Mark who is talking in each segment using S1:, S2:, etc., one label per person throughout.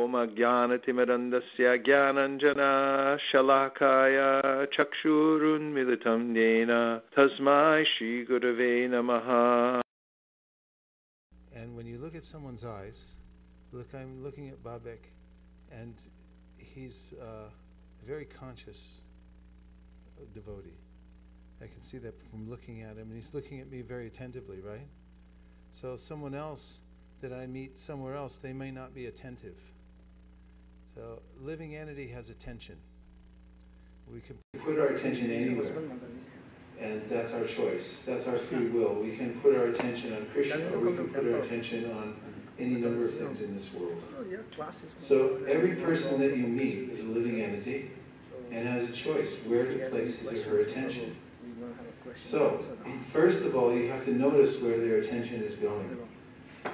S1: Om Ajnanatimirandasya Jnananjana Shalakaya Chakshurun Militam Yena Tasmai Shri Gurave Namaha.
S2: And when you look at someone's eyes, I'm looking at Babek, and he's a very conscious devotee. I can see that from looking at him, and he's looking at me very attentively, right? So someone else that I meet somewhere else, they may not be attentive. So living entity has attention. We can put our attention anywhere, and that's our choice. That's our free will. We can put our attention on Krishna, or we can put our attention on any number of things in this world. So every person that you meet is a living entity and has a choice where to place his or her attention. So, first of all, you have to notice where their attention is going.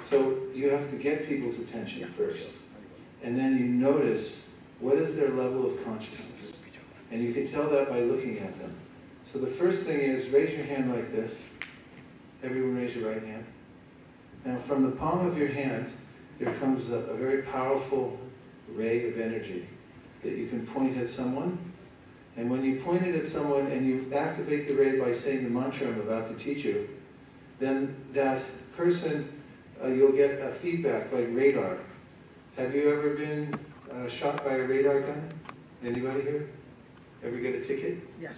S2: So you have to get people's attention first. And then you notice what is their level of consciousness. And you can tell that by looking at them. So the first thing is, raise your hand like this. Everyone raise your right hand. Now from the palm of your hand, there comes a very powerful ray of energy that you can point at someone. And when you point it at someone and you activate the ray by saying the mantra I'm about to teach you, then that person, you'll get a feedback like radar. Have you ever been shot by a radar gun? Anybody here? Ever get a ticket?
S3: Yes.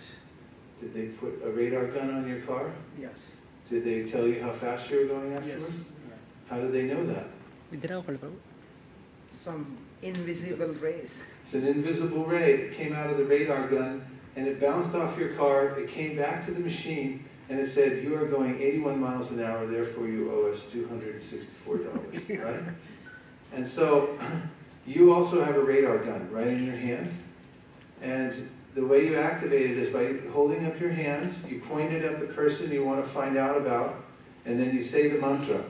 S2: Did they put a radar gun on your car?
S3: Yes.
S2: Did they tell you how fast you were going afterwards?
S3: Yes.
S2: How did they know that?
S3: Some invisible rays.
S2: It's an invisible ray that came out of the radar gun, and it bounced off your car, it came back to the machine, and it said, you are going 81 miles an hour, therefore you owe us $264, right? And so, you also have a radar gun right in your hand, and the way you activate it is by holding up your hand, you point it at the person you want to find out about, and then you say the mantra.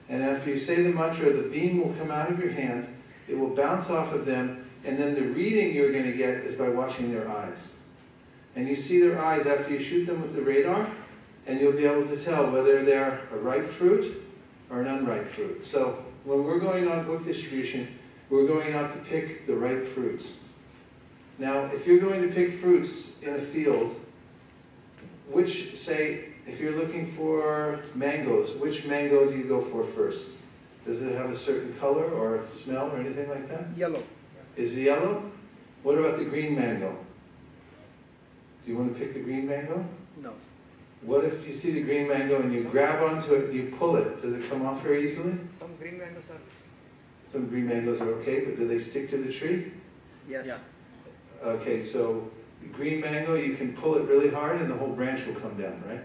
S2: And after you say the mantra, the beam will come out of your hand, it will bounce off of them, and then the reading you're going to get is by watching their eyes. And you see their eyes after you shoot them with the radar, and you'll be able to tell whether they're a ripe fruit or an unripe fruit. So when we're going on book distribution, we're going out to pick the ripe fruits. Now, if you're going to pick fruits in a field, if you're looking for mangoes, which mango do you go for first? Does it have a certain color or smell or anything like that?
S3: Yellow.
S2: Is it yellow? What about the green mango? Do you want to pick the green mango?
S3: No.
S2: What if you see the green mango and you grab onto it and you pull it? Does it come off very easily?
S3: Some green mangoes are...
S2: Some green mangoes are okay, but do they stick to the tree?
S3: Yes. Yeah.
S2: Okay, so green mango, you can pull it really hard and the whole branch will come down, right?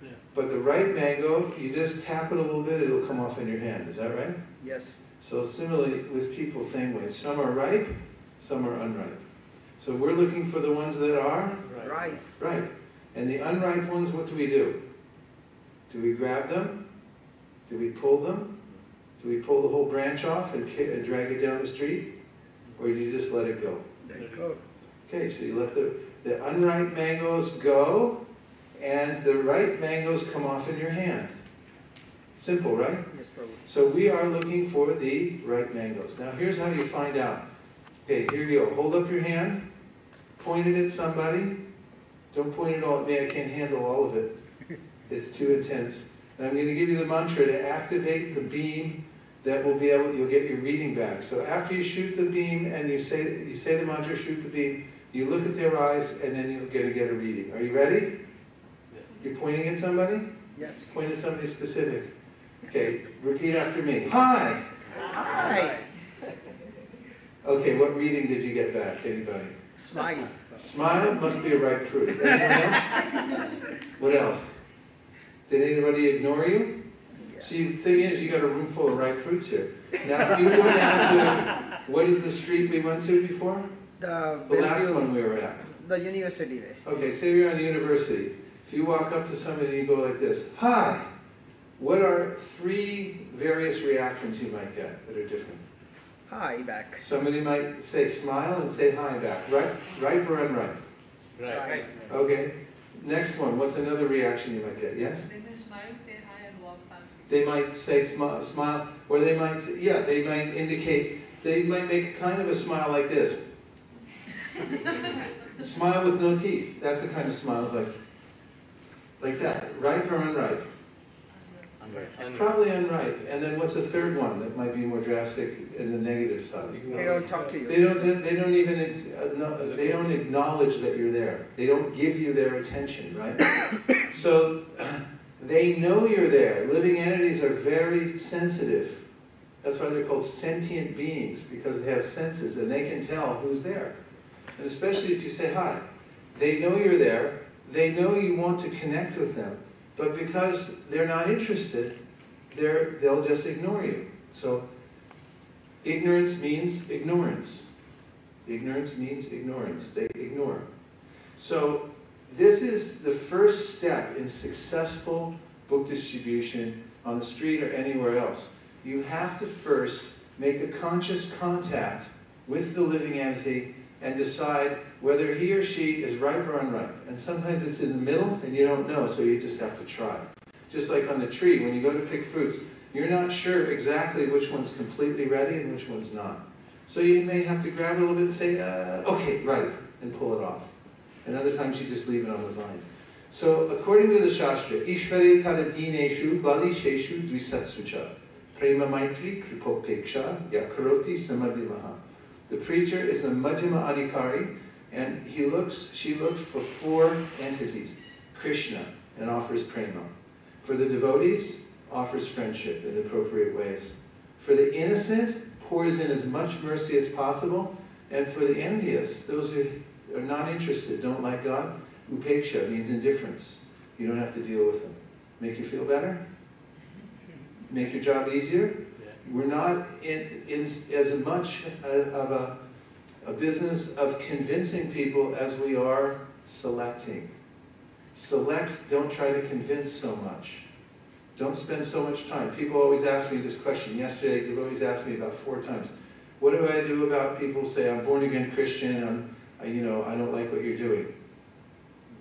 S2: Yeah. But the ripe mango, you just tap it a little bit, it'll come off in your hand. Is that right?
S3: Yes.
S2: So similarly with people, same way. Some are ripe, some are unripe. So we're looking for the ones that are?
S3: Ripe.
S2: Right. And the unripe ones, what do we do? Do we grab them? Do we pull them? Do we pull the whole branch off and drag it down the street? Or do you just let it go?
S3: Let it go.
S2: Okay, so you let the unripe mangoes go, and the ripe mangoes come off in your hand. Simple, right?
S3: Yes, probably.
S2: So we are looking for the ripe mangoes. Now here's how you find out. Okay, here you go. Hold up your hand, point it at somebody. Don't point it all at me, I can't handle all of it. It's too intense. And I'm going to give you the mantra to activate the beam that will be able, you'll get your reading back. So after you shoot the beam and you say the mantra, shoot the beam, you look at their eyes and then you're going to get a reading. Are you ready? You're pointing at somebody?
S3: Yes.
S2: Point at somebody specific. Okay, repeat after me. Hi!
S3: Hi!
S2: Okay, what reading did you get back? Anybody?
S3: Smile.
S2: Smile must be a ripe fruit. Anyone else? What else? Did anybody ignore you?
S3: Yeah.
S2: See, the thing is, you got a room full of ripe fruits here. Now, if you go down to, what is the street we went to before?
S3: The
S2: last one we were at.
S3: The university way.
S2: Okay, say you're on university. If you walk up to somebody and you go like this, hi, what are 3 various reactions you might get that are different?
S3: Hi, back.
S2: Somebody might say smile and say hi back. Ripe or unripe?
S3: Right.
S2: Okay. Next one. What's another reaction you might get? Yes?
S4: They may smile, say hi, and walk past.
S2: They might say smile, or they might indicate they might make kind of a smile like this. A smile with no teeth. That's the kind of smile like that. Ripe or unripe? Probably unripe. And then what's a third one that might be more drastic in the negative side?
S3: They don't talk to you.
S2: They don't even they don't acknowledge that you're there. They don't give you their attention, right? So they know you're there. Living entities are very sensitive. That's why they're called sentient beings, because they have senses and they can tell who's there. And especially if you say hi. They know you're there. They know you want to connect with them. But because they're not interested, they'll just ignore you. So ignorance means ignorance. Ignorance means ignorance. They ignore. So this is the first step in successful book distribution on the street or anywhere else. You have to first make a conscious contact with the living entity and decide whether he or she is ripe or unripe. And sometimes it's in the middle and you don't know, so you just have to try. Just like on the tree, when you go to pick fruits, you're not sure exactly which one's completely ready and which one's not. So you may have to grab it a little bit and say, okay, ripe, and pull it off. And other times you just leave it on the vine. So according to the Shastra, Ishvare Taradineshu Bali Sheshu Dvisatsucha Prema Maitri Kripopeksha Yakaroti Samadhimaha. The preacher is a Majjhima Adhikari, and she looks for 4 entities. Krishna, and offers prema. For the devotees, offers friendship in the appropriate ways. For the innocent, pours in as much mercy as possible. And for the envious, those who are not interested, don't like God, upeksha means indifference. You don't have to deal with them. Make you feel better? Make your job easier? We're not in as much of a business of convincing people as we are selecting. Select, don't try to convince so much. Don't spend so much time. People always ask me this question. Yesterday, devotees asked me about 4 times. What do I do about people who say, I'm born again Christian, I don't like what you're doing?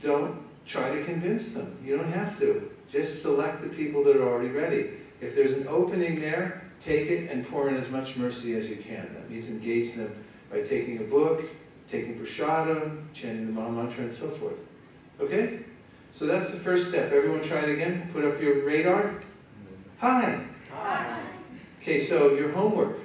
S2: Don't try to convince them. You don't have to. Just select the people that are already ready. If there's an opening there, take it and pour in as much mercy as you can. That means engage them by taking a book, taking prasadam, chanting the Maha Mantra, and so forth. Okay? So that's the first step. Everyone try it again. Put up your radar. Hi.
S3: Hi.
S2: Okay, so your homework.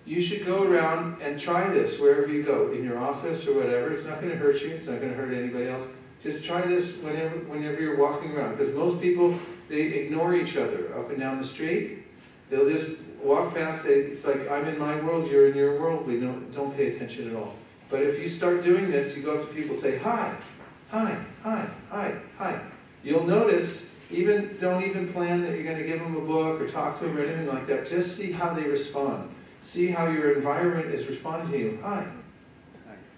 S2: You should go around and try this wherever you go, in your office or whatever. It's not going to hurt you. It's not going to hurt anybody else. Just try this whenever you're walking around. Because most people, they ignore each other up and down the street. They'll just walk past, it's like, I'm in my world, you're in your world, we don't pay attention at all. But if you start doing this, you go up to people and say, hi, hi, hi, hi, hi. You'll notice, don't even plan that you're going to give them a book or talk to them or anything like that. Just see how they respond. See how your environment is responding to you. Hi.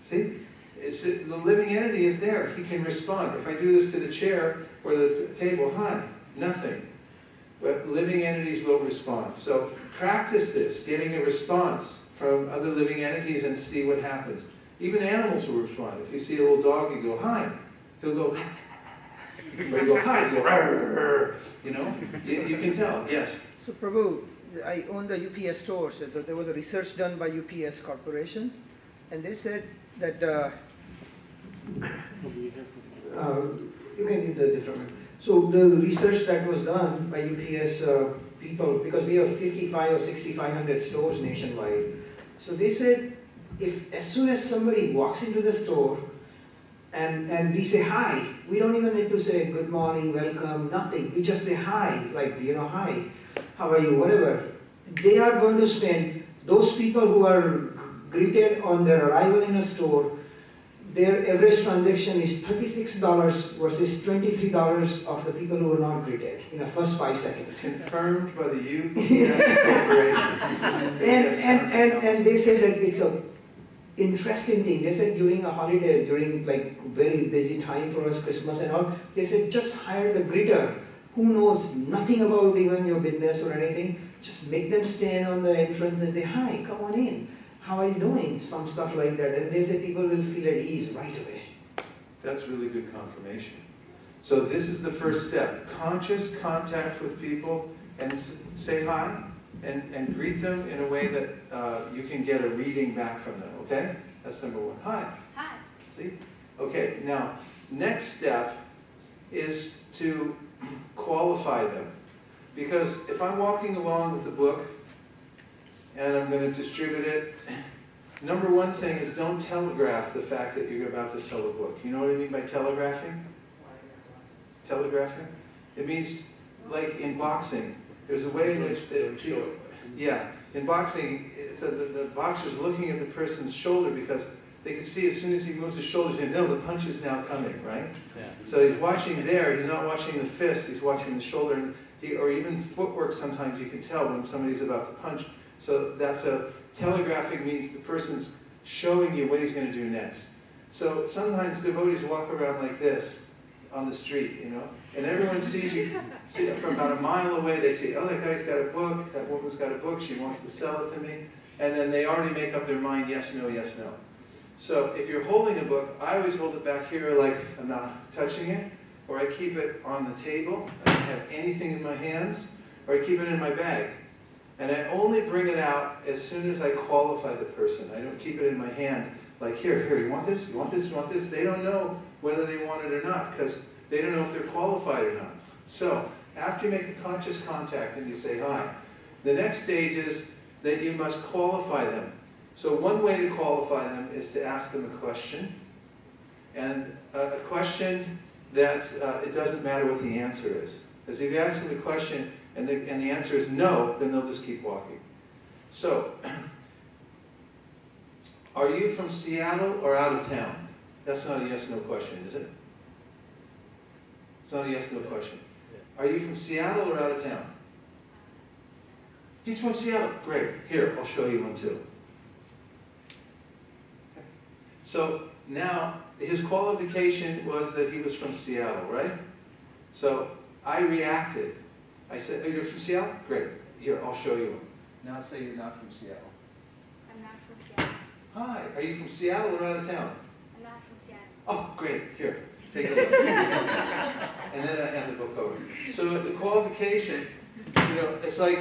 S2: See? The living entity is there. He can respond. If I do this to the chair or the table, hi, nothing. But living entities will respond. So practice this, getting a response from other living entities and see what happens. Even animals will respond. If you see a little dog, you go, hi. He'll go, or you go, hi, you go, arr. You know? You can tell, yes.
S3: So Prabhu, I own the UPS store. So there was a research done by UPS Corporation, and they said that you can do the different one. So the research that was done by UPS people, because we have 55 or 6,500 stores nationwide. So they said, if as soon as somebody walks into the store and we say hi, we don't even need to say good morning, welcome, nothing. We just say hi, like, hi, how are you, whatever. They are going to spend, those people who are greeted on their arrival in a store, their average transaction is $36 versus $23 of the people who were not greeted in the first 5 seconds.
S2: Confirmed by the UPS Corporation.
S3: and they said that it's a interesting thing. They said during a holiday, during like very busy time for us, Christmas and all, they said just hire the greeter who knows nothing about even your business or anything. Just make them stand on the entrance and say, hi, come on in. How are you doing? Some stuff like that. And they say people will feel at ease right away.
S2: That's really good confirmation. So this is the first step. Conscious contact with people and say hi. and greet them in a way that you can get a reading back from them, okay? That's number one. Hi.
S4: Hi.
S2: See? Okay, now, next step is to qualify them. Because if I'm walking along with a book and I'm going to distribute it, number one thing is don't telegraph the fact that you're about to sell a book. You know what I mean by telegraphing? Telegraphing? It means, like in boxing, there's a way in which, in boxing, the boxer's looking at the person's shoulder because they can see as soon as he moves his shoulders, they know the punch is now coming, right?
S5: Yeah.
S2: So he's watching there, he's not watching the fist, he's watching the shoulder, and or even footwork sometimes you can tell when somebody's about to punch. So that's telegraphing means the person's showing you what he's going to do next. So sometimes devotees walk around like this on the street, you know, and everyone sees you from about a mile away. They say, oh, that guy's got a book, that woman's got a book, she wants to sell it to me. And then they already make up their mind, yes, no, yes, no. So if you're holding a book, I always hold it back here like I'm not touching it, or I keep it on the table. I don't have anything in my hands, or I keep it in my bag. And I only bring it out as soon as I qualify the person. I don't keep it in my hand like, here, you want this, you want this, you want this? They don't know whether they want it or not, because they don't know if they're qualified or not. So after you make a conscious contact and you say hi, the next stage is that you must qualify them. So one way to qualify them is to ask them a question, and a question that it doesn't matter what the answer is. Because if you ask them a question and the answer is no, then they'll just keep walking. So, are you from Seattle or out of town? That's not a yes-no question, is it? It's not a yes-no question. Are you from Seattle or out of town? He's from Seattle. Great. Here, I'll show you one too. So now, his qualification was that he was from Seattle, right? So I reacted. I said, oh, you're from Seattle? Great. Here, I'll show you one. Now say you're not from Seattle.
S4: I'm not from Seattle.
S2: Hi. Are you from Seattle or out of town?
S4: I'm not from Seattle.
S2: Oh, great. Here, take a look. And then I hand the book over. So the qualification, you know, it's like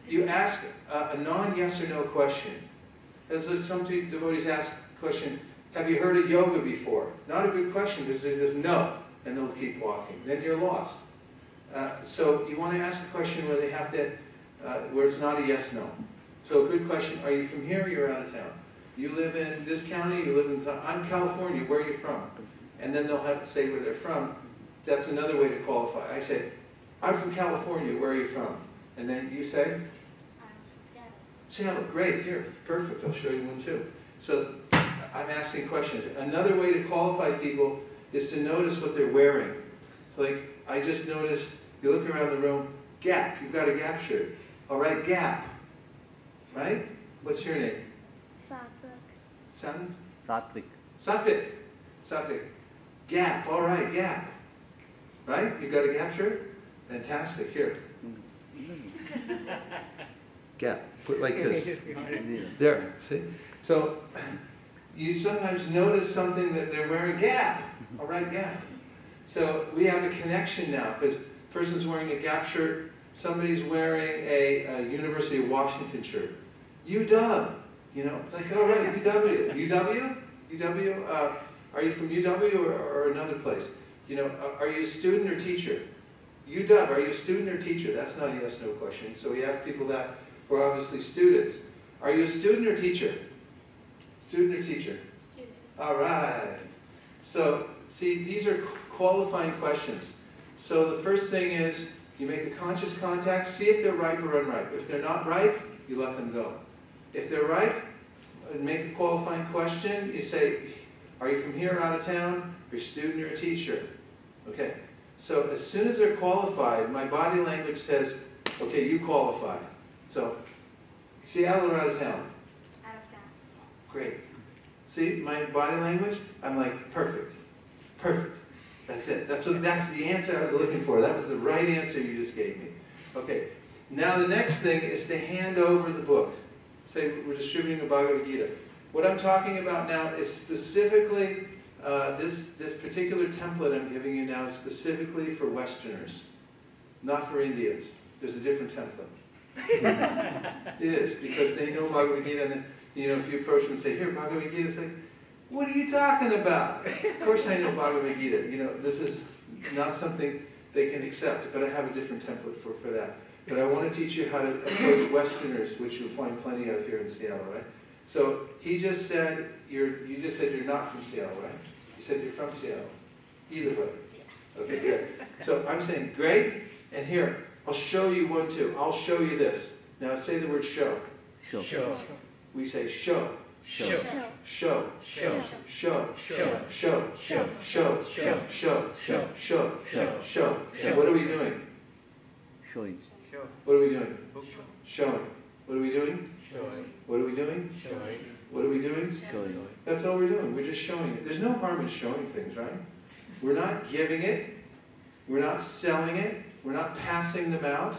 S2: you ask a non-yes or no question. As some devotees ask a question, have you heard of yoga before? Not a good question, because there's no, and they'll keep walking. Then you're lost. So you want to ask a question where they have to, where it's not a yes/no. So a good question: are you from here? Or you're out of town. You live in this county. You live in. I'm California. Where are you from? And then they'll have to say where they're from. That's another way to qualify. I say, I'm from California. Where are you from? And then you say,
S4: I'm from Seattle.
S2: Seattle. Great. Here, perfect. I'll show you one too. So I'm asking questions. Another way to qualify people is to notice what they're wearing. Like, I just noticed, you look around the room, Gap, you've got a Gap shirt. All right, Gap. Right? What's your name?
S4: Satvik.
S5: Satvik.
S2: Safik. Safik. Gap, all right, Gap. Right? You got a Gap shirt? Fantastic. Here. Gap. Put like this. There. See? So, you sometimes notice something that they're wearing. Gap. All right, Gap. So we have a connection now, because person's wearing a Gap shirt, somebody's wearing a University of Washington shirt. UW, you know, it's like, all right, UW. UW? UW? Are you from UW or another place? You know, are you a student or teacher? UW, are you a student or teacher? That's not a yes/no question. So we ask people that who are obviously students. Are you a student or teacher? Student or teacher?
S4: Student.
S2: All right. So, see, these are qualifying questions. So the first thing is, you make a conscious contact, see if they're ripe or unripe. If they're not ripe, you let them go. If they're ripe, make a qualifying question. You say, are you from here or out of town? Are you a student or a teacher? Okay. So as soon as they're qualified, my body language says, okay, you qualify. So, Seattle or out of town?
S4: Out of town.
S2: Great. See, my body language? I'm like, perfect. Perfect. That's it. That's the answer I was looking for. That was the right answer you just gave me. Okay. Now the next thing is to hand over the book. Say we're distributing the Bhagavad Gita. What I'm talking about now is specifically, this particular template I'm giving you now is specifically for Westerners, not for Indians. There's a different template. It is, because they know Bhagavad Gita, and if you approach them and say, here, Bhagavad Gita, it's like, what are you talking about? Of course I know Bhagavad Gita. This is not something they can accept, but I have a different template for that. But I want to teach you how to approach Westerners, which you'll find plenty of here in Seattle, right? So you just said you're not from Seattle, right? You said you're from Seattle. Either way. Okay, good. So I'm saying, great, and here, I'll show you one too. I'll show you this. Now say the word show.
S5: Show.
S2: We say show.
S5: Show.
S2: Show.
S5: Show.
S2: Show.
S5: Show.
S2: Show.
S5: Show.
S2: Show.
S5: Show.
S2: Show.
S5: Show.
S2: Show. Show. So what are we doing?
S5: Showing.
S2: What are we doing? Showing. What are we doing?
S5: Showing.
S2: What are we doing?
S5: Showing.
S2: What are we doing?
S5: Showing.
S2: That's all we're doing. We're just showing it. There's no harm in showing things, right? We're not giving it. We're not selling it. We're not passing them out.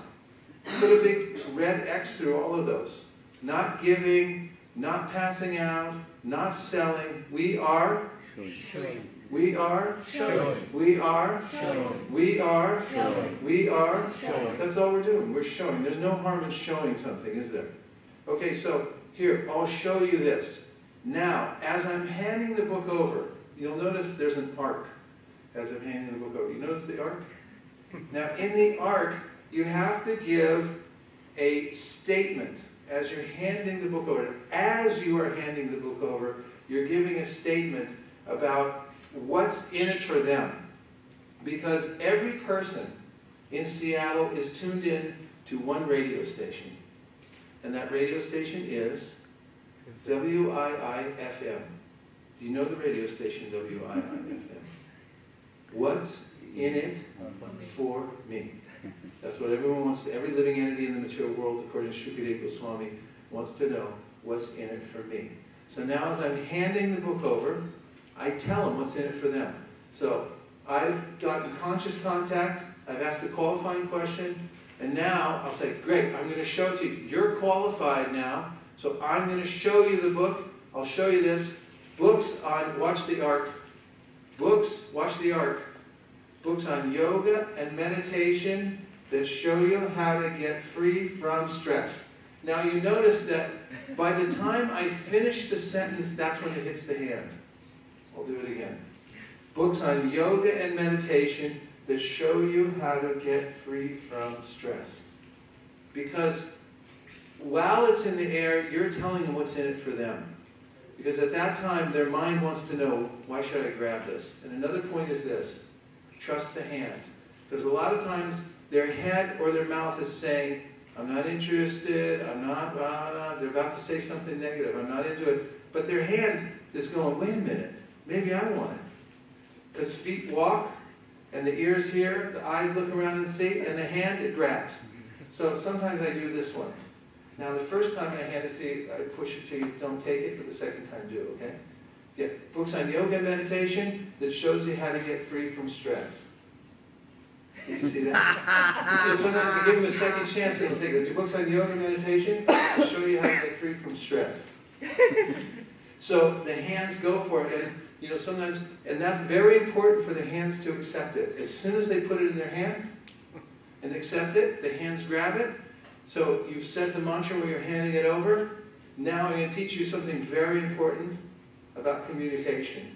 S2: Put a big red X through all of those. Not giving, not passing out, not selling. We are.
S5: Showing.
S2: We are.
S5: Showing.
S2: We are.
S5: Showing.
S2: We are.
S5: Showing.
S2: We are.
S5: Showing.
S2: That's all we're doing. We're showing. There's no harm in showing something, is there? Okay, so here, I'll show you this. Now, as I'm handing the book over, you'll notice there's an arc as I'm handing the book over. You notice the arc? Now, in the arc, you have to give a statement as you're handing the book over. As you are handing the book over, you're giving a statement about what's in it for them. Because every person in Seattle is tuned in to one radio station. And that radio station is WII-FM. Do you know the radio station WII-FM? What's in it for me? That's what everyone wants to, every living entity in the material world, according to Shukadeva Goswami, wants to know what's in it for me. So now as I'm handing the book over, I tell them what's in it for them. So I've gotten conscious contact, I've asked a qualifying question, and now I'll say, great, I'm going to show it to you. You're qualified now, so I'm going to show you the book. I'll show you this. Books on, watch the arc. Books, watch the arc. Books on yoga and meditation that show you how to get free from stress. Now you notice that by the time I finish the sentence, that's when it hits the hand. I'll do it again. Books on yoga and meditation that show you how to get free from stress. Because while it's in the air, you're telling them what's in it for them. Because at that time, their mind wants to know, why should I grab this? And another point is this, trust the hand. Because a lot of times, their head or their mouth is saying, I'm not interested, I'm not, they're about to say something negative, I'm not into it. But their hand is going, wait a minute, maybe I want it. Because feet walk, and the ears hear, the eyes look around and see, and the hand, it grabs. So sometimes I do this one. Now the first time I hand it to you, I push it to you, don't take it, but the second time do, okay? Yeah, books on yoga and meditation that shows you how to get free from stress. Did you see that? So sometimes you give them a second chance and they'll take it. Books on yoga and meditation that show you how to get free from stress. So the hands go for it, and sometimes, and that's very important for the hands to accept it. As soon as they put it in their hand and accept it, the hands grab it. So you've said the mantra where you're handing it over. Now I'm going to teach you something very important about communication.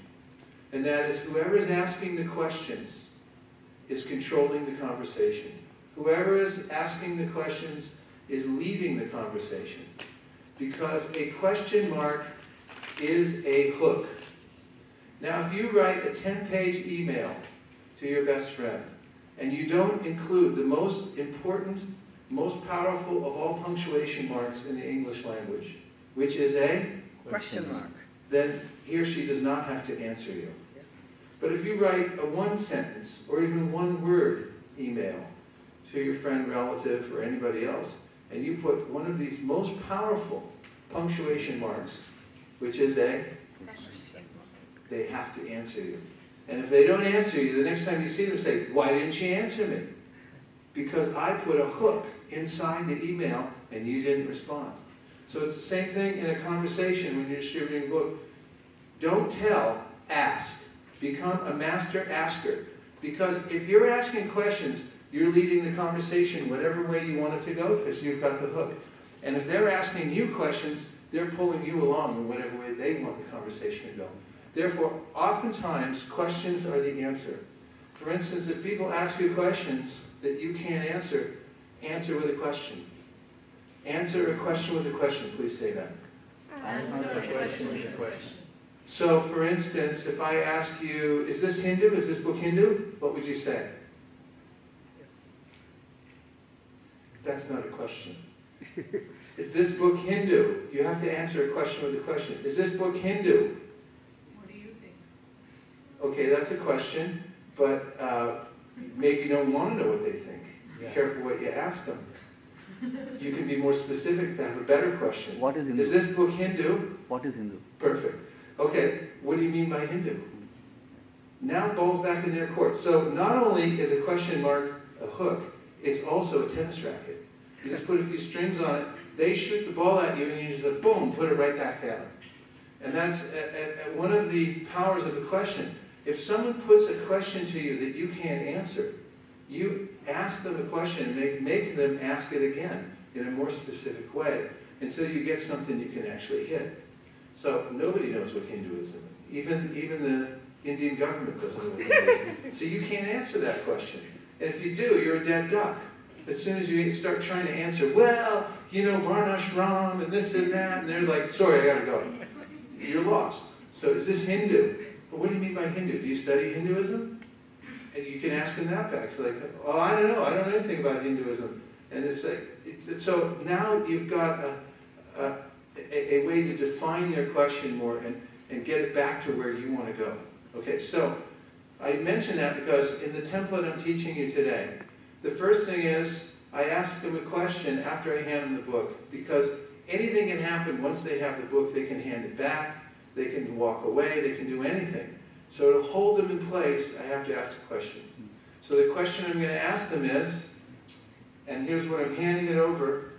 S2: And that is whoever is asking the questions is controlling the conversation. Whoever is asking the questions is leading the conversation. Because a question mark is a hook. Now if you write a 10-page email to your best friend, and you don't include the most important, most powerful of all punctuation marks in the English language, which is a
S5: Question mark.
S2: Then he or she does not have to answer you. But if you write a one-sentence or even one-word email to your friend, relative, or anybody else, and you put one of these most powerful punctuation marks, which is a, they have to answer you. And if they don't answer you, the next time you see them, say, why didn't you answer me? Because I put a hook inside the email and you didn't respond. So it's the same thing in a conversation when you're distributing a book. Don't tell, ask. Become a master asker. Because if you're asking questions, You're leading the conversation whatever way you want it to go because you've got the hook. And if they're asking you questions, they're pulling you along in whatever way they want the conversation to go. Therefore, oftentimes, questions are the answer. For instance, if people ask you questions that you can't answer, answer with a question. Answer a question with a question. Please say that.
S5: Answer a question with a question.
S2: So, for instance, if I ask you, is this Hindu? Is this book Hindu? What would you say? That's not a question. Is this book Hindu? You have to answer a question with a question. Is this book Hindu?
S6: What do you think?
S2: Okay, that's a question, but maybe you don't want to know what they think. Be careful what you ask them. You can be more specific to have a better question.
S5: What is Hindu?
S2: Is this book Hindu?
S5: What is Hindu?
S2: Perfect. Okay, what do you mean by Hindu? Now ball's back in their court. So not only is a question mark a hook, it's also a tennis racket. You just put a few strings on it, they shoot the ball at you, and you just boom, put it right back down. And that's one of the powers of the question. If someone puts a question to you that you can't answer, you ask them a question and make them ask it again in a more specific way until you get something you can actually hit. So nobody knows what Hinduism is. Even the Indian government doesn't know what Hinduism is. So you can't answer that question. And if you do, you're a dead duck. As soon as you start trying to answer, well, you know, Varnashram and this and that, and they're like, sorry, I gotta go. You're lost. So is this Hindu? Well, what do you mean by Hindu? Do you study Hinduism? And you can ask them that back. It's like, oh, I don't know. I don't know anything about Hinduism. And it's like, so now you've got a way to define their question more and get it back to where you want to go. Okay, so I mention that because in the template I'm teaching you today, the first thing is I ask them a question after I hand them the book, because anything can happen once they have the book. They can hand it back, they can walk away, they can do anything. So to hold them in place, I have to ask a question. So the question I'm going to ask them is, and here's what I'm handing it over,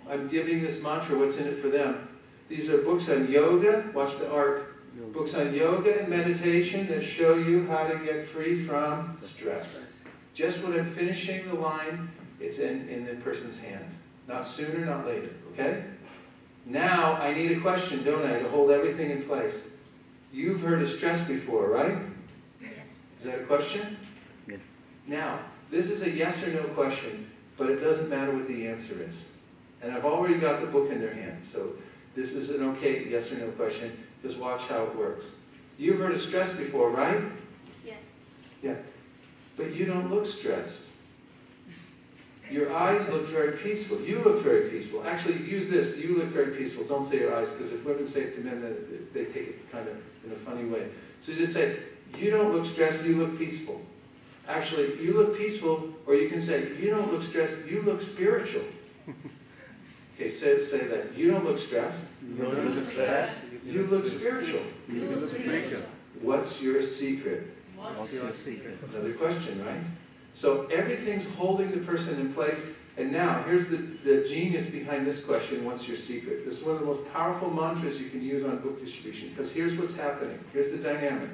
S2: I'm giving this mantra, what's in it for them. These are books on yoga, watch the arc, books on yoga and meditation that show you how to get free from stress. Just when I'm finishing the line, it's in the person's hand. Not sooner, not later, okay? Now, I need a question, don't I, to hold everything in place. You've heard of stress before, right?
S4: Yes.
S2: Is that a question?
S5: Yes.
S2: Now, this is a yes or no question, but it doesn't matter what the answer is. And I've already got the book in their hand, so this is an okay yes or no question. Just watch how it works. You've heard of stress before, right?
S4: Yes.
S2: Yeah. But you don't look stressed. Your eyes look very peaceful. You look very peaceful. Actually, use this. You look very peaceful. Don't say your eyes, because if women say it to men, then they take it kind of in a funny way. So just say, you don't look stressed, you look peaceful. Actually, you look peaceful, or you can say, you don't look stressed, you look spiritual. Okay, say that. You don't look stressed.
S5: You don't look stressed.
S2: You look spiritual.
S5: You look spiritual.
S2: What's your secret?
S5: What's your secret?
S2: Another question, right? So everything's holding the person in place. And now, here's the genius behind this question, what's your secret? This is one of the most powerful mantras you can use on book distribution, because here's what's happening. Here's the dynamic.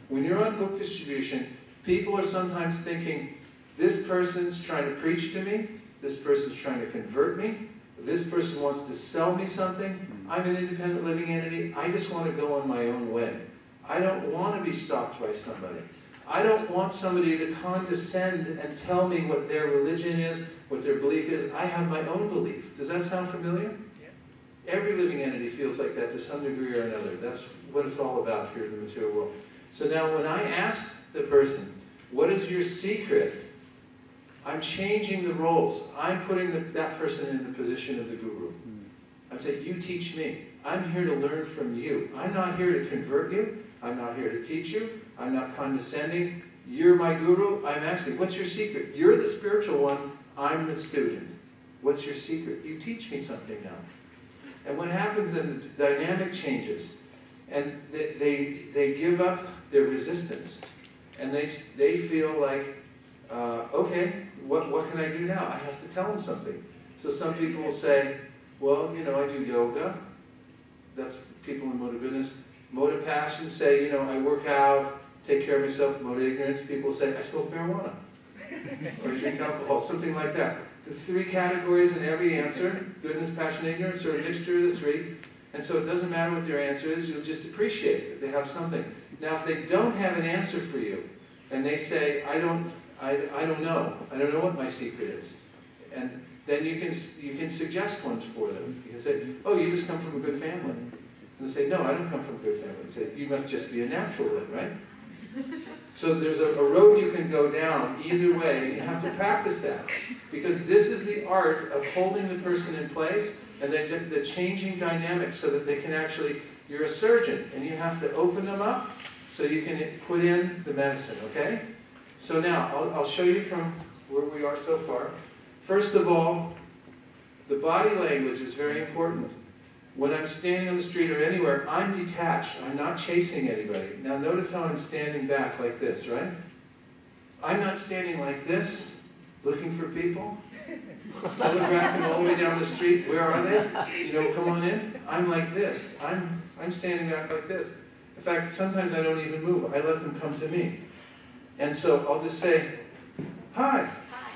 S2: When you're on book distribution, people are sometimes thinking, this person's trying to preach to me, this person's trying to convert me, this person wants to sell me something, I'm an independent living entity, I just want to go on my own way. I don't want to be stopped by somebody. I don't want somebody to condescend and tell me what their religion is, what their belief is. I have my own belief. Does that sound familiar? Yeah. Every living entity feels like that to some degree or another. That's what it's all about here in the material world. So now when I ask the person, what is your secret? I'm changing the roles. I'm putting that person in the position of the guru. I'm saying, you teach me. I'm here to learn from you. I'm not here to convert you. I'm not here to teach you. I'm not condescending. You're my guru. I'm asking, what's your secret? You're the spiritual one. I'm the student. What's your secret? You teach me something now. And what happens then, the dynamic changes. And they give up their resistance. And they feel like, okay, what can I do now? I have to tell them something. So some people will say, well, you know, I do yoga. That's people in mode of goodness. Mode of passion say, you know, I work out, take care of myself. Mode of ignorance, people say, I smoke marijuana. or you drink alcohol, something like that. The three categories in every answer, goodness, passion, ignorance, are a mixture of the three. And so it doesn't matter what their answer is, you'll just appreciate it. They have something. Now if they don't have an answer for you, and they say, I don't know. I don't know what my secret is. And then you can suggest ones for them. You can say, oh, you just come from a good family. And they say, no, I don't come from a good family. You say, you must just be a natural then, right? So there's a road you can go down either way, and you have to practice that. Because this is the art of holding the person in place and the changing dynamics so that they can actually, you're a surgeon, and you have to open them up so you can put in the medicine, okay? So now, I'll show you from where we are so far. First of all, the body language is very important. When I'm standing on the street or anywhere, I'm detached. I'm not chasing anybody. Now notice how I'm standing back like this, right? I'm not standing like this, looking for people. Telegraphing all the way down the street. Where are they? You know, come on in. I'm like this. I'm standing back like this. In fact, sometimes I don't even move. I let them come to me. And so I'll just say, hi.
S4: Hi.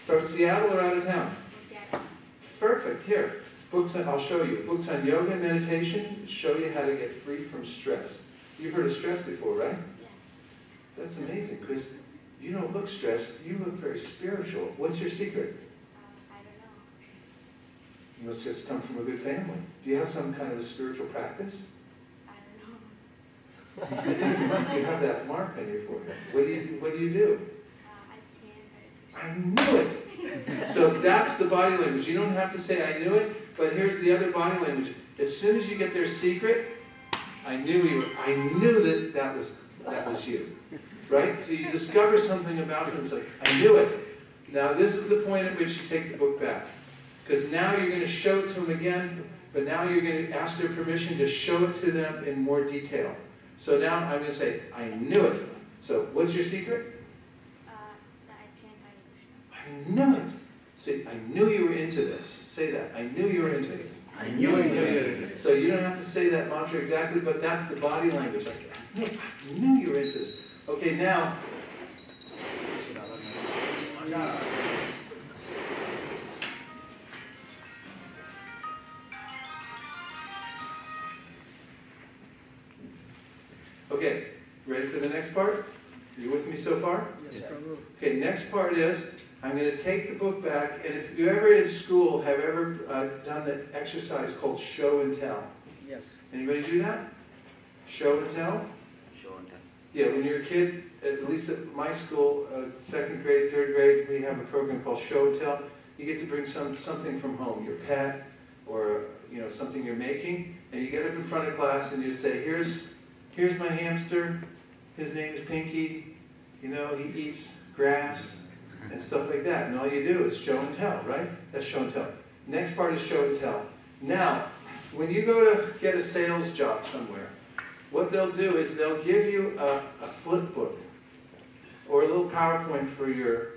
S2: From Seattle or out of town?
S4: Seattle.
S2: Perfect. Here. Books on, I'll show you. Books on yoga and meditation show you how to get free from stress. You've heard of stress before, right?
S4: Yes.
S2: That's amazing because you don't look stressed. You look very spiritual. What's your secret?
S4: I don't know.
S2: You must just come from a good family. Do you have some kind of a spiritual practice?
S4: I don't know.
S2: I think you must. You have that mark on your forehead. What do you do?
S4: I chant.
S2: I knew it. So that's the body language. You don't have to say I knew it, but here's the other body language. As soon as you get their secret, I knew that was you. Right? So you discover something about them. It's like, I knew it. Now this is the point at which you take the book back. Because now you're going to show it to them again, but now you're going to ask their permission to show it to them in more detail. So now I'm going to say, I knew it. So what's your secret?
S4: That I chant Hare Krishna.
S2: I knew it. Say, I knew you were into this. Say that. I knew you were into this.
S5: I knew you were into this.
S2: So you don't have to say that mantra exactly, but that's the body language. Like, I knew you were into this. Okay, now. Okay, ready for the next part? Are you with me so far?
S5: Yes,
S2: Okay, next part is, I'm going to take the book back, and if you ever in school have ever done the exercise called show and tell.
S5: Yes.
S2: Anybody do that? Show and tell?
S5: Show and tell.
S2: Yeah, when you're a kid, at least at my school, 2nd grade, 3rd grade, we have a program called show and tell. You get to bring something from home, your pet, or something you're making, and you get up in front of class and you say, here's my hamster, his name is Pinky, he eats grass, and stuff like that. And all you do is show and tell, right? That's show and tell. Next part is show and tell. Now, when you go to get a sales job somewhere, what they'll do is they'll give you a flip book or a little PowerPoint for your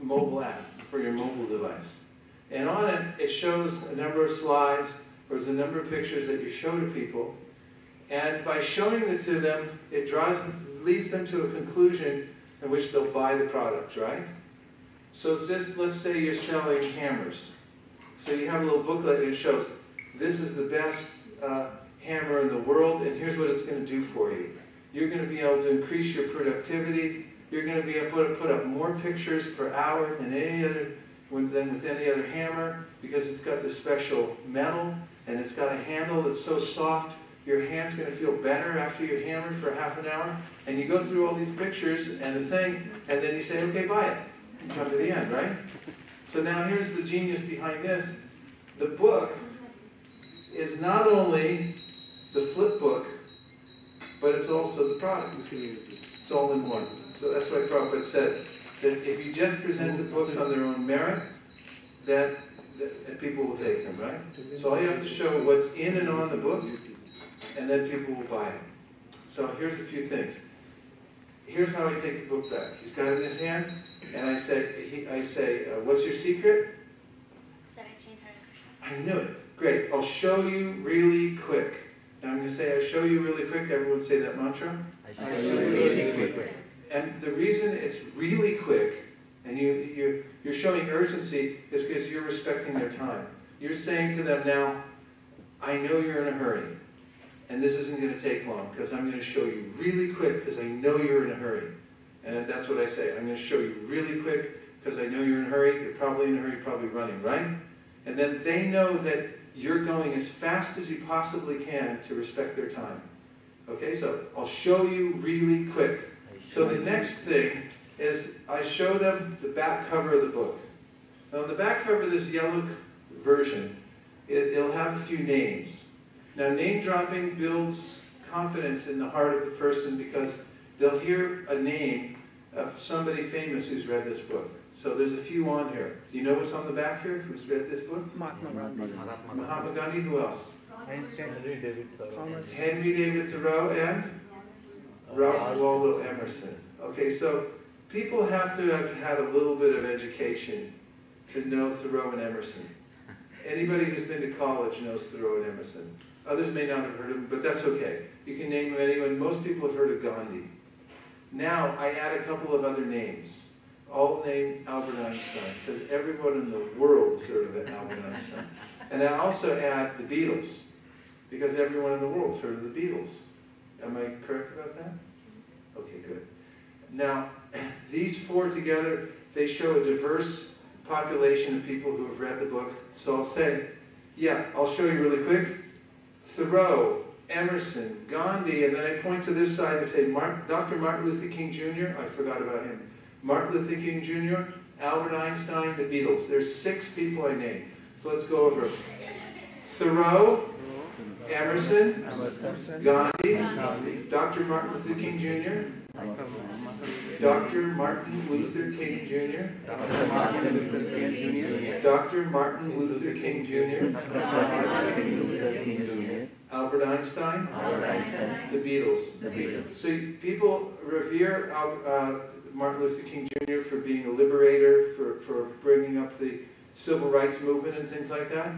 S2: mobile app, for your mobile device. And on it, it shows a number of slides, or there's a number of pictures that you show to people. And by showing it to them, it leads them to a conclusion in which they'll buy the product, right? So let's say you're selling hammers. So you have a little booklet and it shows, this is the best hammer in the world, and here's what it's going to do for you. You're going to be able to increase your productivity. You're going to be able to put up more pictures per hour than with any other hammer, because it's got this special metal, and it's got a handle that's so soft, your hand's going to feel better after you're hammered for half an hour. And you go through all these pictures and the thing, and then you say, okay, buy it. You come to the end, right? So now here's the genius behind this. The book is not only the flip book, but it's also the product. It's all in one. So that's why Prabhupada said that if you just present the books on their own merit, that people will take them, right? So all you have to show what's in and on the book, and then people will buy it. So here's a few things. Here's how I take the book back. He's got it in his hand, and I say, what's your secret?
S4: That I chant Hare Krishna.
S2: I knew it. Great. I'll show you really quick. And I'm going to say, I show you really quick. Everyone say that mantra.
S5: I show you really quick.
S2: And the reason it's really quick, and you're showing urgency, is because you're respecting their time. You're saying to them now, I know you're in a hurry, and this isn't going to take long, because I'm going to show you really quick, because I know you're in a hurry. And that's what I say. I'm going to show you really quick, because I know you're in a hurry. You're probably in a hurry, you're probably running, right? And then they know that you're going as fast as you possibly can to respect their time. Okay, so I'll show you really quick. So the next thing is I show them the back cover of the book. Now, on the back cover of this yellow version, it'll have a few names. Now, name dropping builds confidence in the heart of the person because they'll hear a name of somebody famous who's read this book. So there's a few on here. Do you know what's on the back here? Who's read this book? Mahatma Gandhi. Who else?
S5: Henry David Thoreau.
S2: Henry David Thoreau and Ralph Waldo Emerson. Okay, so people have to have had a little bit of education to know Thoreau and Emerson. Anybody who's been to college knows Thoreau and Emerson. Others may not have heard of them, but that's okay. You can name anyone. Most people have heard of Gandhi. Now, I add a couple of other names, all named Albert Einstein, because everyone in the world has heard of Albert Einstein. And I also add the Beatles, because everyone in the world's heard of the Beatles. Am I correct about that? Okay, good. Now, these four together, they show a diverse population of people who have read the book. So I'll say, yeah, I'll show you really quick. Thoreau, Emerson, Gandhi, and then I point to this side and say, Dr. Martin Luther King Jr., I forgot about him. Martin Luther King Jr., Albert Einstein, the Beatles. There's 6 people I named. So let's go over. Thoreau, Emerson, Gandhi, Dr. Martin Luther King Jr., Dr. Martin Luther King Jr., Dr. Martin Luther King Jr., Albert Einstein, the Beatles. So people revere Martin Luther King Jr. for being a liberator, for bringing up the civil rights movement and things like that.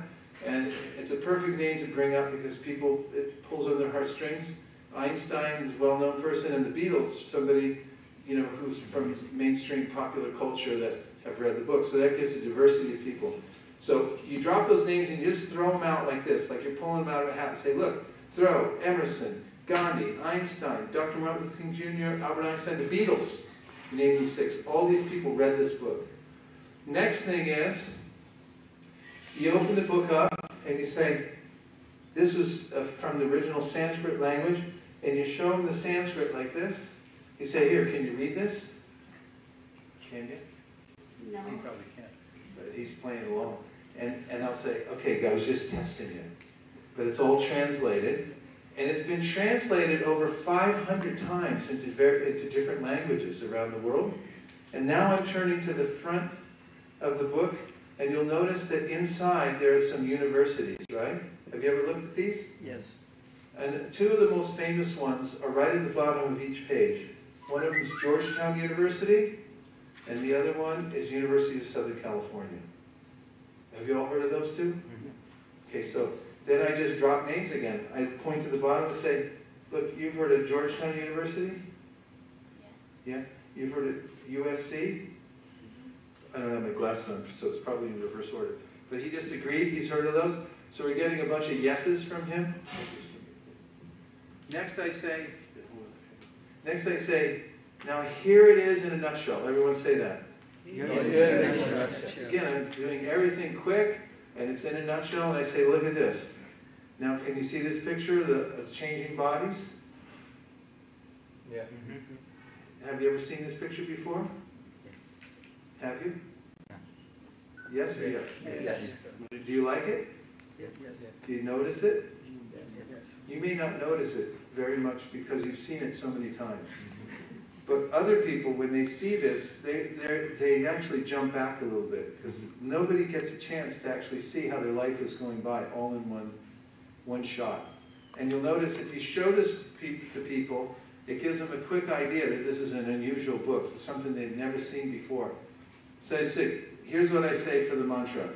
S2: And it's a perfect name to bring up because it pulls on their heartstrings. Einstein is a well-known person, and the Beatles, somebody who's from mainstream popular culture that have read the book. So that gives a diversity of people. So you drop those names and you just throw them out like this, like you're pulling them out of a hat and say, look, Thoreau, Emerson, Gandhi, Einstein, Dr. Martin Luther King Jr., Albert Einstein, the Beatles. You name these 6. All these people read this book. Next thing is, you open the book up and you say, this was from the original Sanskrit language, and you show them the Sanskrit like this. You say, here, can you read this? Can you?
S4: No.
S2: He probably can't. But he's playing along. And I'll say, okay, I was just testing you. But it's all translated. And it's been translated over 500 times into different languages around the world. And now I'm turning to the front of the book, and you'll notice that inside there are some universities, right? Have you ever looked at these?
S5: Yes.
S2: And 2 of the most famous ones are right at the bottom of each page. One of them is Georgetown University, and the other one is University of Southern California. Have you all heard of those 2?
S5: Mm-hmm.
S2: Okay, so then I just drop names again. I point to the bottom and say, look, you've heard of Georgetown University?
S4: Yeah.
S2: Yeah? You've heard of USC? I don't have my glasses on, so it's probably in reverse order. But he just agreed, he's heard of those. So we're getting a bunch of yeses from him. Next I say, now here it is in a nutshell. Everyone say that. Again, I'm doing everything quick, and it's in a nutshell, and I say, look at this. Now, can you see this picture of the changing bodies?
S5: Yeah.
S2: Have you ever seen this picture before? Have you? Yes or yes?
S5: Yes.
S2: Do you like it?
S5: Yes.
S2: Do you notice it?
S5: Yes.
S2: You may not notice it very much because you've seen it so many times. But other people, when they see this, they actually jump back a little bit because nobody gets a chance to actually see how their life is going by all in one shot. And you'll notice if you show this to people, it gives them a quick idea that this is an unusual book, something they've never seen before. So I say, here's what I say for the mantra.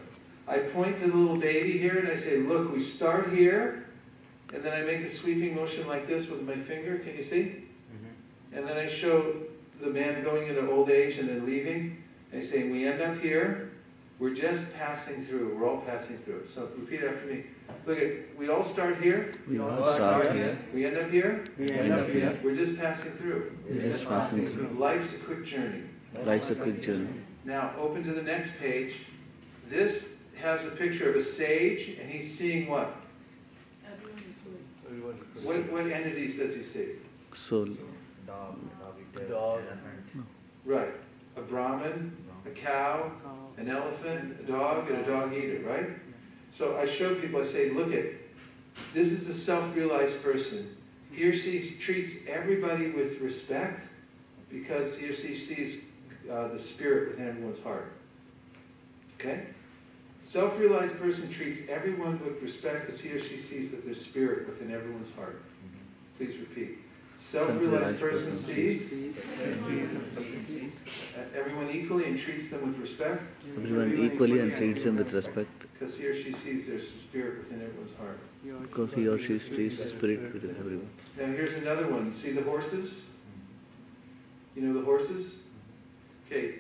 S2: I point to the little baby here and I say, look, we start here, and then I make a sweeping motion like this with my finger. Can you see? And then I show the man going into old age and then leaving, and he's saying, we end up here, we're just passing through, we're all passing through. So repeat after me. Look at, we all start here.
S5: We all start here.
S2: We end up here.
S5: We end up here.
S2: We're just passing through.
S5: We're just passing through.
S2: Life's a quick journey.
S5: Life's a quick journey.
S2: Now open to the next page. This has a picture of a sage, and he's seeing what? What entities does he see?
S5: Soul. Dog.
S2: Right. A Brahmin, a cow, an elephant, a dog, and a dog eater, right? So I show people, I say, look at, this is a self-realized person. He or she treats everybody with respect because he or she sees the spirit within everyone's heart. Okay? Self-realized person treats everyone with respect because he or she sees that there's spirit within everyone's heart. Please repeat. Self-realized person sees everyone equally and treats them with respect.
S5: Everyone equally and treats them with respect.
S2: Because he or she sees there's spirit within everyone's heart.
S5: Because he or she sees spirit within everyone.
S2: Now here's another one. See the horses? You know the horses? Okay,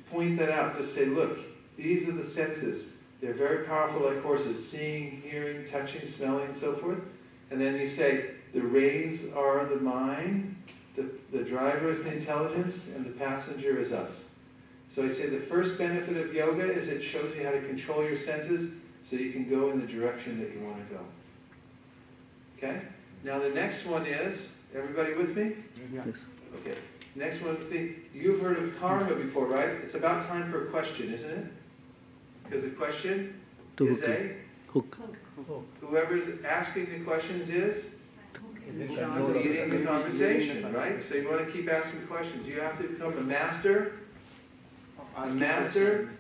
S2: point that out. Just say, look, these are the senses. They're very powerful like horses. Seeing, hearing, touching, smelling, and so forth. And then you say, the reins are the mind, the driver is the intelligence, and the passenger is us. So I say the first benefit of yoga is it shows you how to control your senses so you can go in the direction that you want to go. Okay? Now the next one is, everybody with me?
S5: Yes.
S2: Okay. Next one, see, you've heard of karma before, right? It's about time for a question, isn't it? Because the question is a
S5: hook.
S2: Whoever's asking the questions is leading the conversation, right? So you want to keep asking questions. You have to become a master asker.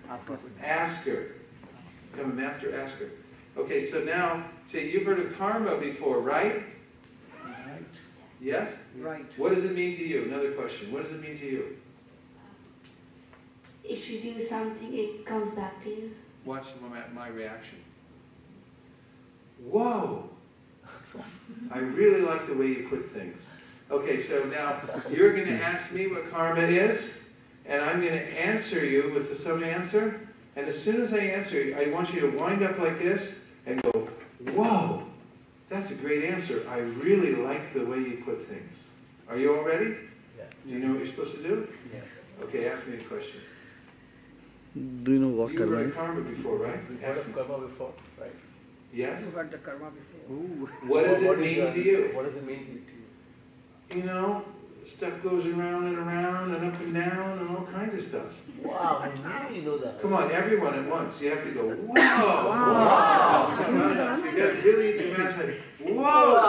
S2: Become a master asker. Okay, so now, say you've heard of karma before, right? Yes?
S3: Right.
S2: What does it mean to you? Another question. What does it mean to you?
S4: If you do something, it comes back to you.
S2: Watch my reaction. Whoa! I really like the way you put things. Okay, so now you're going to ask me what karma is, and I'm going to answer you with some answer, and as soon as I answer you, I want you to wind up like this and go, whoa! That's a great answer. I really like the way you put things. Are you all ready?
S5: Yeah.
S2: Do you know what you're supposed to do?
S5: Yes.
S2: Okay, ask me a question.
S5: Do you know what
S2: You've
S5: karma
S2: heard of
S5: is?
S2: karma before, right?
S5: You've heard of karma before, right?
S2: Yes?
S3: You got the karma before.
S2: What does it mean to you?
S5: What does it mean to you?
S2: You know, stuff goes around and up and down and all kinds of stuff.
S5: Wow, I really know that.
S2: Come on, everyone at once. You have to go, whoa! Wow! Come on, you get really dramatic. Whoa!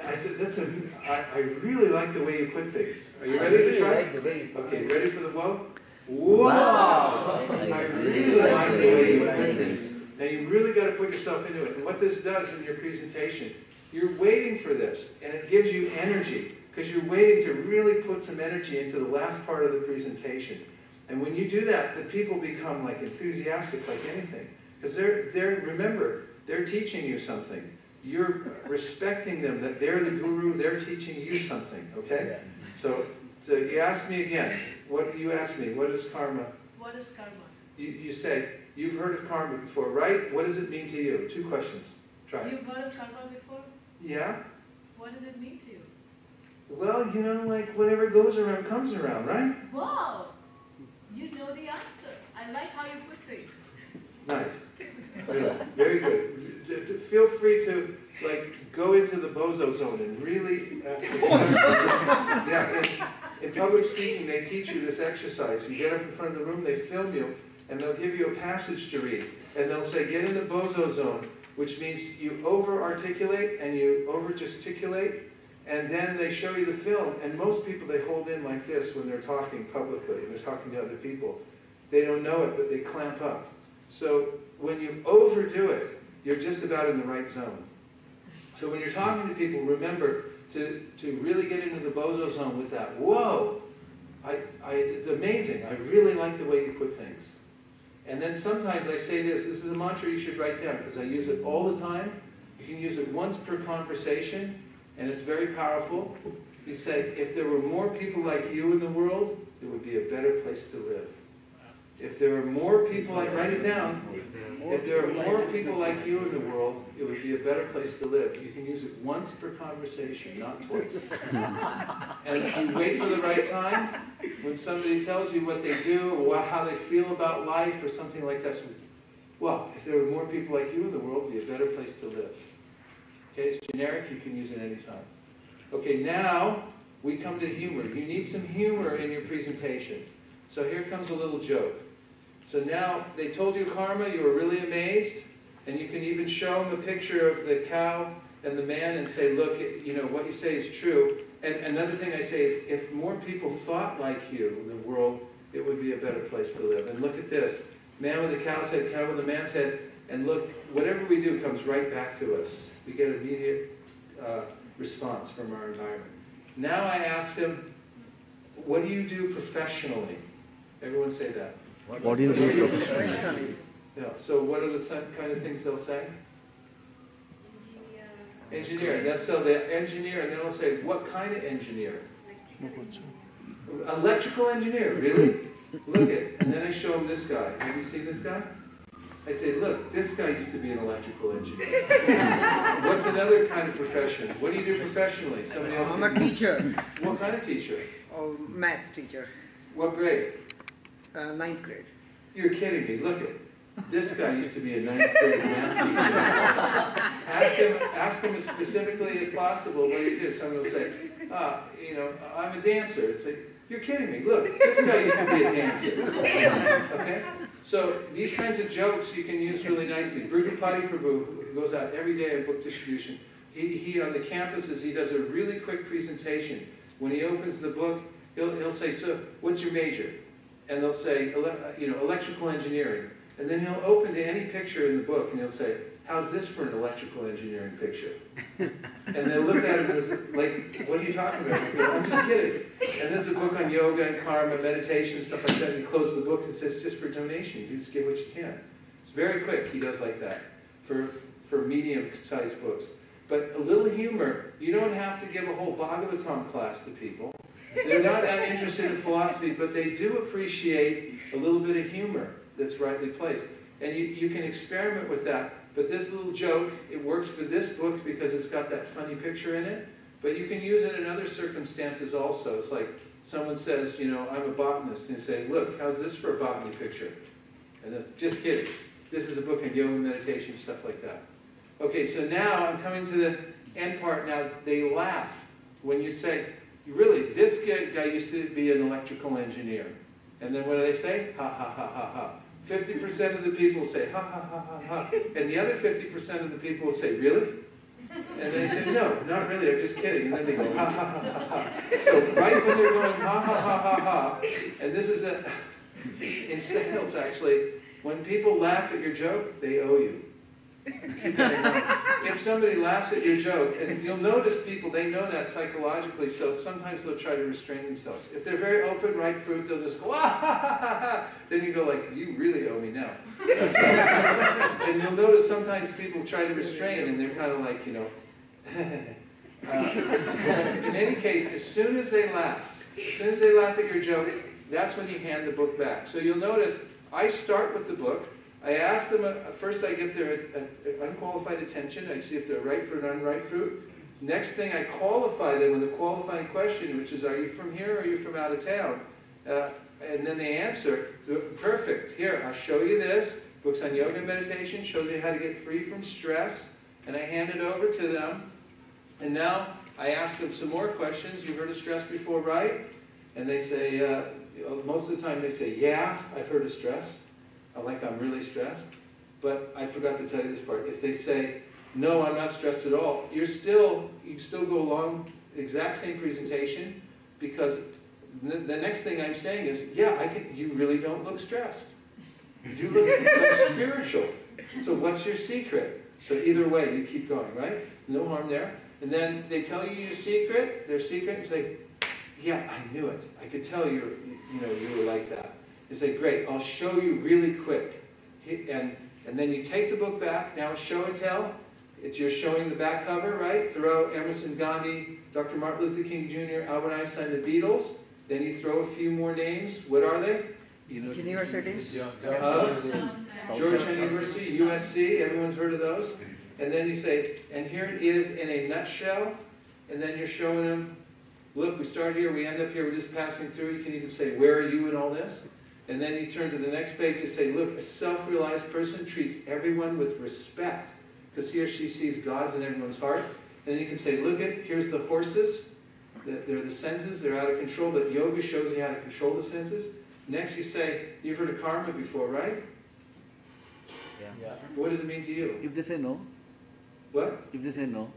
S2: I said, I really like the way you put things. Are you ready to try? Okay, ready for the whoa? Whoa! I really like the way you put things. Now you really got to put yourself into it. And what this does in your presentation, you're waiting for this, and it gives you energy, because you're waiting to really put some energy into the last part of the presentation. And when you do that, the people become like enthusiastic like anything. Because remember, they're teaching you something. You're respecting them, that they're the guru, they're teaching you something, okay? So you ask me again, you ask me, what is karma?
S6: What is karma?
S2: You say, you've heard of karma before, right? What does it mean to you? 2 questions. Try it.
S6: You've heard of karma before?
S2: Yeah?
S6: What does it mean to you?
S2: Well, you know, like whatever goes around comes around, right?
S6: Wow! You know the answer. I like how you put things.
S2: Nice. Really, very good. Feel free to like go into the bozo zone and really. Yeah. In public speaking, they teach you this exercise. You get up in front of the room, they film you, and they'll give you a passage to read, and they'll say, "Get in the bozo zone," which means you over-articulate and you over-gesticulate, and then they show you the film. And most people, they hold in like this when they're talking publicly, and they're talking to other people. They don't know it, but they clamp up. So when you overdo it, you're just about in the right zone. So when you're talking to people, remember to really get into the bozo zone with that. Whoa! It's amazing. I really like the way you put things. And then sometimes I say this is a mantra you should write down because I use it all the time. You can use it once per conversation, and it's very powerful. You say, if there were more people like you in the world, it would be a better place to live. If there were more people like, write it down. If there are more people like you in the world, it would be a better place to live. You can use it once per conversation, not twice. And if you wait for the right time, when somebody tells you what they do or how they feel about life or something like that, so, well, if there were more people like you in the world, it would be a better place to live. Okay, it's generic, you can use it anytime. Okay, now we come to humor. You need some humor in your presentation. So here comes a little joke. So now, they told you karma, you were really amazed, and you can even show them a picture of the cow and the man and say, look, you know, what you say is true. And another thing I say is, if more people thought like you in the world, it would be a better place to live. And look at this. Man with the cow's head, cow with the man's head, and look, whatever we do comes right back to us. We get immediate response from our environment. Now I ask him, what do you do professionally? Everyone say that.
S5: What do you do professionally?
S2: Yeah. So what are the kind of things they'll say? Engineer. Then so the engineer, and then they'll say, what kind of engineer? Electrical engineer. Really? Look at. And then I show them this guy. Have you seen this guy? I say, look, this guy used to be an electrical engineer. What's another kind of profession? What do you do professionally? Somebody else.
S7: I'm a teacher.
S2: What kind of teacher?
S7: Oh, math teacher.
S2: What grade?
S7: 9th grade.
S2: You're kidding me. Look at. This guy used to be a 9th grade math teacher. Ask him as specifically as possible what he did. Someone will say, you know, I'm a dancer. It's like, you're kidding me. Look, this guy used to be a dancer. Okay? So these kinds of jokes you can use really nicely. Brugapati Prabhu, who goes out every day in book distribution, he on the campuses, he does a really quick presentation. When he opens the book, he'll say, so what's your major? And they'll say, you know, electrical engineering. And then he'll open to any picture in the book and he'll say, how's this for an electrical engineering picture? And they'll look at him and it's like, what are you talking about? He goes, I'm just kidding. And there's a book on yoga and karma, meditation, stuff like that. And he closes the book and says, just for donation. You just give what you can. It's very quick. He does like that for medium-sized books. But a little humor, you don't have to give a whole Bhagavatam class to people. They're not that interested in philosophy, but they do appreciate a little bit of humor that's rightly placed. And you can experiment with that. But this little joke, it works for this book because it's got that funny picture in it. But you can use it in other circumstances also. It's like someone says, you know, I'm a botanist. And you say, look, how's this for a botany picture? And that's just kidding. This is a book on yoga, meditation, stuff like that. Okay, so now I'm coming to the end part. Now, they laugh when you say, really, this guy used to be an electrical engineer. And then what do they say? Ha, ha, ha, ha, ha. 50% of the people say, ha, ha, ha, ha, ha. And the other 50% of the people will say, really? And they say, no, not really, I'm just kidding. And then they go, ha, ha, ha, ha, ha. So right when they're going, ha, ha, ha, ha, ha, and this is in sales actually, when people laugh at your joke, they owe you. Keep that in mind. If somebody laughs at your joke, and you'll notice people, they know that psychologically, so sometimes they'll try to restrain themselves. If they're very open, ripe fruit, they'll just go, ah, ha, ha, ha, ha. Then you go like, you really owe me now. And you'll notice sometimes people try to restrain, and they're kind of like, you know. In any case, as soon as they laugh at your joke, that's when you hand the book back. So you'll notice, I start with the book. I ask them, first I get their unqualified attention. I see if they're ripe fruit or unripe fruit. Next thing, I qualify them with a qualifying question, which is, are you from here or are you from out of town? And then they answer, perfect. Here, I'll show you this. Books on yoga and meditation, shows you how to get free from stress. And I hand it over to them. And now I ask them some more questions. You've heard of stress before, right? And they say, most of the time they say, yeah, I've heard of stress. Like I'm really stressed. But I forgot to tell you this part. If they say, no, I'm not stressed at all, you still go along the exact same presentation, because the next thing I'm saying is, yeah, you really don't look stressed. You look spiritual. So what's your secret? So either way, you keep going, right? No harm there. And then they tell you your secret, their secret, and say, yeah, I knew it. I could tell you were like that. They say, great, I'll show you really quick. And then you take the book back, now it's show and tell. You're showing the back cover, right? Thoreau, Emerson, Gandhi, Dr. Martin Luther King Jr., Albert Einstein, the Beatles. Then you throw a few more names. What are they?
S7: Universities.
S2: Georgetown University, USC, everyone's heard of those. And then you say, and here it is in a nutshell. And then you're showing them, look, we start here, we end up here, we're just passing through. You can even say, where are you in all this? And then you turn to the next page and say, look, a self-realized person treats everyone with respect because he or she sees God's in everyone's heart. And then you can say, look at, here's the horses. They're the senses, they're out of control, but yoga shows you how to control the senses. Next you say, you've heard of karma before, right?
S5: Yeah.
S2: What does it mean to you?
S5: If they say no,
S2: What?
S5: if they say no,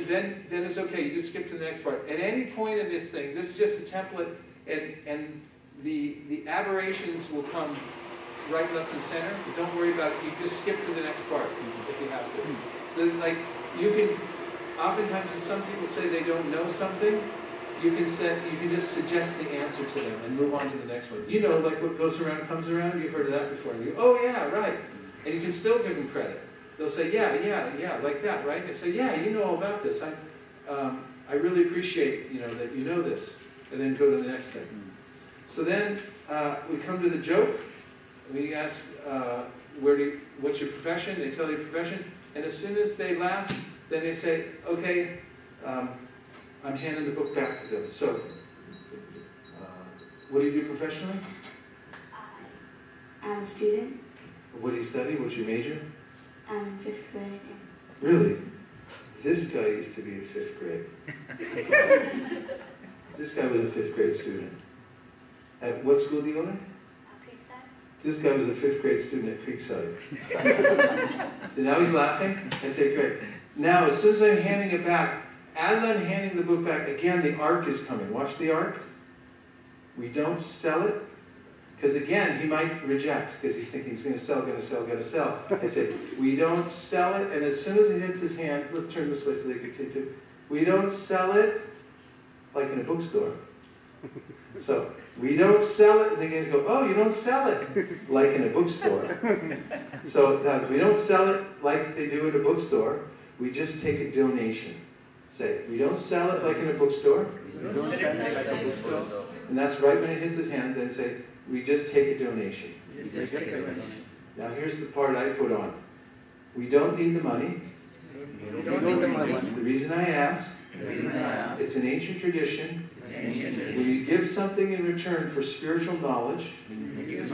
S2: Then it's okay, you just skip to the next part. At any point in this thing, this is just a template, and the aberrations will come right, left, and center. But don't worry about it, you just skip to the next part if you have to. Like, you can, oftentimes if some people say they don't know something, you can just suggest the answer to them and move on to the next one. You know, like what goes around comes around, you've heard of that before. And you go, oh yeah, right. And you can still give them credit. They'll say, yeah, like that, right? They say, yeah, you know all about this. I really appreciate, that you know this. And then go to the next thing. So then we come to the joke. We ask, what's your profession? They tell you your profession. And as soon as they laugh, then they say, okay, I'm handing the book back to them. So, what do you do professionally?
S4: I'm a student.
S2: What do you study? What's your major?
S4: I'm in 5th grade.
S2: Really? This guy used to be in 5th grade. This guy was a 5th grade student. At what school do you go to?
S4: Creekside.
S2: This guy was a 5th grade student at Creekside. So now he's laughing. I say, great. Now, as soon as I'm handing it back, as I'm handing the book back, again, the arc is coming. Watch the arc. We don't sell it. Because again, he might reject, because he's thinking he's going to sell, going to sell, going to sell. I say, we don't sell it, and as soon as he hits his hand, let's turn this way so they can see too. We don't sell it like in a bookstore. So, we don't sell it, and they go, oh, you don't sell it like in a bookstore. So, we don't sell it like they do at a bookstore. We just take a donation. Say, we don't sell it like in a bookstore. And that's right when it hits his hand, then say, we just take a donation. Now here's the part I put on. We don't need the money. The reason I ask, it's an ancient tradition. When you give something in return for spiritual knowledge, it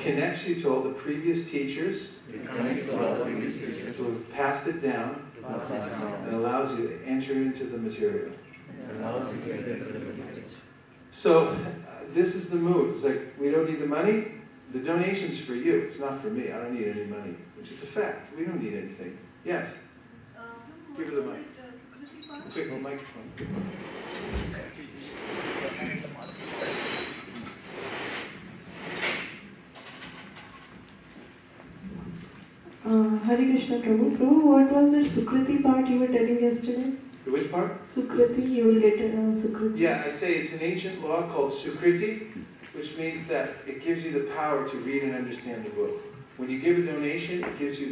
S2: connects you to all the previous teachers who have passed it down and allows you to enter into the material. So, this is the mood. It's like, we don't need the money. The donation's for you. It's not for me. I don't need any money. Which is a fact. We don't need anything. Yes? Give her the mic. Quick, the microphone.
S8: Hare Krishna Prabhu. Prabhu, what was that Sukriti part you were telling yesterday?
S2: Which part?
S8: Sukriti, you will get Sukriti.
S2: Yeah, I say it's an ancient law called Sukriti, which means that it gives you the power to read and understand the book. When you give a donation, it gives you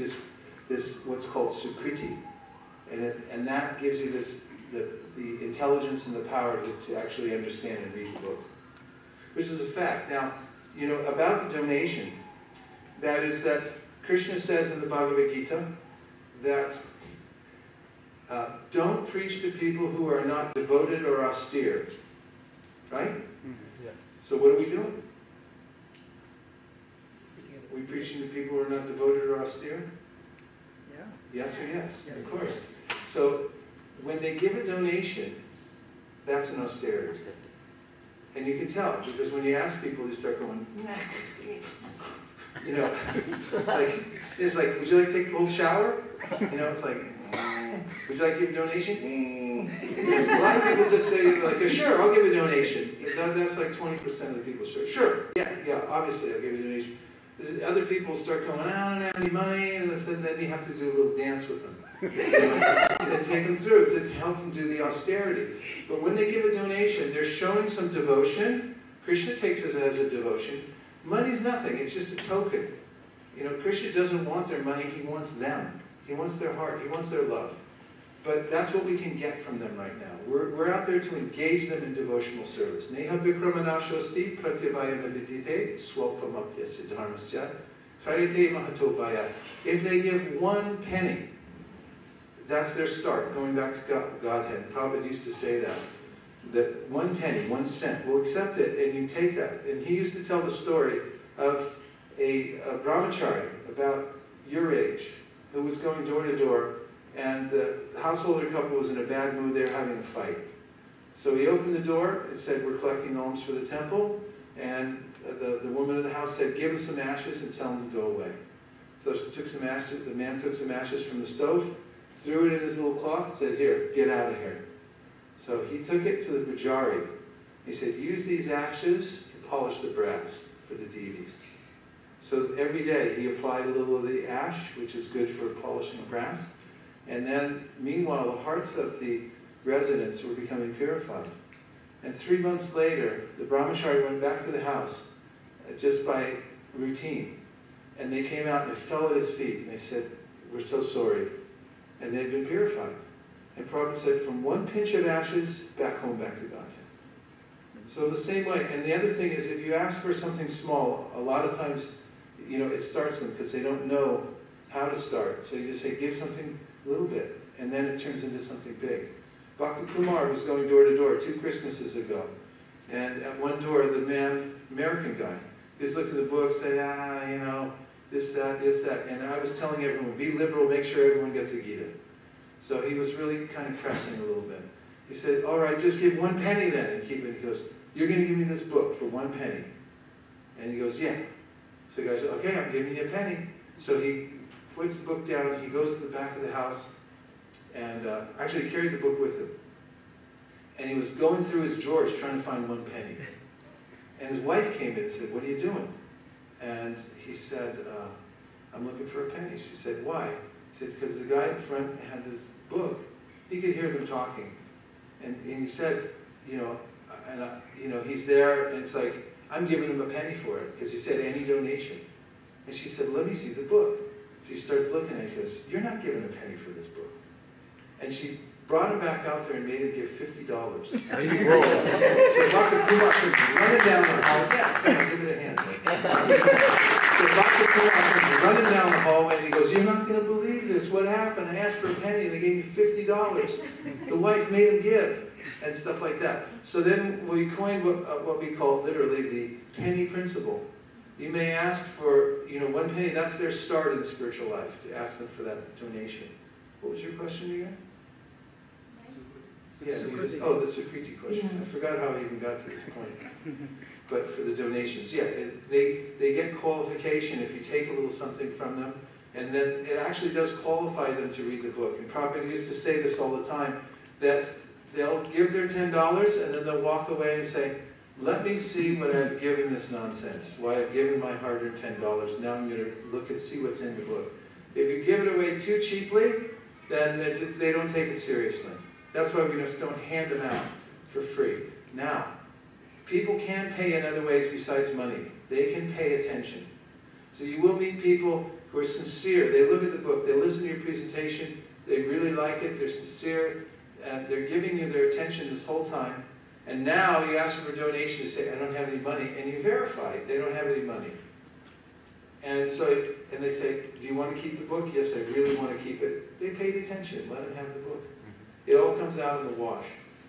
S2: this what's called Sukriti, and that gives you the intelligence and the power to actually understand and read the book, which is a fact. Now, about the donation, that is that Krishna says in the Bhagavad Gita that don't preach to people who are not devoted or austere. Right?
S5: Yeah.
S2: So what are we doing? Are we preaching to people who are not devoted or austere?
S7: Yeah.
S2: Yes or yes? Of course. So when they give a donation, that's an austerity. And you can tell, because when you ask people, they start going, like, it's like, would you like to take a cold shower? It's like, would you like to give a donation? A lot of people just say, like, sure, I'll give a donation. That's like 20% of the people. Sure, yeah, obviously I'll give a donation. Other people start going, I don't have any money, and then you have to do a little dance with them. And take them through to help them do the austerity. But when they give a donation, they're showing some devotion. Krishna takes it as a devotion. Money's nothing, it's just a token. Krishna doesn't want their money, he wants them. He wants their heart. He wants their love. But that's what we can get from them right now. We're out there to engage them in devotional service. Neha vikramanashosti pratyavayamavidite swalpamapyasya dharmasya trayate mahatobaya. If they give 1 penny, that's their start, going back to Godhead. Prabhupada used to say that 1 penny, 1 cent, we'll accept it, and you take that. And he used to tell the story of a brahmachari about your age who was going door to door, and the householder couple was in a bad mood. They were having a fight. So he opened the door and said, we're collecting alms for the temple. And the woman of the house said, give him some ashes and tell him to go away. So she took some ashes. The man took some ashes from the stove, threw it in his little cloth, and said, here, get out of here. So he took it to the pujari. He said, use these ashes to polish the brass for the deities. So every day he applied a little of the ash, which is good for polishing brass. And then, meanwhile, the hearts of the residents were becoming purified. And 3 months later, the brahmachari went back to the house, just by routine. And they came out and they fell at his feet, and they said, we're so sorry. And they'd been purified. And Prabhupada said, from 1 pinch of ashes, back home, back to Godhead. So the same way. And the other thing is, if you ask for something small, a lot of times, it starts them because they don't know how to start. So you just say, give something a little bit, and then it turns into something big. Bhakti Kumar was going door to door 2 Christmases ago, and at one door, the man, American guy, just looked at the book, said, this, that, and I was telling everyone, be liberal, make sure everyone gets a Gita. So he was really kind of pressing a little bit. He said, all right, just give 1 penny then, and keep it. He goes, you're going to give me this book for 1 penny. And he goes, yeah. So the guy said, okay, I'm giving you a penny. So he puts the book down, he goes to the back of the house, and actually he carried the book with him. And he was going through his drawers trying to find 1 penny. And his wife came in and said, what are you doing? And he said, I'm looking for a penny. She said, why? He said, because the guy in front had this book. He could hear them talking. And he said, he's there, and it's like, I'm giving him a penny for it, because he said any donation. And she said, let me see the book. She starts looking at it, she goes, you're not giving a penny for this book. And she brought him back out there and made him give $50. So Bhakti Kumar comes running down the hallway. Yeah, give it a hand. So Bhakti Kumar comes running down the hallway, and he goes, you're not going to believe this. What happened? I asked for a penny, and they gave me $50. The wife made him give, and stuff like that. So then we coined what we call literally the penny principle. You may ask for, 1 penny. That's their start in spiritual life, to ask them for that donation. What was your question again? Yeah, the Sukriti question. Yeah. I forgot how I even got to this point. But for the donations, yeah, they get qualification if you take a little something from them, and then it actually does qualify them to read the book. And Prabhupada used to say this all the time, that they'll give their $10 and then they'll walk away and say, let me see what I've given this nonsense, why I've given my hard-earned $10. Now I'm going to look and see what's in the book. If you give it away too cheaply, then they don't take it seriously. That's why we just don't hand them out for free. Now, people can pay in other ways besides money. They can pay attention. So you will meet people who are sincere. They look at the book, they listen to your presentation, they really like it, they're sincere, and they're giving you their attention this whole time. And now you ask them for a donation to say, I don't have any money, and you verify they don't have any money. And so, and they say, do you want to keep the book? Yes, I really want to keep it. They paid attention, let them have the book. It all comes out in the wash.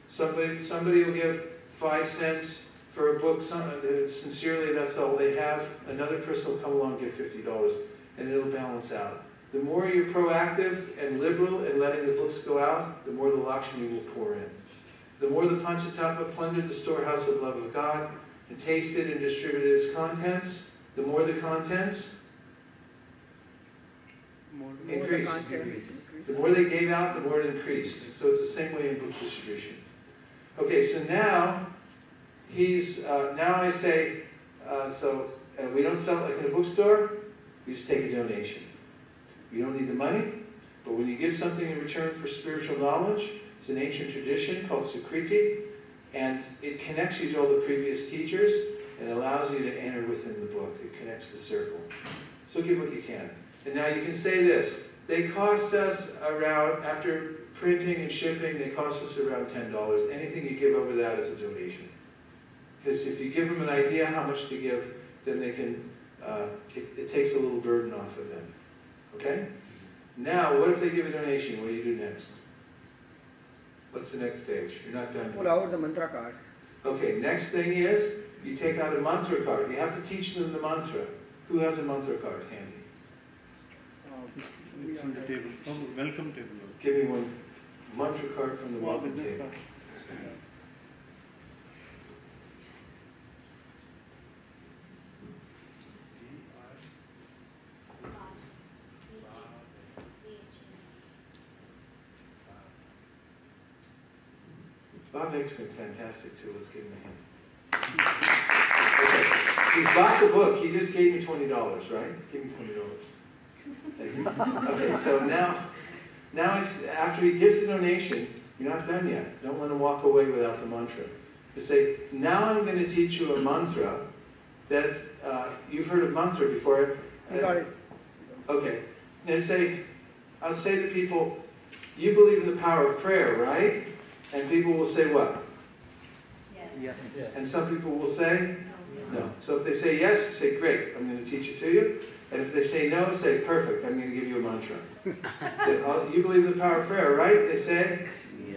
S2: Somebody will give 5 cents for a book, sincerely that's all they have. Another person will come along and give $50, and it'll balance out. The more you're proactive and liberal in letting the books go out, the more the Lakshmi will pour in. The more the Panchatattva plundered the storehouse of love of God and tasted and distributed its contents, the more the contents increased. The more they gave out, the more it increased. So it's the same way in book distribution. Okay, so now I say, we don't sell it like in a bookstore, we just take a donation. You don't need the money, but when you give something in return for spiritual knowledge, it's an ancient tradition called Sukriti, and it connects you to all the previous teachers and allows you to enter within the book. It connects the circle. So give what you can. And now you can say this, They cost us around, after printing and shipping, they cost us around $10. Anything you give over that is a donation. Because if you give them an idea how much to give, then they can, it takes a little burden off of them. Okay? Now, what if they give a donation? What do you do next? What's the next stage? You're not done
S7: Pull
S2: yet.
S7: out the mantra card.
S2: Okay, next thing is, you take out a mantra card. You have to teach them the mantra. Who has a mantra card handy?
S9: It's on the table. Oh, welcome table.
S2: Give me one mantra card from the welcome table. Bob Eck's been fantastic too. Let's give him a hand. Okay. He's bought the book. He just gave me $20, right? Give me $20. Thank you. Okay, so now it's, after he gives the donation, you're not done yet. Don't let him walk away without the mantra. You say, now I'm going to teach you a mantra that, you've heard of mantra before.
S7: I got it.
S2: Okay. And I'll say to people, you believe in the power of prayer, right? And people will say what?
S6: Yes.
S7: Yes.
S2: And some people will say no. So if they say yes, you say, great, I'm going to teach it to you. And if they say no, say, perfect, I'm going to give you a mantra. Say, oh, you believe in the power of prayer, right? They say,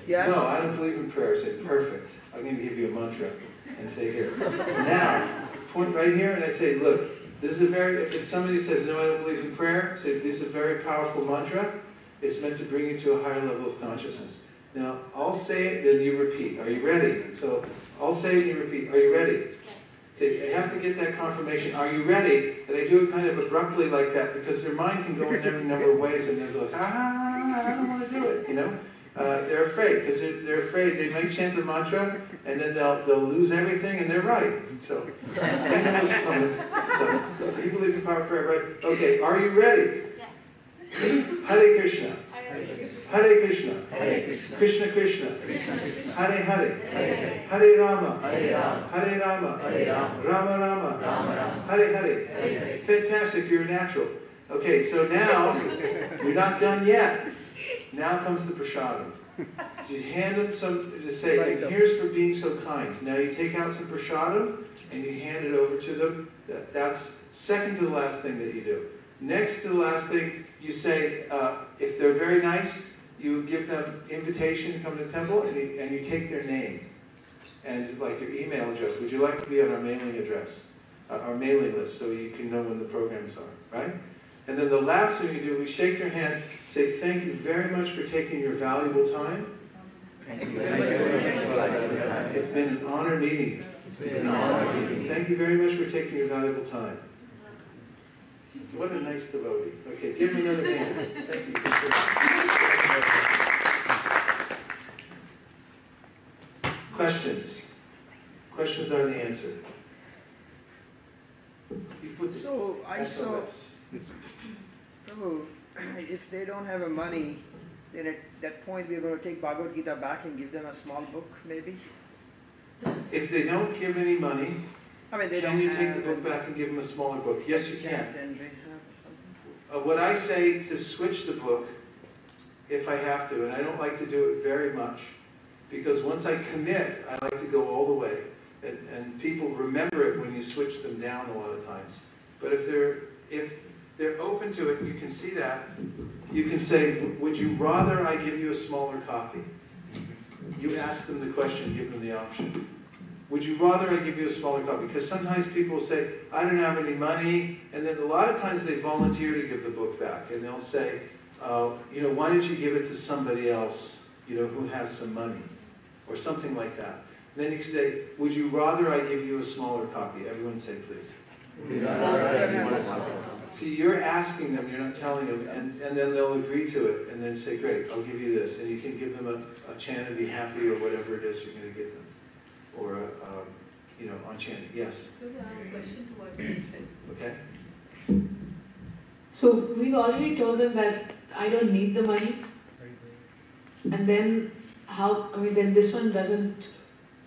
S7: Yes.
S2: no, I don't believe in prayer. Say, perfect, I'm going to give you a mantra. And say, here. Now, point right here, and I say, look, this is if somebody says, no, I don't believe in prayer, say, this is a very powerful mantra. It's meant to bring you to a higher level of consciousness. Now, I'll say it, then you repeat. Are you ready? So, I'll say it and you repeat. Are you ready? Okay, I have to get that confirmation. Are you ready? And I do it kind of abruptly like that because their mind can go in every number of ways and they're like, I don't want to do it, you know? They're afraid because they're afraid they might chant the mantra and then they'll lose everything and they're right. So, they know what's coming. So, you believe in power of prayer, right? Okay, are you ready?
S4: Yes.
S2: Hare Krishna.
S4: Hare
S2: Krishna.
S4: Krishna.
S2: Krishna Krishna. Hare Hare. Hare Rama. Hare Rama. Rama Rama. Hare Hare. Fantastic, you're a natural. Okay, so now, you're not done yet. Now comes the prasadam. You hand them some, just say, and here's for being so kind. Now you take out some prasadam and you hand it over to them. That's second to the last thing that you do. Next to the last thing, you say, if they're very nice, you give them invitation to come to the temple, and you take their name and like their email address. Would you like to be on our mailing address, our mailing list, so you can know when the programs are, right? And then the last thing you do, we shake their hand, say thank you very much for taking your valuable time.
S5: Thank you very much.
S2: It's been an honor meeting you. Thank you very much for taking your valuable time. What a nice devotee. Okay, give him another hand. Thank you. Questions? Questions are the answer.
S7: So I saw, Prabhu, if they don't have a money, then at that point we're going to take Bhagavad Gita back and give them a small book, maybe?
S2: If they don't give any money,
S7: I mean, they
S2: can
S7: don't
S2: you
S7: have
S2: take the book back and give them a smaller book? Yes, you can.
S7: Then they have something.
S2: What I say to switch the book, if I have to, and I don't like to do it very much, because once I commit, I like to go all the way. And people remember it when you switch them down a lot of times. But if they're open to it, you can see that. You can say, would you rather I give you a smaller copy? You ask them the question, give them the option. Would you rather I give you a smaller copy? Because sometimes people will say, I don't have any money, and then a lot of times they volunteer to give the book back, and they'll say, why don't you give it to somebody else, who has some money, or something like that. And then you can say, would you rather I give you a smaller copy? Everyone say, please. See, you're asking them, you're not telling them, and then they'll agree to it, and then say, great, I'll give you this, and you can give them a chant and be happy, or whatever it is you're going to give them. Or, on chanting. Yes?
S6: Could I ask a question to what you said?
S2: Okay.
S8: So we've already told them that I don't need the money. And then then this one doesn't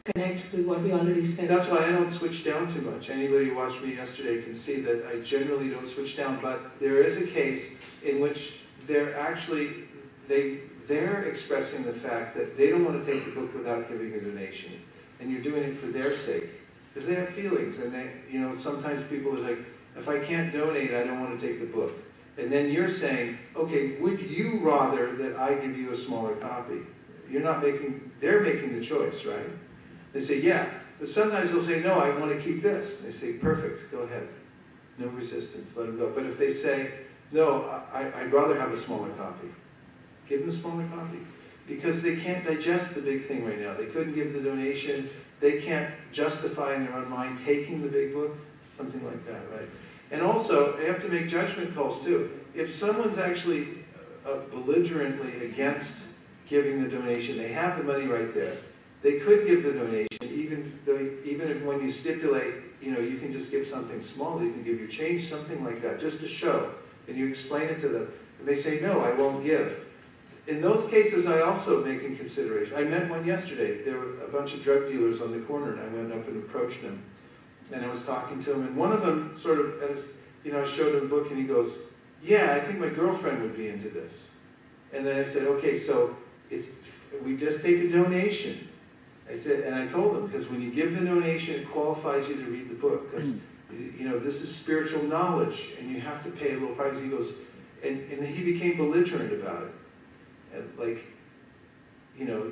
S8: connect with what we already said.
S2: That's why I don't switch down too much. Anybody who watched me yesterday can see that I generally don't switch down, but there is a case in which they're actually, they're expressing the fact that they don't want to take the book without giving a donation. And you're doing it for their sake. Because they have feelings, and they, sometimes people are like, if I can't donate, I don't want to take the book. And then you're saying, okay, would you rather that I give you a smaller copy? They're making the choice, right? They say, yeah. But sometimes they'll say, no, I want to keep this. They say, perfect, go ahead. No resistance, let them go. But if they say, no, I'd rather have a smaller copy, give them a smaller copy. Because they can't digest the big thing right now. They couldn't give the donation. They can't justify in their own mind taking the big book, something like that, right? And also, they have to make judgment calls too. If someone's actually belligerently against giving the donation, they have the money right there. They could give the donation, even if when you stipulate, you can just give something small, you can give your change, something like that, just to show. And you explain it to them. And they say, no, I won't give. In those cases, I also make in consideration. I met one yesterday. There were a bunch of drug dealers on the corner, and I went up and approached them. And I was talking to him, and one of them sort of, I showed him a book, and he goes, yeah, I think my girlfriend would be into this. And then I said, okay, so we just take a donation. And I told him, because when you give the donation, it qualifies you to read the book. Because, this is spiritual knowledge, and you have to pay a little price. He goes, and he became belligerent about it. And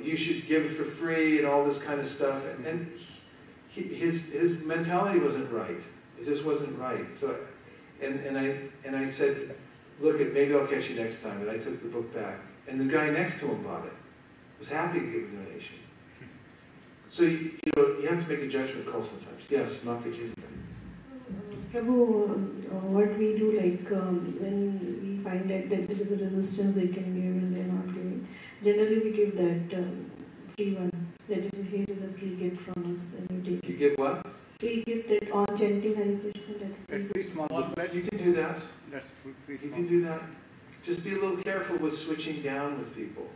S2: you should give it for free and all this kind of stuff. And his mentality wasn't right. It just wasn't right. So, and I said, look, maybe I'll catch you next time. And I took the book back. And the guy next to him bought it. Was happy to give a donation. So you have to make a judgment call sometimes. Yes, Mataji.
S10: Prabhu, what we do, when we find that there is a resistance, they can give and they're not giving. Generally, we give that free one. That is, here is a free gift from us. Then you take it.
S2: You give what?
S10: Free gift that on chanting Hare Krishna.
S9: That's free small booklet.
S2: You can do that.
S9: That's free
S2: You
S9: small.
S2: can do that. Just be a little careful with switching down with people.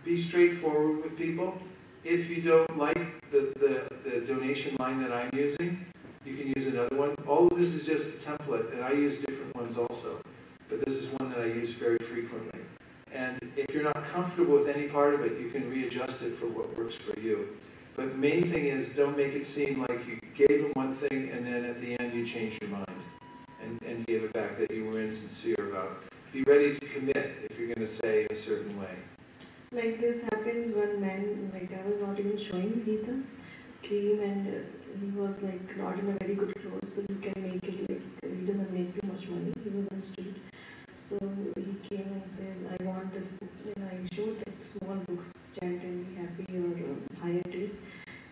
S2: Be straightforward with people. If you don't like the donation line that I'm using, you can use another one. All of this is just a template, and I use different ones also. But this is one that I use very frequently. And if you're not comfortable with any part of it, you can readjust it for what works for you. But the main thing is, don't make it seem like you gave them one thing, and then at the end you changed your mind and gave it back, that you were insincere about. Be ready to commit if you're going to say a certain way.
S10: Like this happens when man, I was not even showing Gita, came and he was not in a very good clothes, so you can make it he doesn't make too much money, he was on the street. So he came and said, I want this book. And I showed small books, Chant and Be Happy or Higher Taste.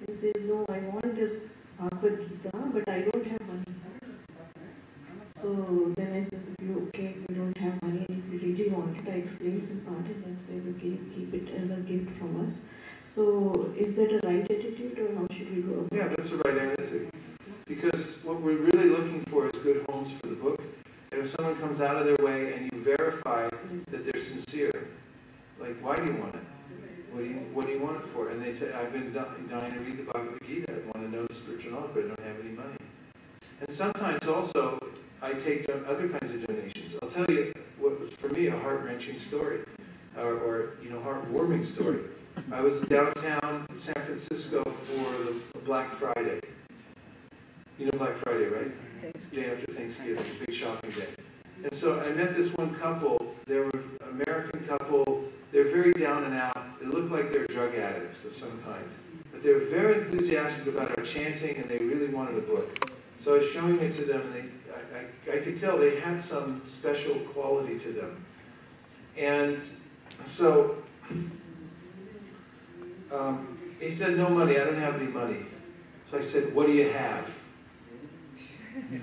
S10: He says, no, I want this Bhagavad Gita, but I don't have money. So then I says, okay, if you don't have money and if you really want it, I explain some part and then says, okay, keep it as a gift from us. So is that a right attitude or how should we go?
S2: Yeah, that's the right attitude. Because what we're really looking for is good homes for the book. And if someone comes out of their way and you verify that they're sincere, why do you want it? What do you want it for? And they say, I've been dying to read the Bhagavad Gita. I want to know the spiritual knowledge, but I don't have any money. And sometimes also, I take other kinds of donations. I'll tell you what was for me a heart-wrenching story, or heart-warming story. I was downtown in San Francisco for the Black Friday. You know Black Friday, right? Day after Thanksgiving, big shopping day. And so I met this one couple. They were an American couple. They're very down and out. They looked like they're drug addicts of some kind. But they were very enthusiastic about our chanting, and they really wanted a book. So I was showing it to them, and I could tell they had some special quality to them. And so he said, no money, I don't have any money. So I said, what do you have?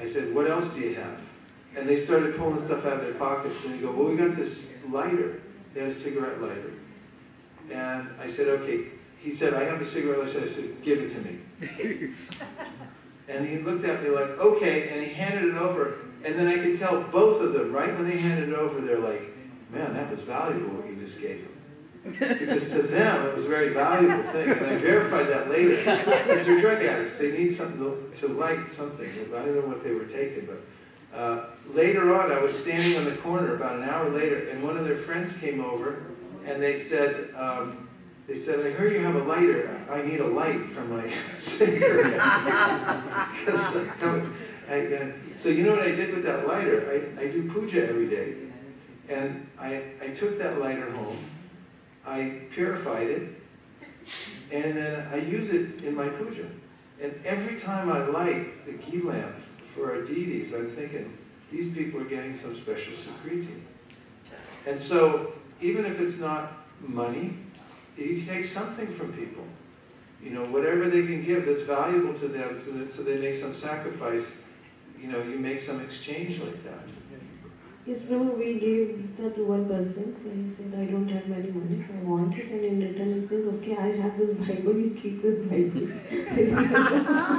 S2: I said, what else do you have? And they started pulling stuff out of their pockets, and they go, well, we got this lighter. They had a cigarette lighter. And I said, okay. He said, I have a cigarette lighter. I said, give it to me. And he looked at me like, okay, and he handed it over. And then I could tell both of them, right when they handed it over, they're like, man, that was valuable what you just gave him. Because to them, it was a very valuable thing. And I verified that later. Because they're drug addicts. They need something to light something. I don't know what they were taking, but later on, I was standing on the corner about an hour later, and one of their friends came over, and they said, I heard you have a lighter. I need a light for my cigarette. So you know what I did with that lighter? I do puja every day. And I took that lighter home, I purified it, and then I use it in my puja. And every time I light the ghee lamp for our deities, I'm thinking, these people are getting some special sukriti. And so, even if it's not money, you take something from people. You know, whatever they can give that's valuable to them, so they make some sacrifice, you know, you make some exchange like that.
S10: Yes, Prabhu, we gave that to one person. So he said, I don't have any money, I want it. And in return he says, okay, I have this Bible, you keep this Bible.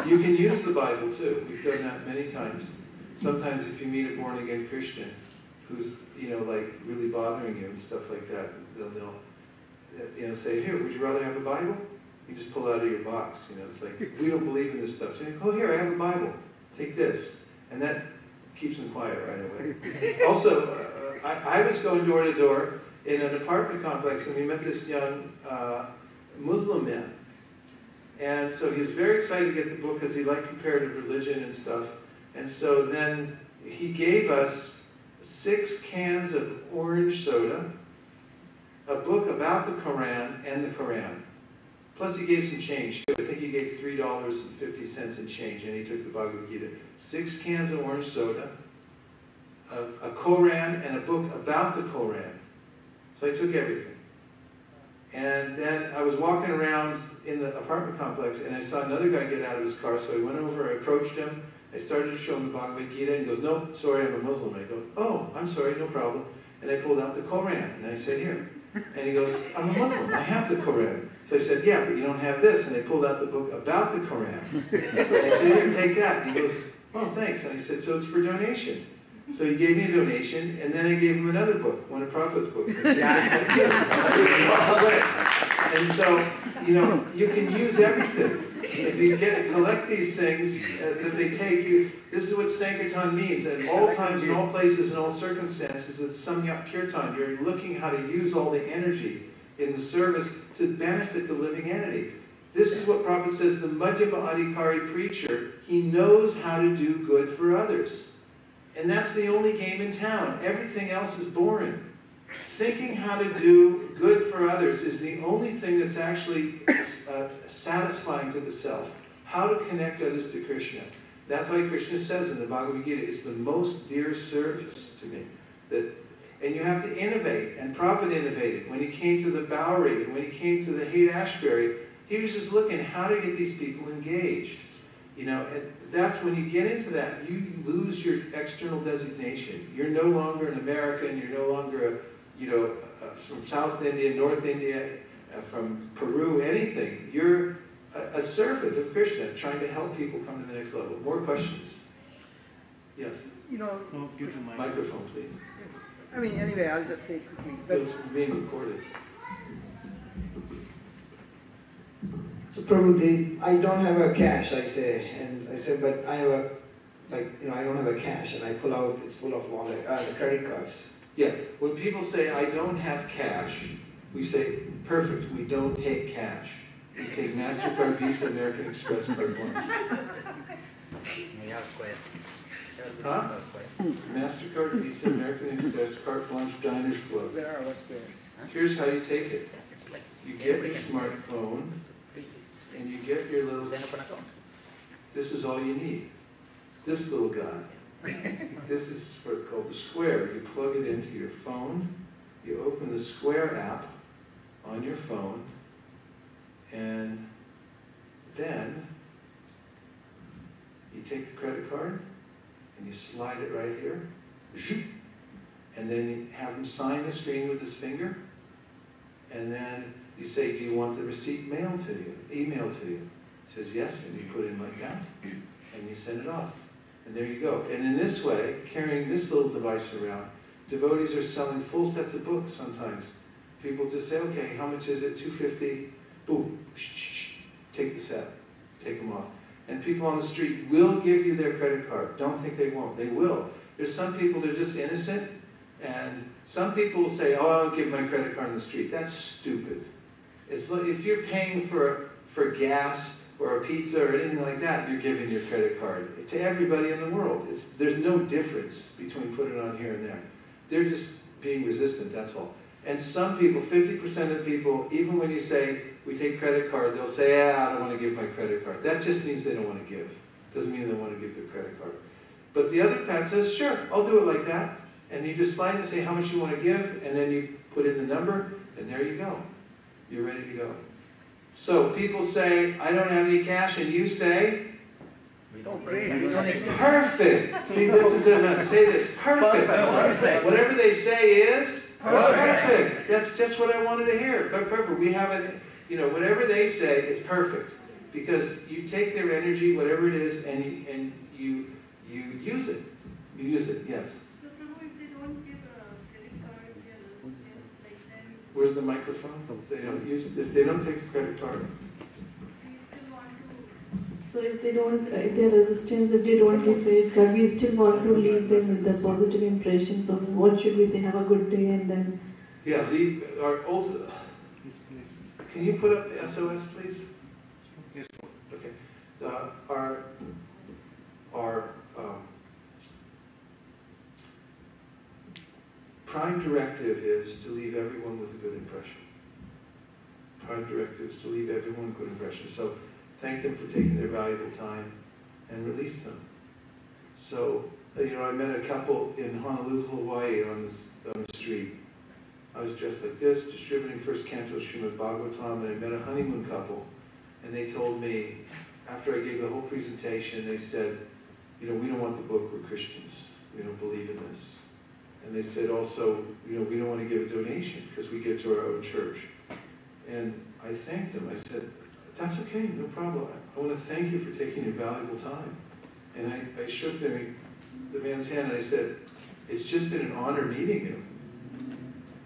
S2: You can use the Bible too. We've done that many times. Sometimes if you meet a born-again Christian who's, you know, like really bothering you and stuff like that, they'll you know, say, here, would you rather have a Bible? You just pull out of your box. You know, it's like, we don't believe in this stuff. So you go, oh, here, I have a Bible. Take this. And that keeps them quiet right away. Also, I was going door to door in an apartment complex, and we met this young Muslim man. And so he was very excited to get the book because he liked comparative religion and stuff. And so then he gave us 6 cans of orange soda, a book about the Quran and the Quran. Plus he gave some change too. I think he gave $3.50 in change, and he took the Bhagavad Gita. 6 cans of orange soda, a Quran, and a book about the Quran. So I took everything. And then I was walking around in the apartment complex, and I saw another guy get out of his car, so I went over, I approached him, I started to show him the Bhagavad Gita, and he goes, no, sorry, I'm a Muslim. I go, oh, I'm sorry, no problem. And I pulled out the Quran, and I said, here. And he goes, I'm a Muslim, I have the Quran. So I said, yeah, but you don't have this. And I pulled out the book about the Quran. And I said, here, take that. And he goes, oh, thanks. And I said, so it's for donation. So he gave me a donation, and then I gave him another book, one of Prabhupada's books. And so, you know, you can use everything. If you collect these things that they take you, this is what Sankirtan means. At all times, in all places, in all circumstances, it's Samyak Kirtan. You're looking how to use all the energy in the service to benefit the living entity. This is what Prabhupada says, the Madhyama Adhikari preacher, he knows how to do good for others. And that's the only game in town. Everything else is boring. Thinking how to do good for others is the only thing that's actually satisfying to the self. How to connect others to Krishna. That's why Krishna says in the Bhagavad Gita, it's the most dear service to me. And you have to innovate. And Prabhupada innovated. When he came to the Bowery, and when he came to the Haight-Ashbury, he was just looking how to get these people engaged. You know, and that's when you get into that, you lose your external designation. You're no longer an American, you're no longer from South India, North India, from Peru, anything. You're a servant of Krishna, trying to help people come to the next level. More questions? Yes?
S7: You know,
S2: microphone, please.
S7: I mean, anyway, I'll just say quickly.
S2: It's being recorded.
S3: So Prabhu, I don't have a cash, I say, and I say, but I have a, I don't have a cash, and I pull out, it's full of wallet, the credit cards.
S2: Yeah, when people say, I don't have cash, we say, perfect, we don't take cash. We take MasterCard, Visa, American Express, carte blanche. Huh? MasterCard, Visa, American Express, carte blanche, Diners Club. Here's how you take it. You get your smartphone, and you get your little, this is all you need. This little guy. This is called the Square. You plug it into your phone, you open the Square app on your phone, and then you take the credit card and you slide it right here, and then you have him sign the screen with his finger, and then you say, do you want the receipt mailed to you, emailed to you? He says yes, and you put it in like that, and you send it off. And there you go. And in this way, carrying this little device around, devotees are selling full sets of books sometimes. People just say, okay, how much is it? $250. Boom. Take the set. Take them off. And people on the street will give you their credit card. Don't think they won't. They will. There's some people that are just innocent, and some people say, oh, I'll give my credit card on the street. That's stupid. It's like if you're paying for gas or a pizza or anything like that, you're giving your credit card to everybody in the world. There's no difference between putting it on here and there. They're just being resistant, that's all. And some people, 50% of the people, even when you say, we take credit card, they'll say, I don't want to give my credit card. That just means they don't want to give. Doesn't mean they want to give their credit card. But the other path says, sure, I'll do it like that. And you just slide and say how much you want to give, and then you put in the number, and there you go. You're ready to go. So people say, I don't have any cash, and you say, perfect. See, this is it. Say this. Perfect. Perfect. Whatever they say is perfect. That's just what I wanted to hear. But perfect. We have it. Whatever they say is perfect, because you take their energy, whatever it is, and you use it. You use it. Yes.
S6: So, Prabhu, if they don't give a credit card, they are resistant, like then.
S2: Where's the microphone? If they don't take the credit card.
S10: So if they're resistant, if they don't give credit card, we still want to leave them with the positive impression. So what should we say? Have a good day, and then.
S2: Yeah, leave our old. Can you put up the SOS, please?
S9: Yes.
S2: Okay. Our prime directive is to leave everyone with a good impression. Prime directive is to leave everyone with a good impression. So thank them for taking their valuable time and release them. So, I met a couple in Honolulu, Hawaii on the street. I was dressed like this, distributing first canto of Srimad Bhagavatam, and I met a honeymoon couple, and they told me, after I gave the whole presentation, they said, we don't want the book, we're Christians. We don't believe in this. And they said also, we don't want to give a donation because we give to our own church. And I thanked them. I said, that's okay, no problem. I want to thank you for taking your valuable time. And I shook the man's hand and I said, it's just been an honor meeting you.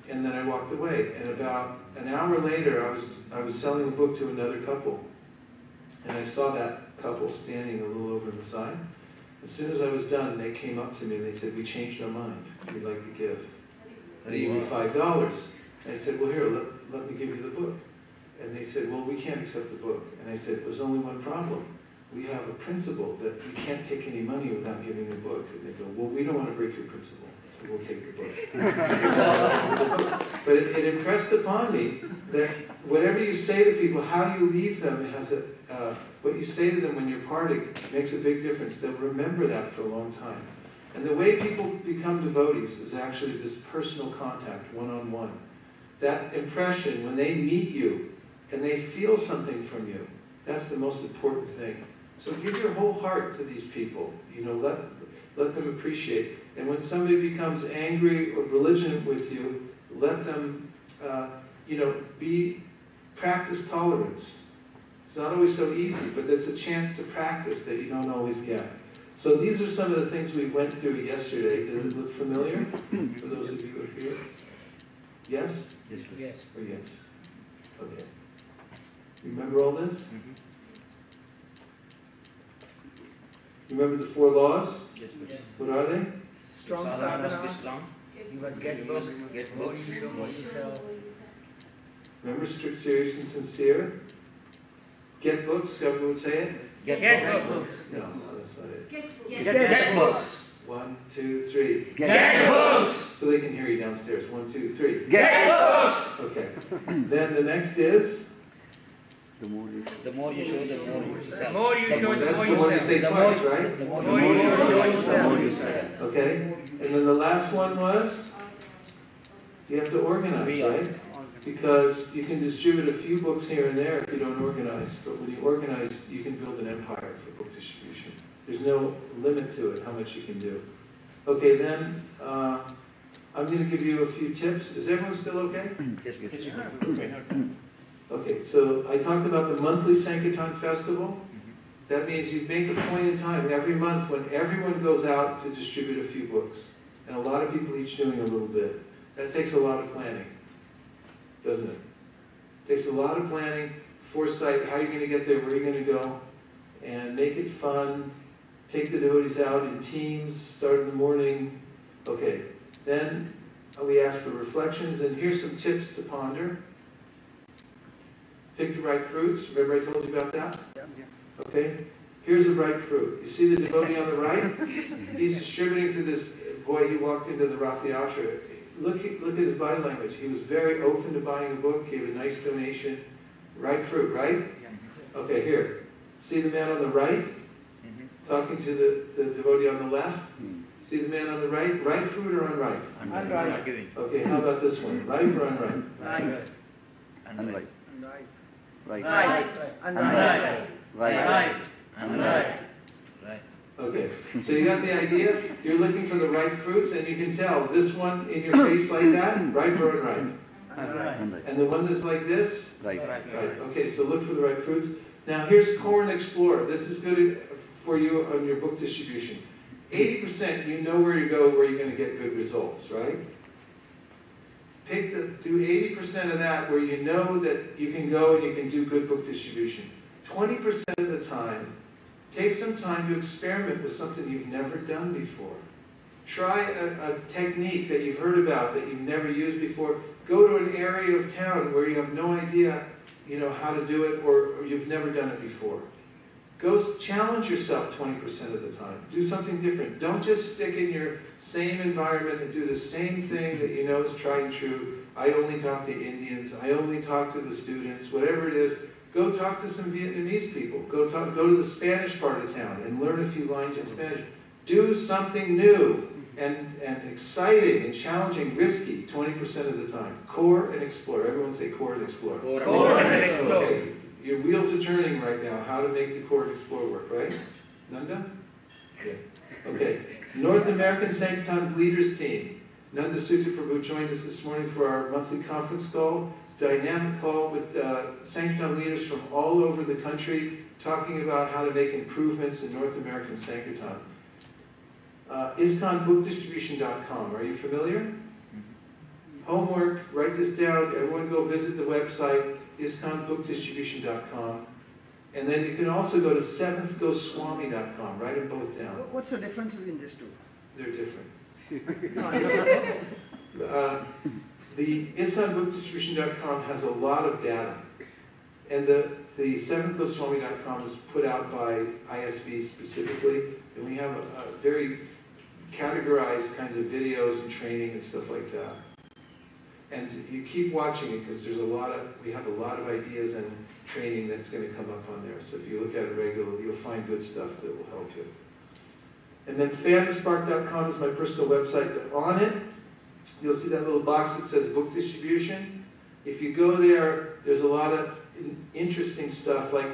S2: And then I walked away. And about an hour later, I was selling a book to another couple. And I saw that couple standing a little over on the side. As soon as I was done, they came up to me and they said, we changed our mind. We'd like to give. And they gave me $5. And I said, well, here, let me give you the book. And they said, well, we can't accept the book. And I said, there's only one problem. We have a principle that we can't take any money without giving the book. And they go, well, we don't want to break your principle. So we'll take the book. But it impressed upon me that whatever you say to people, how you leave them has what you say to them when you're parting makes a big difference. They'll remember that for a long time. And the way people become devotees is actually this personal contact, one-on-one. That impression, when they meet you and they feel something from you, that's the most important thing. So give your whole heart to these people. Let them appreciate. And when somebody becomes angry or belligerent with you, let them, practice tolerance. It's not always so easy, but it's a chance to practice that you don't always get. So these are some of the things we went through yesterday. Does it look familiar for those of you who are here? Yes?
S5: Yes.
S2: Or yes? Okay. Remember all this?
S5: Mm-hmm.
S2: Remember the 4 laws?
S5: Yes.
S2: What are they?
S7: Strong
S5: Sadhana must be
S7: sadhana.
S5: strong. You must get books. Get books. What you sell.
S2: Remember strict, serious, and sincere? Get books, everyone would say it?
S5: Get books.
S2: No, that's not it.
S5: Get books.
S2: 1, 2, 3.
S5: Get books.
S2: So they can hear you downstairs. 1, 2, 3.
S5: Get books.
S2: Okay. Then the next is?
S5: The more you show, the more you sell.
S9: The more you show, the
S2: That's
S9: more
S2: the
S9: you
S2: one you
S9: sell.
S2: say twice, right?
S5: The more
S9: The more you show,
S5: the more you sell.
S2: Okay. And then the last one was? You have to organize,
S5: Be
S2: right?
S5: honest.
S2: Because you can distribute a few books here and there if you don't organize. But when you organize, you can build an empire for book distribution. There's no limit to it, how much you can do. Okay, then I'm going to give you a few tips. Is everyone still okay?
S5: Yes, yes.
S2: Okay, so I talked about the monthly Sankirtan festival. That means you make a point in time every month when everyone goes out to distribute a few books. And a lot of people each doing a little bit. That takes a lot of planning, doesn't it? It takes a lot of planning, foresight, how you're going to get there, where you're going to go, and make it fun. Take the devotees out in teams, start in the morning. Okay, then we ask for reflections, and here's some tips to ponder. Pick the right fruits. Remember I told you about that? Okay, here's the right fruit. You see the devotee on the right? He's distributing to this boy. He walked into the Rath Yatra. Look at his body language. He was very open to buying a book, gave a nice donation. Right fruit, right? Okay, here. See the man on the right? Talking to the devotee on the left? See the man on the right? Right fruit or unright?
S7: Unright.
S2: Okay, how about this one? Right or unright?
S7: Right.
S5: Unright.
S7: Right.
S5: Right.
S7: Unright.
S5: Right. Unright. Right.
S2: Okay, so you got the idea? You're looking for the right fruits, and you can tell this one in your face like that, right or unright?
S5: Unright.
S2: And the one that's like this?
S5: Right.
S2: Right. Okay, so look for the right fruits. Now here's Core and Explore. This is good for you on your book distribution. 80% you know where to go, where you're going to get good results, right? Do 80% of that where you know that you can go and you can do good book distribution. 20% of the time, take some time to experiment with something you've never done before. Try a technique that you've heard about that you've never used before. Go to an area of town where you have no idea, how to do it, or you've never done it before. Go challenge yourself 20% of the time. Do something different. Don't just stick in your same environment and do the same thing that you know is tried and true. I only talk to Indians. I only talk to the students. Whatever it is, go talk to some Vietnamese people. Go to the Spanish part of town and learn a few lines in Spanish. Do something new and exciting and challenging, risky 20% of the time. Core and explore. Everyone say core and explore.
S7: Core and explore.
S2: Okay. Your wheels are turning right now. How to make the core and explore work, right? Nanda? Yeah. Okay. North American Sankirtan Leaders Team. Nanda Sutta Prabhu joined us this morning for our monthly conference call. Dynamic call with Sankirtan leaders from all over the country talking about how to make improvements in North American Sankirtan. ISKCONBookDistribution.com. Are you familiar? Homework, write this down. Everyone go visit the website, ISKCONBookDistribution.com. And then you can also go to seventhgoswami.com. Write them both down.
S7: What's the difference between these two?
S2: They're different. The ISKCONBookDistribution.com has a lot of data. And the seventhgoswami.com is put out by ISV specifically. And we have a very categorized kinds of videos and training and stuff like that. And you keep watching it because we have a lot of ideas and training that's going to come up on there. So if you look at it regularly, you'll find good stuff that will help you. And then fanspark.com is my personal website. But on it, you'll see that little box that says book distribution. If you go there, there's a lot of interesting stuff, like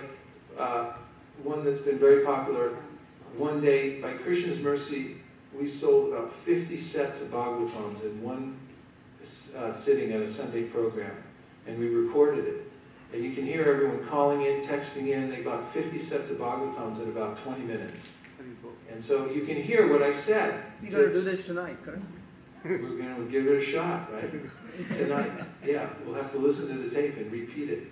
S2: one that's been very popular. One day, by Krishna's mercy, we sold about 50 sets of Bhagavatams in one sitting at a Sunday program, and we recorded it. And you can hear everyone calling in, texting in. They bought 50 sets of Bhagavatams in about 20 minutes. And so you can hear what I said.
S7: We're going to do this tonight, correct?
S2: We're going to give it a shot, right? Tonight. Yeah, we'll have to listen to the tape and repeat it.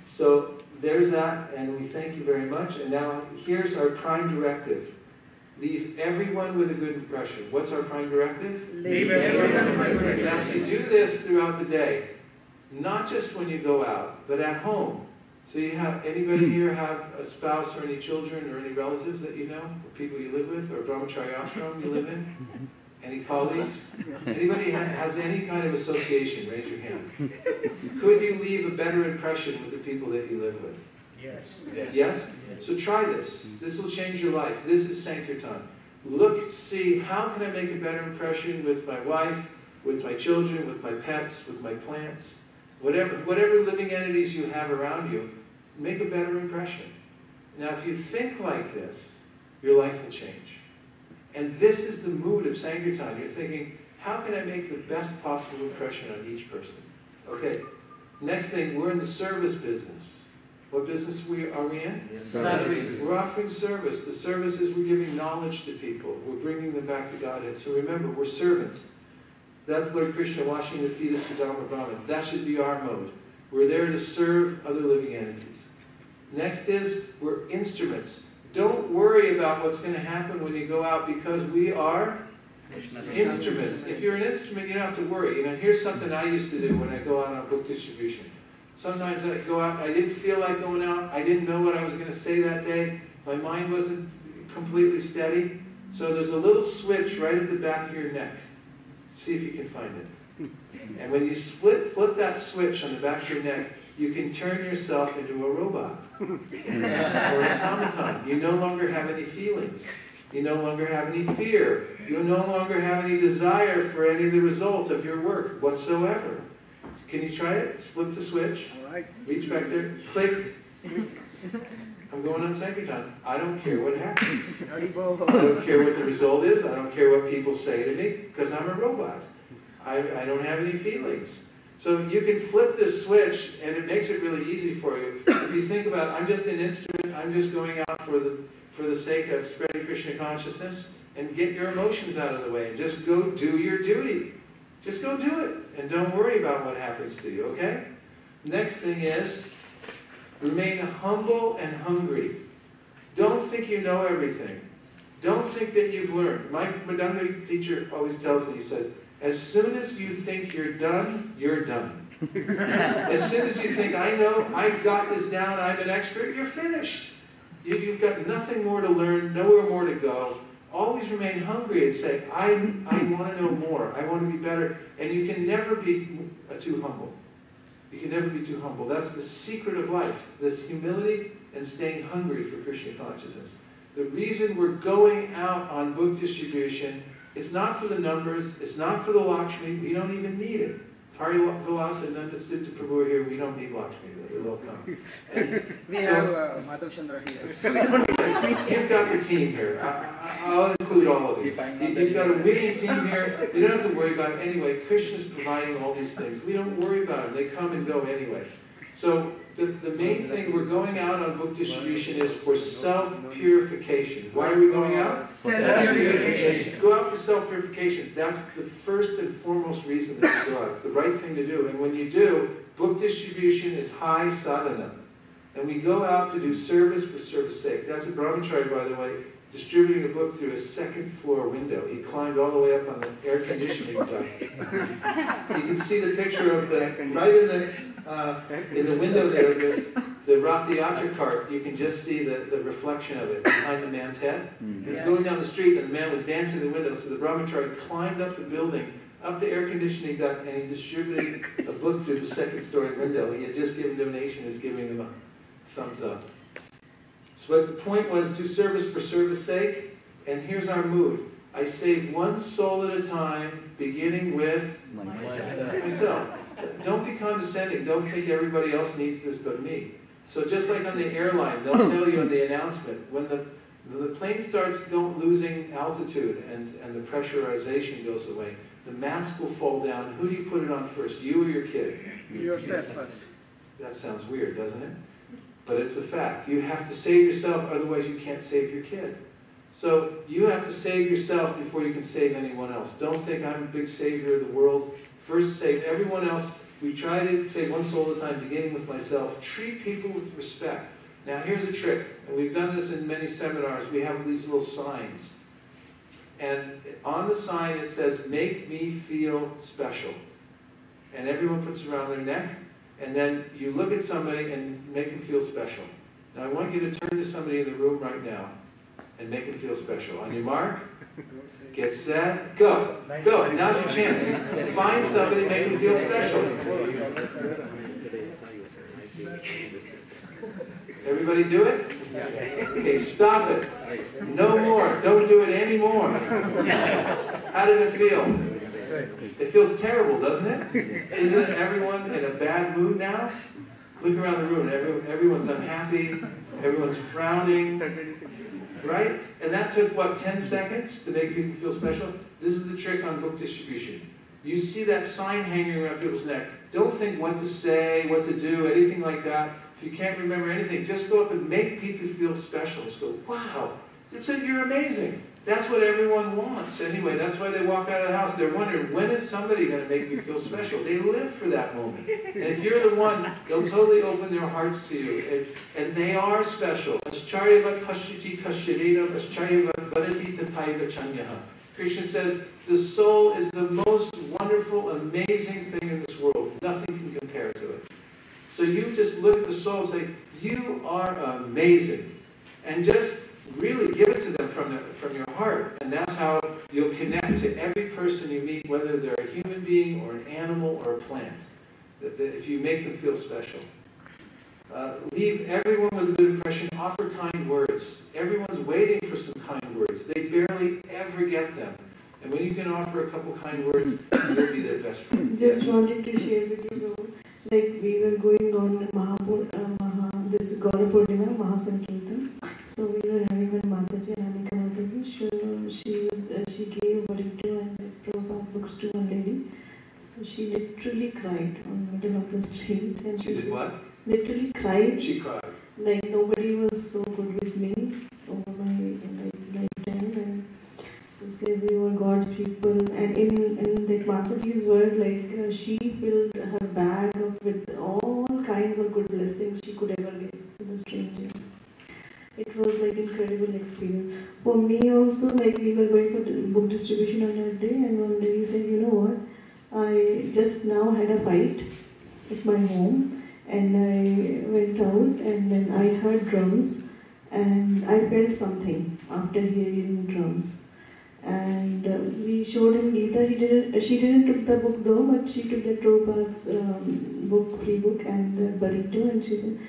S2: So there's that, and we thank you very much. And now here's our prime directive. Leave everyone with a good impression. What's our prime directive?
S7: Leave everyone with a good impression.
S2: Now, if you do this throughout the day, not just when you go out, but at home. So you have, anybody here have a spouse or any children or any relatives that you know, or people you live with, or a brahmacharya ashram you live in? Any colleagues? Anybody has any kind of association? Raise your hand. Could you leave a better impression with the people that you live with?
S9: Yes.
S2: Yes? So try this. This will change your life. This is Sankirtan. Look, see, how can I make a better impression with my wife, with my children, with my pets, with my plants? Whatever living entities you have around you, make a better impression. Now, if you think like this, your life will change. And this is the mood of Sankirtan. You're thinking, how can I make the best possible impression on each person? Okay, next thing, we're in the service business. What business are we in?
S9: Service.
S2: We're offering service. The service is we're giving knowledge to people. We're bringing them back to Godhead. So remember, we're servants. That's Lord Krishna washing the feet of Sudama Brahman. That should be our mode. We're there to serve other living entities. Next is, we're instruments. don't worry about what's going to happen when you go out, because we are instruments. If you're an instrument, you don't have to worry. You know, here's something I used to do when I go out on book distribution. Sometimes I go out, I didn't feel like going out, I didn't know what I was going to say that day, my mind wasn't completely steady. So there's a little switch right at the back of your neck. See if you can find it. And when you flip that switch on the back of your neck, you can turn yourself into a robot or an automaton. You no longer have any feelings. You no longer have any fear. You no longer have any desire for any of the result of your work whatsoever. Can you try it? Flip the switch.
S7: All right.
S2: Reach back there. Click. I'm going on Sankirtan. I don't care what happens. I don't care what the result is. I don't care what people say to me, because I'm a robot. I don't have any feelings. So you can flip this switch, and it makes it really easy for you. If you think about, I'm just an instrument, I'm just going out for the sake of spreading Krishna consciousness, and get your emotions out of the way, and just go do your duty. Just go do it, and don't worry about what happens to you, okay? Next thing is, remain humble and hungry. Don't think you know everything. Don't think that you've learned. My Madanga teacher always tells me, he says, as soon as you think you're done, you're done. As soon as you think, I know, I've got this down, I'm an expert, you're finished. You've got nothing more to learn, nowhere more to go. Always remain hungry and say, I want to know more, I want to be better. And you can never be too humble. You can never be too humble. That's the secret of life, this humility and staying hungry for Krishna consciousness. The reason we're going out on book distribution, it's not for the numbers, it's not for the Lakshmi, we don't even need it. Hari Vilas and Nandasutta Prabhu are here, we don't need Lakshmi, they'll come.
S7: We have Madhav Chandra here.
S2: You've got the team here. I'll include all of you. You've got a winning team here. You don't have to worry about it anyway. Krishna's providing all these things. We don't worry about them. They come and go anyway. So the main thing, we're going out on book distribution is for self-purification. Why are we going out? Self-purification. Go out for self-purification. That's the first and foremost reason that you go out. It's the right thing to do. And when you do, book distribution is high sadhana. And we go out to do service for service sake. That's a brahmachari, by the way, distributing a book through a second floor window. He climbed all the way up on the air conditioning duct. You can see the picture of right in the window there, there's the Rathayatra cart. You can just see the reflection of it behind the man's head. He was going down the street and the man was dancing in the window, so the brahmachari climbed up the building, up the air conditioning duct, and he distributed a book through the second story window. He had just given donation, he was giving him a thumbs up. So what the point was, do service for service sake, and here's our mood. I save one soul at a time, beginning with myself. Don't be condescending. Don't think everybody else needs this but me. So just like on the airline, they'll tell you in the announcement, when the plane starts losing altitude and the pressurization goes away, the mask will fall down. Who do you put it on first, you or your kid?
S7: Yourself first.
S2: That sounds weird, doesn't it? But it's a fact. You have to save yourself, otherwise you can't save your kid. So you have to save yourself before you can save anyone else. Don't think I'm a big savior of the world. First save everyone else. We try to save one soul at a time, beginning with myself. Treat people with respect. Now here's a trick, and we've done this in many seminars. We have these little signs. And on the sign it says, make me feel special. And everyone puts it around their neck. And then you look at somebody and make them feel special. Now I want you to turn to somebody in the room right now and make them feel special. On your mark, get set, go. Go. Now's your chance. Find somebody, make them feel special. Everybody do it? Okay, stop it. No more. Don't do it anymore. How did it feel? It feels terrible, doesn't it? Isn't everyone in a bad mood now? Look around the room. Everyone's unhappy. Everyone's frowning. Right? And that took, what, 10 seconds to make people feel special? This is the trick on book distribution. You see that sign hanging around people's neck. Don't think what to say, what to do, anything like that. If you can't remember anything, just go up and make people feel special. Just go, wow, you're amazing. That's what everyone wants. Anyway, that's why they walk out of the house. They're wondering, when is somebody going to make me feel special? They live for that moment. And if you're the one, they'll totally open their hearts to you. And they are special. Krishna says, the soul is the most wonderful, amazing thing in this world. Nothing can compare to it. So you just look at the soul and say, you are amazing. And just really give it to them from your heart. And that's how you'll connect to every person you meet, whether they're a human being or an animal or a plant. If you make them feel special. Leave everyone with a good impression. Offer kind words. Everyone's waiting for some kind words. They barely ever get them. And when you can offer a couple kind words, you'll be their best friend.
S10: Just wanted to share with you, like we were going on this Gaura Purnima, Mahasankirtan. So we were having one Mataji, Anika Mataji. She gave Varito and Prabhupada books to one lady. So she literally cried on the middle of the street. And
S2: She did what?
S10: Literally cried.
S2: She cried.
S10: Like nobody was so good with me over my lifetime. And says you are God's people. And in that Mataji's word, like she filled her bag up with all kinds of good blessings she could ever give to the stranger. It was like incredible experience. For me also, like we were going for book distribution on that day, and one lady said, you know what, I just now had a fight at my home, and I went out and then I heard drums, and I felt something after hearing drums. And we showed him Gita. She didn't took the book though, but she took the Prabhupada's book, free book, and the Barito, and she said,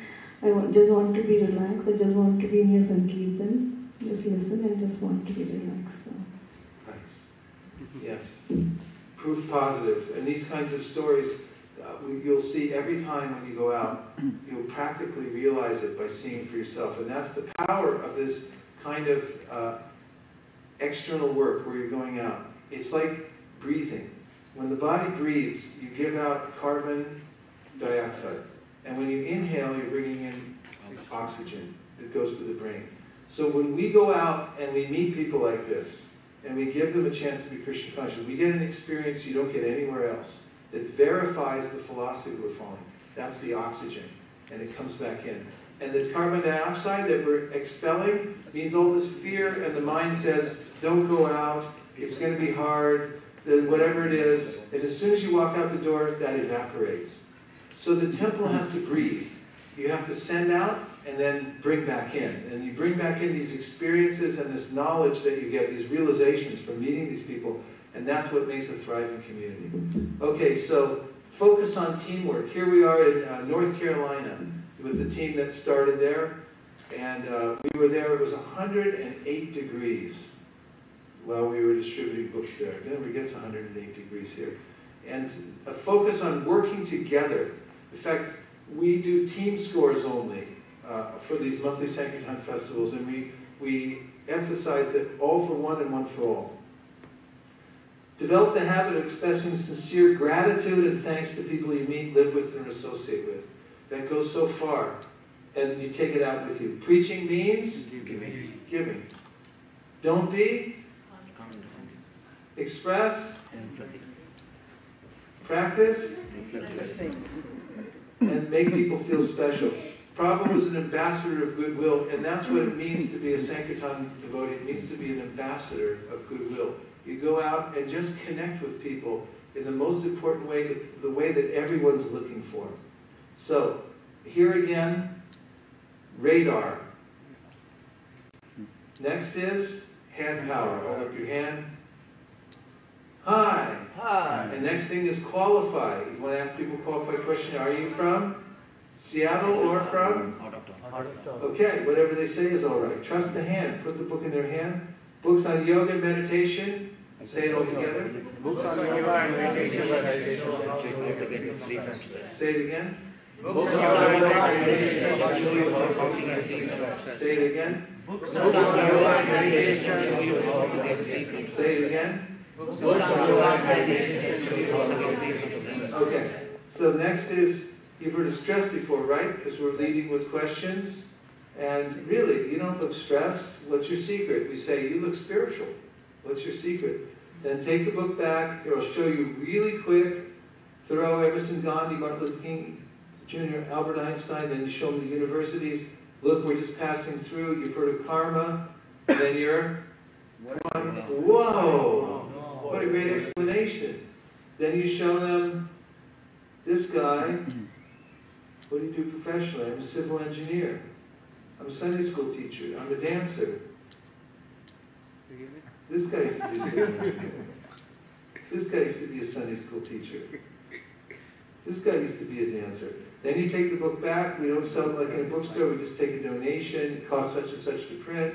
S10: just want to be relaxed. I just want to be in your Sankirtan. Just listen and just want to be relaxed. So.
S2: Nice. Yes. Proof positive. And these kinds of stories, you'll see every time when you go out, you'll practically realize it by seeing for yourself. And that's the power of this kind of external work where you're going out. It's like breathing. When the body breathes, you give out carbon dioxide. And when you inhale, you're bringing in oxygen that goes to the brain. So when we go out and we meet people like this, and we give them a chance to be Krishna conscious, we get an experience you don't get anywhere else that verifies the philosophy we're following. That's the oxygen, and it comes back in. And the carbon dioxide that we're expelling means all this fear, and the mind says, don't go out, it's going to be hard, whatever it is. And as soon as you walk out the door, that evaporates. So the temple has to breathe. You have to send out and then bring back in. And you bring back in these experiences and this knowledge that you get, these realizations from meeting these people, and that's what makes a thriving community. Okay, so focus on teamwork. Here we are in North Carolina with the team that started there. And we were there, it was 108 degrees while we were distributing books there. It never gets 108 degrees here. And a focus on working together. In fact, we do team scores only for these monthly Sankirtan festivals, and we emphasize that all for one and one for all. Develop the habit of expressing sincere gratitude and thanks to people you meet, live with, and associate with. That goes so far, and you take it out with you. Preaching means giving. Don't be. Express. Practice. And make people feel special. Prabhupada was an ambassador of goodwill, and that's what it means to be a Sankirtan devotee. It means to be an ambassador of goodwill. You go out and just connect with people in the most important way, the way that everyone's looking for. So, here again, radar. Next is hand power. Hold up your hand. Hi.
S7: Hi.
S2: And next thing is qualify. You want to ask people a qualified question. Are you from Seattle or from?
S5: Out of town.
S7: Out of town.
S2: Okay, whatever they say is all right. Trust the hand. Put the book in their hand. Books on yoga and meditation. Say it all together.
S7: Books on yoga and meditation.
S2: Say it again.
S7: Books on yoga and meditation show you how to get free from stress.
S2: Say it again.
S7: Books on yoga and meditation show you how to get free from stress.
S2: Say it again.
S7: Books on yoga and meditation show you how to get free from stress.
S2: Okay. So next is, you've heard of stress before, right? Because we're leading with questions. And really, you don't look stressed. What's your secret? We say, you look spiritual. What's your secret? Then take the book back. It'll show you really quick. Thoreau, Emerson, Gandhi, Martin Luther King Jr., Albert Einstein. Then you show them the universities. Look, we're just passing through. You've heard of karma. Then you're... Whoa! What a great explanation. Then you show them this guy. What do you do professionally? I'm a civil engineer. I'm a Sunday school teacher. I'm a dancer. This guy used to be a This guy used to be a Sunday school teacher. This guy used to be a dancer. Then you take the book back. We don't sell it like in a bookstore. We just take a donation. It costs such and such to print.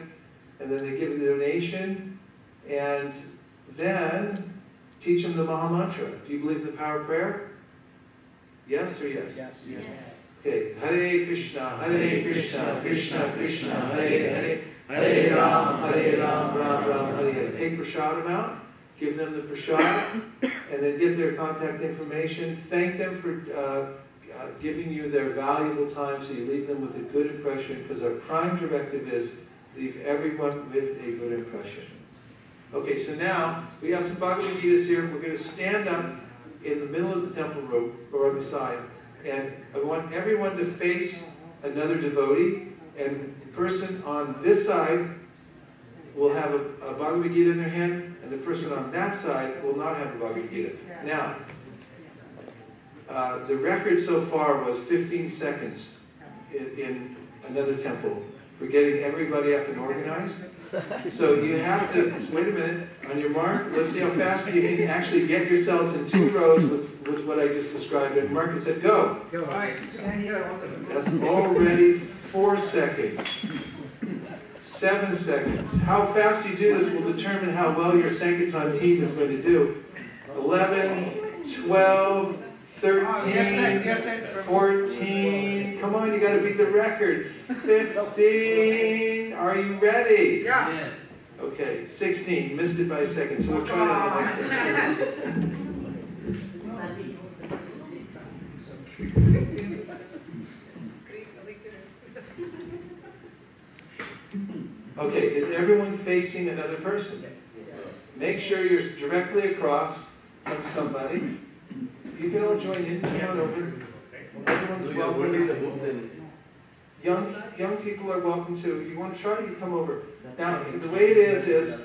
S2: And then they give a donation. And then teach them the Maha Mantra. Do you believe in the power of prayer? Yes or yes?
S7: Yes.
S2: Yes. Okay. Hare Krishna, Krishna Krishna, Hare Hare, Hare Ram, Ram Hare Hare. Take prasadam out, give them the prasad, and then give their contact information. Thank them for giving you their valuable time so you leave them with a good impression, because our prime directive is leave everyone with a good impression. Okay, so now we have some Bhagavad Gitas here. We're going to stand up in the middle of the temple room, or on the side, and I want everyone to face another devotee, and the person on this side will have a Bhagavad Gita in their hand, and the person on that side will not have a Bhagavad Gita. Now, the record so far was 15 seconds in another temple for getting everybody up and organized. So you have to, wait a minute, on your mark, let's see how fast you can actually get yourselves in 2 rows with what I just described. And Mark said, go.
S7: Go. All right, stand here.
S2: That's already 4 seconds. 7 seconds. How fast you do this will determine how well your Sankirtan team is going to do. 11, 12, 13, 14. Come on, you got to beat the record. 15. Are you ready?
S7: Yeah. Yes.
S2: Okay, 16. Missed it by a second, so we'll try this next time. Okay, is everyone facing another person? Make sure you're directly across from somebody. You can all join in, come on over. Everyone's welcome. Young people are welcome too. You want to try? You come over. Now, the way it is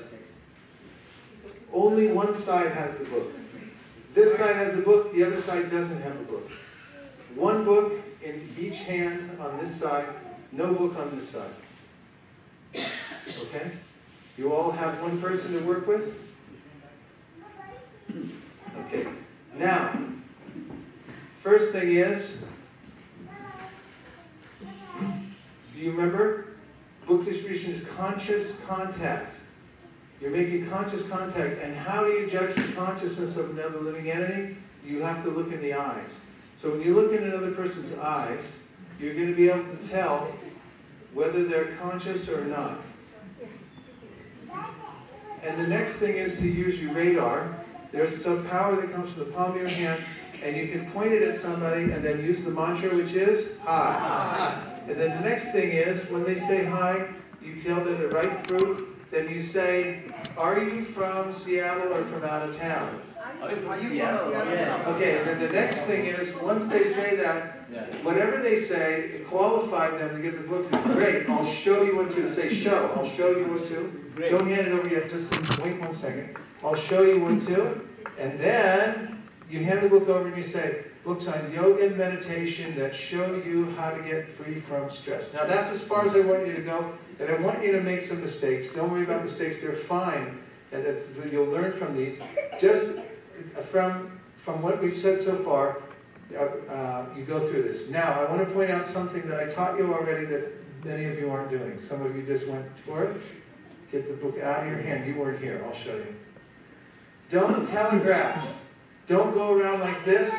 S2: only one side has the book. This side has a book, the other side doesn't have a book. One book in each hand on this side, no book on this side. Okay? You all have one person to work with? Okay. Now, first thing is, do you remember? Book distribution is conscious contact. You're making conscious contact. And how do you judge the consciousness of another living entity? You have to look in the eyes. So when you look in another person's eyes, you're going to be able to tell whether they're conscious or not. And the next thing is to use your radar. There's some power that comes from the palm of your hand, and you can point it at somebody and then use the mantra, which is hi. And then the next thing is, when they say hi, you tell them the right fruit. Then you say, are you from Seattle or from out of town?
S7: Are you from Seattle? Yeah.
S2: Okay, and then the next thing is, once they say that, whatever they say, it qualified them to get the book. Great, I'll show you what to. Say show, I'll show you what to. Great. Don't hand it over yet, just wait 1 second. I'll show you what to. And then you hand the book over and you say, books on yoga and meditation that show you how to get free from stress. Now that's as far as I want you to go, and I want you to make some mistakes. Don't worry about mistakes, they're fine. And that's, you'll learn from these. Just from what we've said so far, you go through this. Now, I want to point out something that I taught you already that many of you aren't doing. Some of you just went for it. Get the book out of your hand. You weren't here. I'll show you. Don't telegraph. Don't go around like this,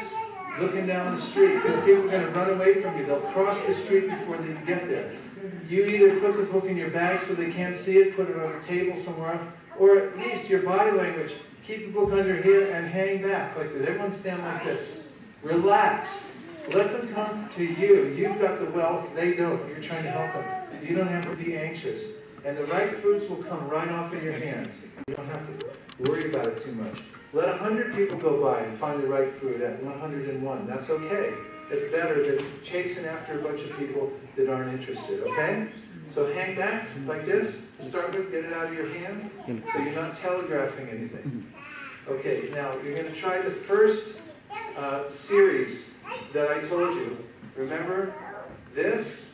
S2: looking down the street, because people are going to run away from you. They'll cross the street before they get there. You either put the book in your bag so they can't see it, put it on a table somewhere, or at least your body language. Keep the book under here and hang back like this. Everyone stand like this. Relax. Let them come to you. You've got the wealth. They don't. You're trying to help them. you don't have to be anxious. And the right fruits will come right off in your hands. You don't have to worry about it too much. Let 100 people go by and find the right fruit at 101. That's okay. It's better than chasing after a bunch of people that aren't interested, okay? So hang back like this to start with. Get it out of your hand so you're not telegraphing anything. Okay, now you're going to try the first series that I told you. Remember this?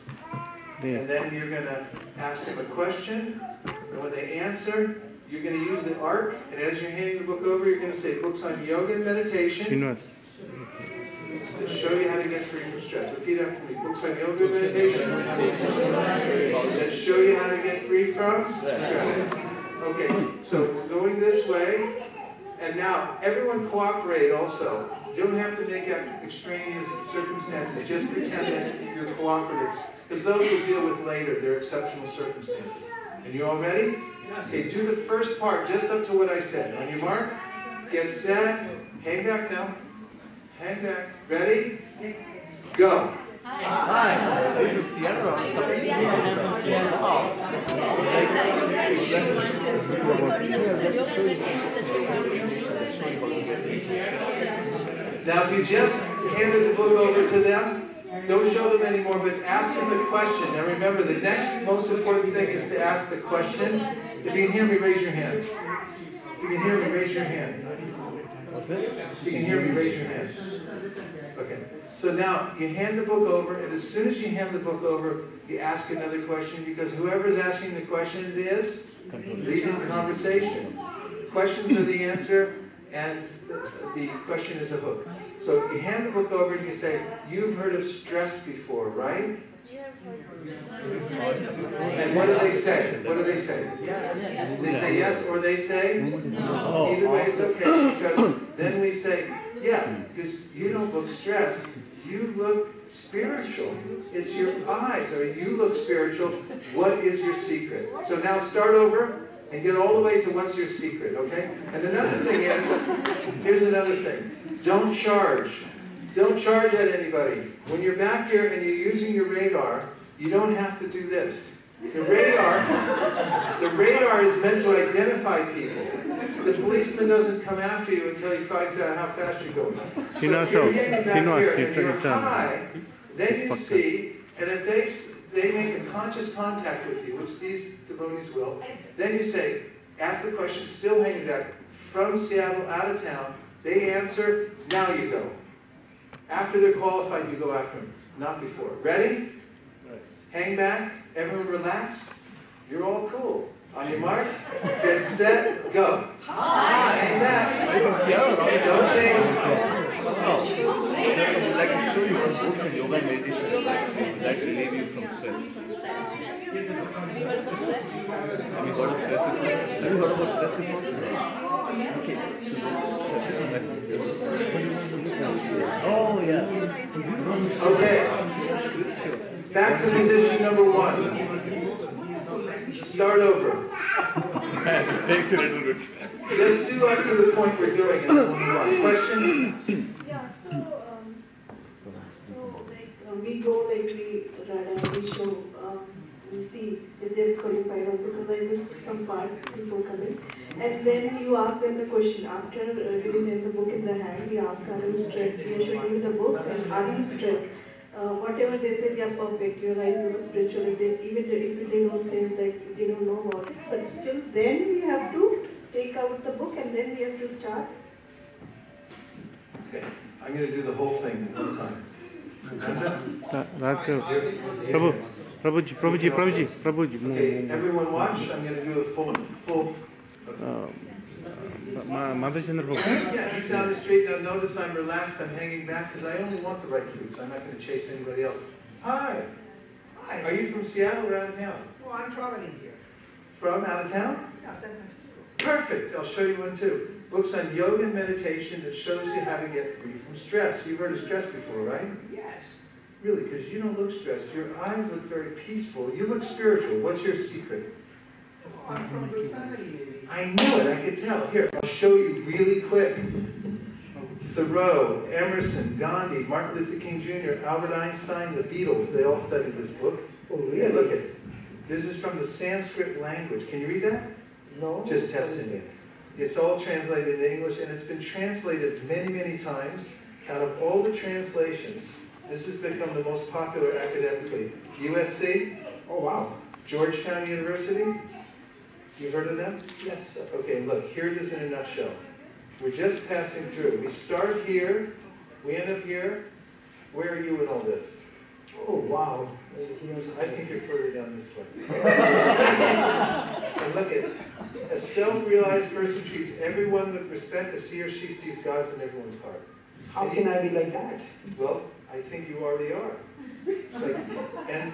S2: And then you're going to ask them a question. And when they answer, you're going to use the arc. And as you're handing the book over, you're going to say books on yoga and meditation that show you how to get free from stress. Repeat after me. Books on yoga and meditation that show you how to get free from stress. Okay, so we're going this way. And now, everyone cooperate also. You don't have to make up extraneous circumstances. Just pretend that you're cooperative. Because those we'll deal with later. They're exceptional circumstances. And you all ready? Okay, do the first part just up to what I said. On your mark, get set, hang back now. Hang back. Ready? Go.
S5: Hi. Are you from Seattle or
S2: Now, if you just handed the book over to them, don't show them anymore, but ask them the question. Now remember, the next most important thing is to ask the question. If you can hear me, raise your hand. If you can hear me, raise your hand. If you can hear me, raise your hand. Okay. So now, you hand the book over, and as soon as you hand the book over, you ask another question, because whoever's asking the question is leading the conversation. The questions are the answer, and the question is a hook. So you hand the book over and you say, you've heard of stress before, right? And what do they say? What do they say? They say yes or they say no. Either way it's okay, because then we say, yeah, because you don't look stressed, you look spiritual. It's your eyes. I mean, you look spiritual. What is your secret? So now start over and get all the way to what's your secret, okay? And another thing is, here's another thing. Don't charge. Don't charge at anybody. When you're back here and you're using your radar, you don't have to do this. The radar is meant to identify people. The policeman doesn't come after you until he finds out how fast you're going. So if you're hanging back here and you're high, then you see, and if they make a conscious contact with you, which these devotees will, then you say, ask the question, still hanging back, from Seattle, out of town. They answer, now you go. After they're qualified, you go after them, not before. Ready? Hang back. Everyone relaxed. You're all cool. On your mark, get set, go. Hang back. Don't chase.
S5: I'd like to show you some books on yoga and meditation that relieve you from stress. Have you heard of stress before? Have you heard about stress before? Okay. Oh, yeah.
S2: Okay. Back to position number 1. Start over.
S5: It takes a little bit.
S2: Just do up to the point we're doing it. Question?
S10: Yeah, we go like we show, we see is there qualified or because I missed some part before coming. And then you ask them the question after giving them the book in the hand. We ask, are you stressed? We are showing you the books and are you stressed? Whatever they say, they are perfect. Your eyes look spiritual. Even if they don't say like they don't know about it, but still, then we have to take out the book and then we have to start.
S2: Okay, I'm going to do the whole thing at one time.
S11: Prabhuji.
S2: Okay, everyone watch. I'm going to do a full. Yeah, he's down the street. Now notice I'm relaxed. I'm hanging back because I only want the right fruits. I'm not going to chase anybody else. Hi.
S3: Hi.
S2: Are you from Seattle or out of town?
S3: Oh, I'm traveling here.
S2: From out of town?
S3: Yeah, San Francisco.
S2: Perfect. I'll show you one too. Books on yoga and meditation that shows you how to get free from stress. You've heard of stress before, right?
S3: Yes.
S2: Really, because you don't look stressed. Your eyes look very peaceful. You look spiritual. What's your secret?
S3: Oh, I'm from a good family.
S2: I knew it. I could tell. Here, I'll show you really quick. Thoreau, Emerson, Gandhi, Martin Luther King Jr., Albert Einstein, the Beatles, they all studied this book.
S3: Oh, really?
S2: Yeah, look at it. This is from the Sanskrit language. Can you read that?
S3: No.
S2: Just testing it. It's all translated in English, and it's been translated many, many times. Out of all the translations, this has become the most popular academically. USC,
S3: Oh, wow.
S2: Georgetown University, you've heard of them?
S3: Yes, sir.
S2: Okay, look, here it is in a nutshell. We're just passing through. We start here, we end up here. Where are you in all this?
S3: Oh, wow.
S2: I think you're further down this way. And look at, a self-realized person treats everyone with respect as he or she sees God's in everyone's heart.
S3: How can I be like that?
S2: Well, I think you already are. Like, and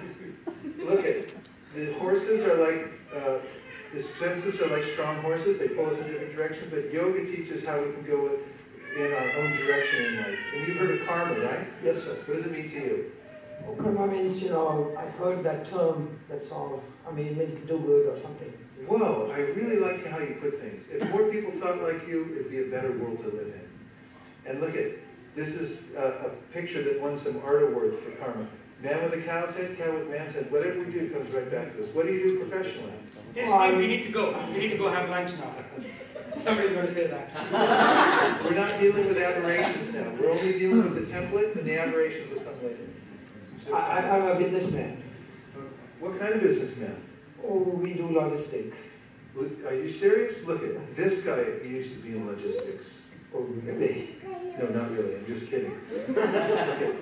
S2: look at, the horses are like, the senses are like strong horses. They pull us in different directions. But yoga teaches how we can go in our own direction in life. And you've heard of karma, right?
S3: Yes, sir.
S2: What does it mean to you?
S3: Oh, karma means, I heard that term, that's all. I mean, it means do good or something.
S2: Whoa, I really like how you put things. If more people thought like you, it'd be a better world to live in. And look at, this is a picture that won some art awards for karma. Man with a cow's head, cow with man's head. Whatever we do comes right back to us. What do you do professionally?
S9: Yes, Steve, we need to go. We need to go have lunch now. Somebody's going to say that.
S2: We're not dealing with aberrations now. We're only dealing with the template, and the aberrations will come later.
S3: I'm a businessman.
S2: What kind of businessman?
S3: Oh, we do logistic.
S2: Are you serious? Look at this guy. He used to be in logistics.
S3: Oh, really?
S2: No, not really. I'm just kidding. Okay.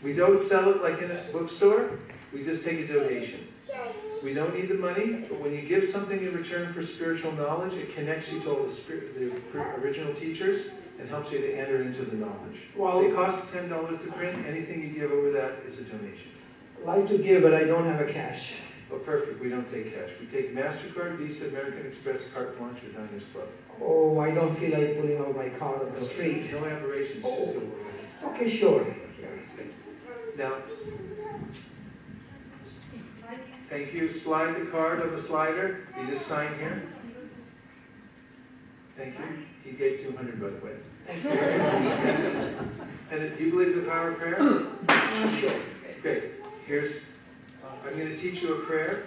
S2: We don't sell it like in a bookstore. We just take a donation. We don't need the money, but when you give something in return for spiritual knowledge, it connects you to all the original teachers and helps you to enter into the knowledge.
S3: Well,
S2: they cost $10 to print. Anything you give over that is a donation.
S3: I like to give, but I don't have a cash.
S2: Oh, perfect. We don't take cash. We take MasterCard, Visa, American Express, Carte Blanche, or Diners Club.
S3: Oh, I don't feel like pulling out my card on the street.
S2: No aberrations.
S3: Oh.
S2: Just go over.
S3: Okay, sure.
S2: Now, thank you. Slide the card on the slider. You just sign here. Thank you. He gave 200, by the way.
S3: Thank you.
S2: And do you believe in the power of prayer?
S3: Sure.
S2: Okay. Here's, I'm going to teach you a prayer.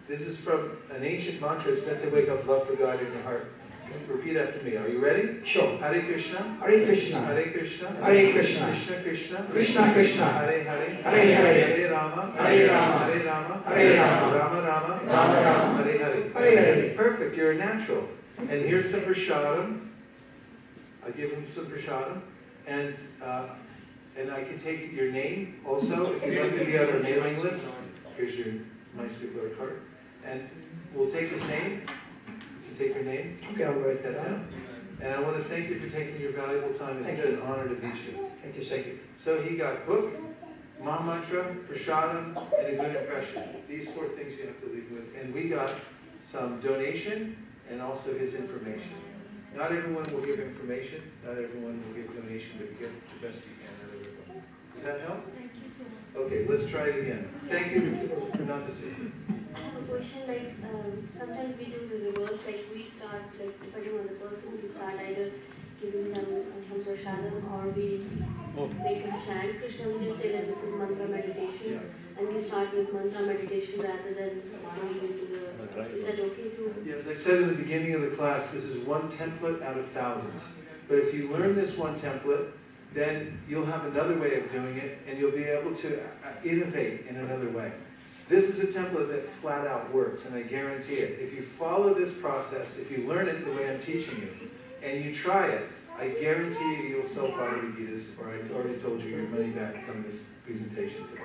S2: This is from an ancient mantra. It's meant to wake up love for God in your heart. Repeat after me. Are you ready?
S3: Sure.
S2: Hare Krishna.
S3: Hare Krishna.
S2: Hare Krishna.
S3: Hare Krishna.
S2: Krishna Krishna.
S3: Krishna Krishna.
S2: Hare Hare.
S3: Hare Hare.
S2: Hare Rama.
S3: Hare Rama.
S2: Hare Rama.
S3: Hare Rama.
S2: Rama Rama.
S3: Rama Rama.
S2: Hare Hare.
S3: Hare Hare.
S2: Perfect. You're a natural. And here's some prashadam. I give him some prashadam. And I can take your name also if you'd like to be on our mailing list. Here's your nice big letter card. And we'll take his name. You can take your name.
S3: Okay, I'll
S2: Write that down. And I want to thank you for taking your valuable time. It's been an honor to meet you.
S3: Thank you,
S2: Thank you. So he got book, Mahamantra, Prashadam, and a good impression. These 4 things you have to leave with. And we got some donation and also his information. Not everyone will give information. Not everyone will give donation, but you get the best you can out of everyone. Does that help?
S10: Thank you so much.
S2: Okay, let's try it again. Thank you, Nandasi.
S10: I have a question, like sometimes we do the reverse, like we start, like depending on the person, we start either giving them some prashadam or we make a chant. Krishna will just say that this is mantra meditation, and we start with mantra meditation rather than going into the, is that okay to?
S2: Yeah, as I said in the beginning of the class, this is one template out of thousands. But if you learn this one template, then you'll have another way of doing it, and you'll be able to innovate in another way. This is a template that flat out works, and I guarantee it. If you follow this process, if you learn it the way I'm teaching you, and you try it, I guarantee you you'll sell Bhagavad Gita's, or I already told you your money back from this presentation today.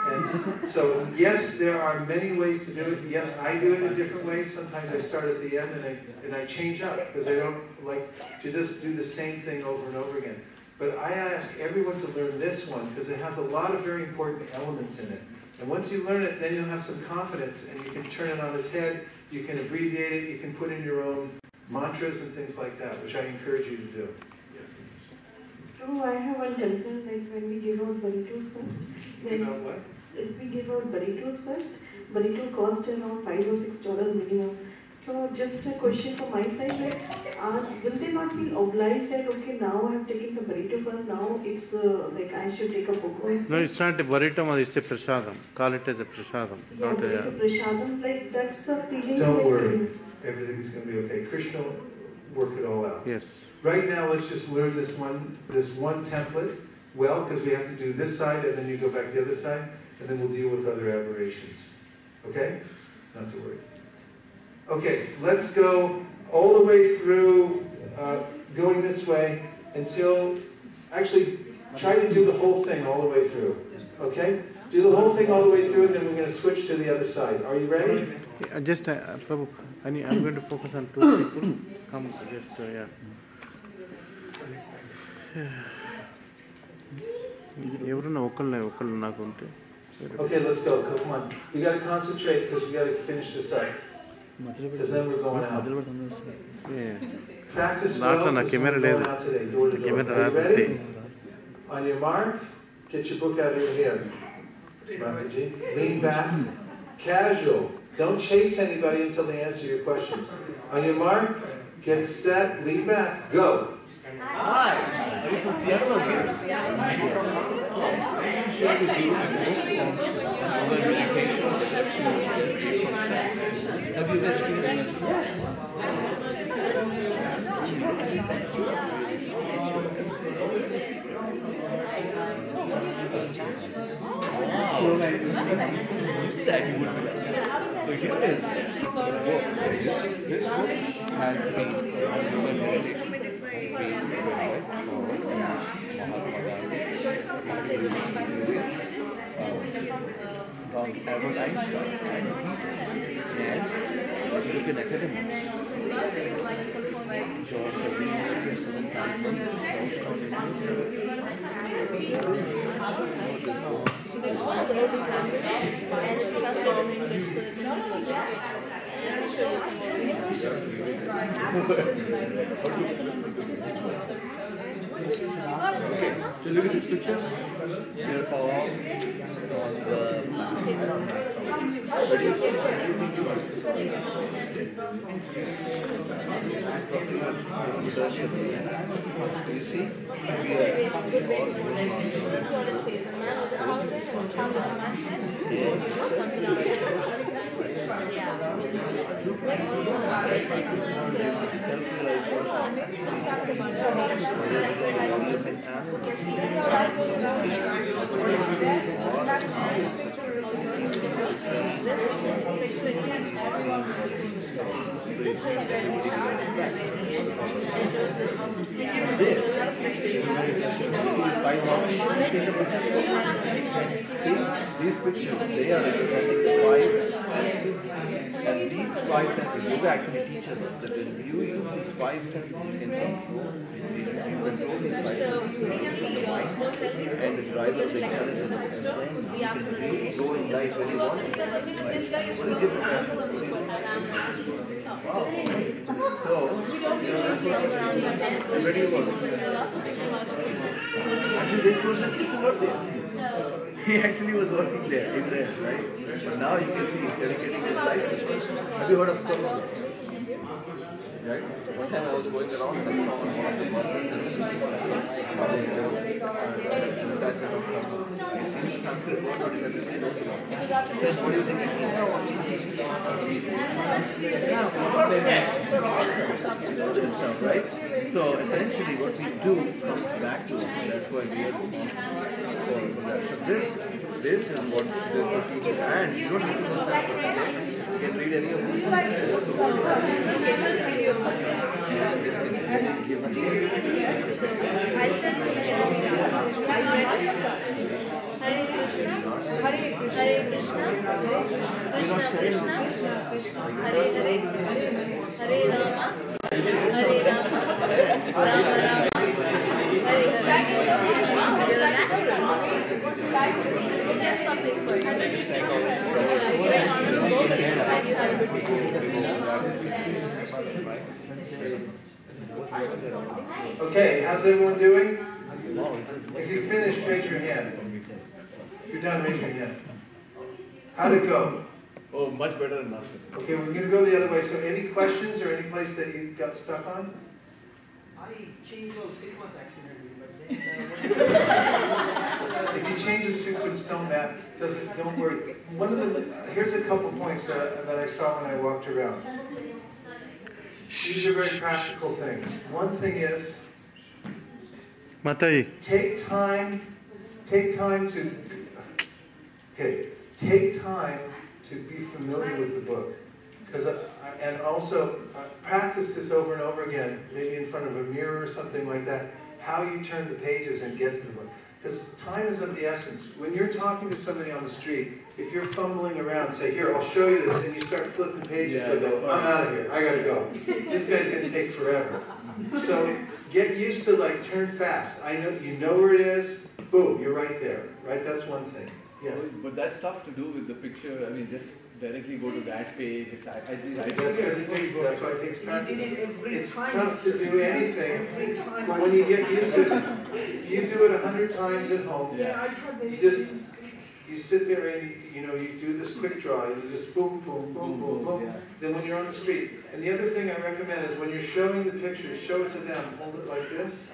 S2: And so, yes, there are many ways to do it. Yes, I do it in different ways. Sometimes I start at the end and I change up, because I don't like to just do the same thing over and over again. But I ask everyone to learn this one, because it has a lot of very important elements in it. And once you learn it, then you'll have some confidence, and you can turn it on its head, you can abbreviate it, you can put in your own mantras and things like that, which I encourage you to do.
S10: Oh, I have one concern, like when we give out burritos first.
S2: Give out what?
S10: If we give out burritos first, burrito cost around $5 or $6 minimum. So just a question from my side, like, will they not feel obliged that, okay, now I have taken the burrito first, now it's like I should take a book also?
S2: No, it's not a burrito, it's a prasadam. Call it as a prasadam.
S10: Yeah,
S2: Not
S10: burrito prasadam, like that's a feeling.
S11: Don't
S10: like,
S11: worry, everything's going to be okay. Krishna will work it all out.
S2: Yes.
S11: Right now, let's just learn this one template well, because we have to do this side, and then you go back the other side, and then we'll deal with other aberrations. Okay? Not to worry. Okay, let's go all the way through, going this way until, actually, try to do the whole thing all the way through. Okay? Do the whole thing all the way through, and then we're going to switch to the other side. Are you ready?
S2: Prabhu, I'm going to focus on two people. Come, just, yeah.
S11: Okay, let's go. Come on. We got to concentrate because we got to finish this up. Because then we're going out.
S2: Yeah.
S11: Practice well because we're going out today, door to door. Are you ready? On your mark, get your book out of your hand. Mataji. Lean back. Casual. Don't chase anybody until they answer your questions. On your mark, get set, lean back, go.
S5: Hi, are you from Seattle or here? I share with you a book which is over meditation that helps you from stress. Have you experienced this before? That you would be like. So here is the book. This book has been over meditation. Albert Einstein and if you look at academics, George W. Seven Castles, Okay, so look at this picture. Here all on the map. What do you think about it? So you see, we are self-realized these pictures, they are representing the five senses. And these five senses, yoga actually teaches us that when you use these five senses, you can control these five senses from the mind and the driver of the intelligence, and then you can really go in life where you want to. What is your profession? Wow. So, this person, where do you work? Actually, this person used to work there. He actually was working there, in there, right? But now you can see he's dedicating his life to it. Have you heard of Columbus? Right? One time I was going around and I saw on one of the buses and I see the Sanskrit word, but everybody knows it. He says, what do you think it means? Yeah, perfect. You're awesome. All this stuff, right? So essentially what we do comes back to us, and that's why we are responsible for that. So this is what the teacher, and you don't need to know Sanskrit. You can read any of these and this can really give you
S11: Okay, how's everyone doing? If you finished, raise your hand. If you're done, raise your hand. How'd it go?
S5: Oh, much better than last time.
S11: Okay, we're going to go the other way. So any questions or any place that you got stuck on?
S7: I changed all sequence accidentally, but then
S11: If you change the sequence, don't worry. Here's a couple points that I saw when I walked around. These are very practical things. One thing is, take time to be familiar with the book. And also practice this over and over again, maybe in front of a mirror or something like that, how you turn the pages and get to the book. Because time is of the essence. When you're talking to somebody on the street, if you're fumbling around, say, here, I'll show you this, and you start flipping pages, they go, I'm out of here, I gotta go. This guy's gonna take forever. So get used to turn fast. You know where it is, boom, you're right there, right? That's one thing. Yes.
S5: But that's tough to do with the picture. I mean, just directly go to that page.
S11: That's why it takes practice. It's tough to do anything, but when you get used to it, if you do it 100 times at home, you sit there and you do this quick draw, and you just boom, boom, boom, boom, boom. Then when you're on the street, and the other thing I recommend is when you're showing the pictures, show it to them, hold it like this,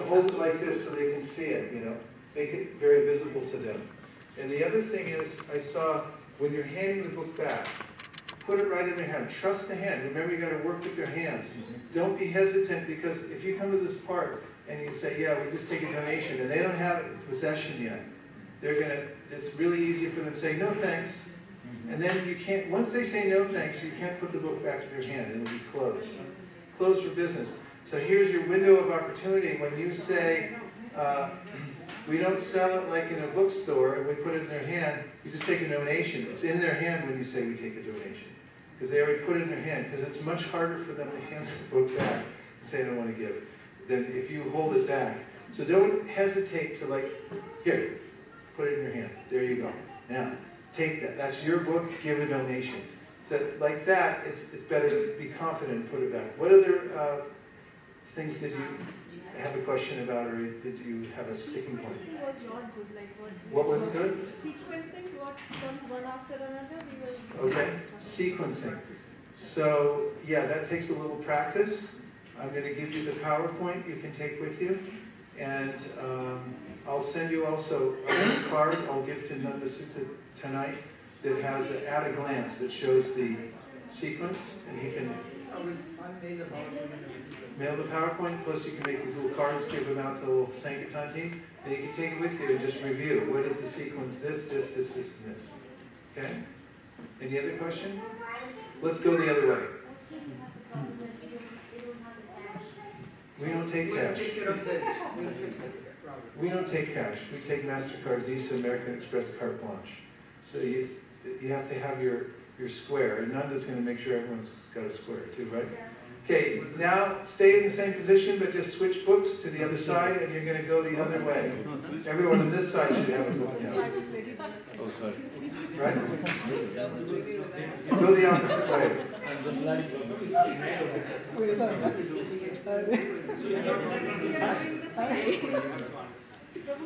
S11: hold it like this so they can see it, make it very visible to them. And the other thing is, I saw when you're handing the book back, put it right in their hand. Trust the hand. Remember, you got to work with your hands. Don't be hesitant, because if you come to this part and you say, yeah, we just take a donation, and they don't have it in possession yet, it's really easy for them to say, no thanks. And then you can't, once they say no thanks, you can't put the book back in their hand. It'll be closed. Closed for business. So here's your window of opportunity. When you say, we don't sell it like in a bookstore and we put it in their hand, you just take a donation. It's in their hand when you say we take a donation. Because they already put it in their hand. Because it's much harder for them to hand the book back and say I don't want to give than if you hold it back. So don't hesitate to here, put it in your hand. There you go. Now, take that. That's your book, give a donation. So like that, it's better to be confident and put it back. What other things did you have a question about, or did you have a sticking point?
S10: Sequencing was not good.
S11: What wasn't good?
S10: Sequencing, what comes one after another,
S11: Okay, sequencing. So, yeah, that takes a little practice. I'm going to give you the PowerPoint you can take with you. And I'll send you also a card I'll give to Nanda Sutta tonight that has an at a glance that shows the sequence, and he can mail the PowerPoint, plus you can make these little cards, give them out to the little Sankirtan team, and you can take it with you and just review. What is the sequence? This, and this. Okay? Any other question? Let's go the other way. We don't take cash. We don't take cash. We take MasterCard, Visa, American Express, carte blanche. So you have to have your square, and Nanda's going to make sure everyone's got a square too, right? Okay, now stay in the same position, but just switch books to the other side, and you're going to go the other way. Everyone on this side should have a book now.
S5: Oh, sorry.
S11: Right? Go the opposite way.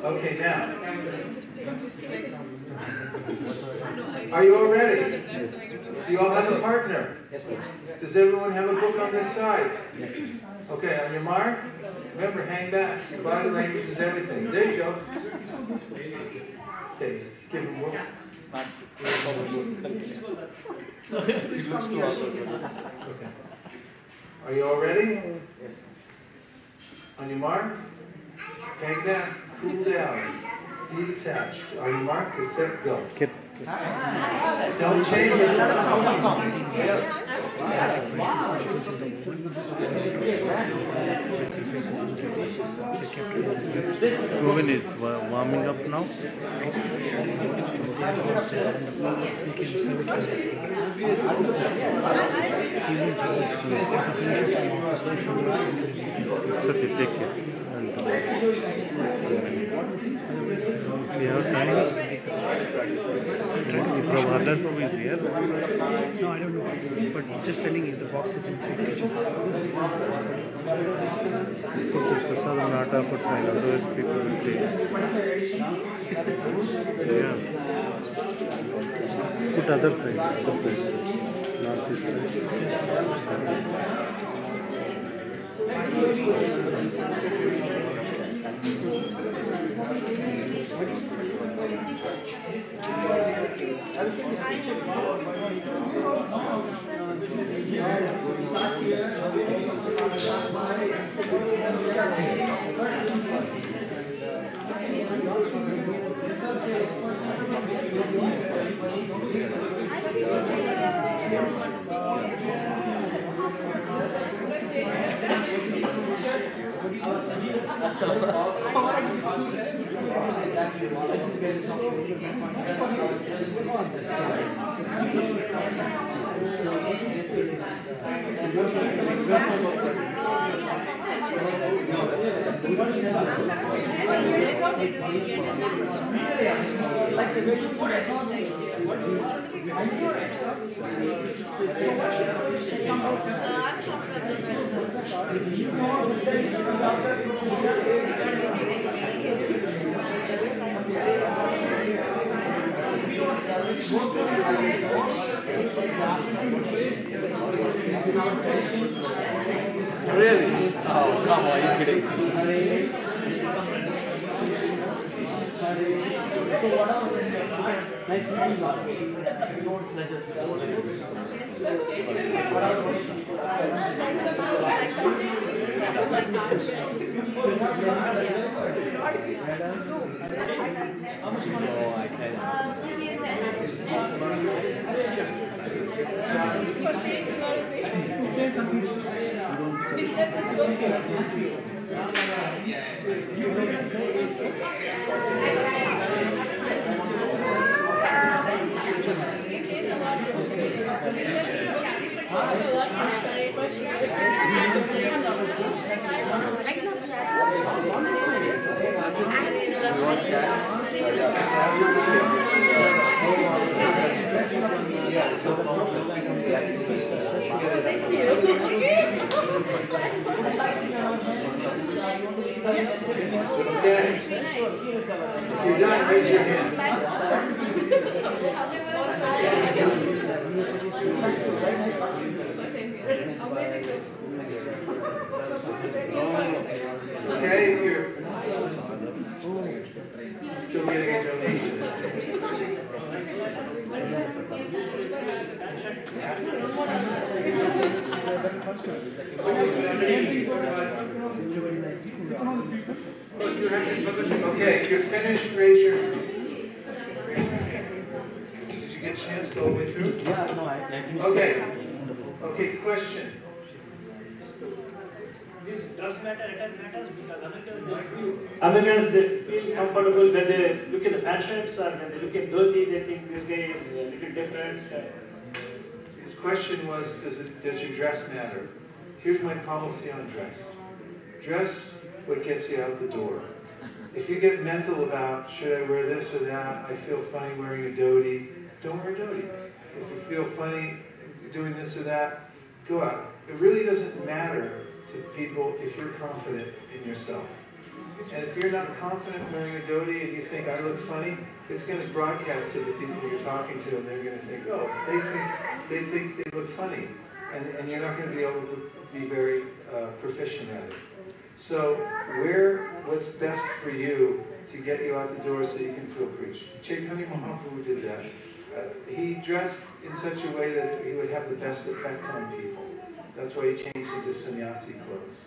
S11: Okay, now. Are you all ready? Do you all have a partner? Does everyone have a book on this side? Okay, on your mark, remember, hang back. Your body language is everything. There you go. Okay, give him a book. Okay. Are you all ready? On your mark, hang back, cool down, be detached. On your mark, get set, go. Don't chase it.
S12: Govind is warming up now. It's okay, take care. We have time. Prabhadar is here.
S13: No, I don't know. But just telling you, the box is inside the kitchen.
S12: Prasad will not have put sign, otherwise people will say. Yeah. Put other side, not this side.
S14: I've seen this picture before.
S5: Really? Oh, come on, you're kidding.
S14: So what are nice meeting you? Don't let us
S5: Oh, I can't.
S11: Okay. If you're done, raise your hand. Okay, if you're still getting a donation. Okay, if you're finished, raise your hand. Did you get a chance to all the way through?
S14: Yeah, no, I finished.
S11: Okay. Okay, question.
S15: This does matter, it matters because Americans they feel comfortable when they look at the pant shirts or when they look at dhoti, they think this guy is a little different.
S11: His question was, does your dress matter? Here's my policy on dress. Dress what gets you out the door. If you get mental about, should I wear this or that, I feel funny wearing a dhoti, don't wear a dhoti. If you feel funny doing this or that, go out. It really doesn't matter to people if you're confident in yourself. And if you're not confident wearing a dhoti and you think I look funny, it's going to broadcast to the people you're talking to, and they're going to think, oh, they think they look funny, and you're not going to be able to be very proficient at it. So wear what's best for you to get you out the door so you can feel preached. Chaitanya Mahaprabhu did that. He dressed in such a way that he would have the best effect on people. That's why he changed into sannyasi clothes.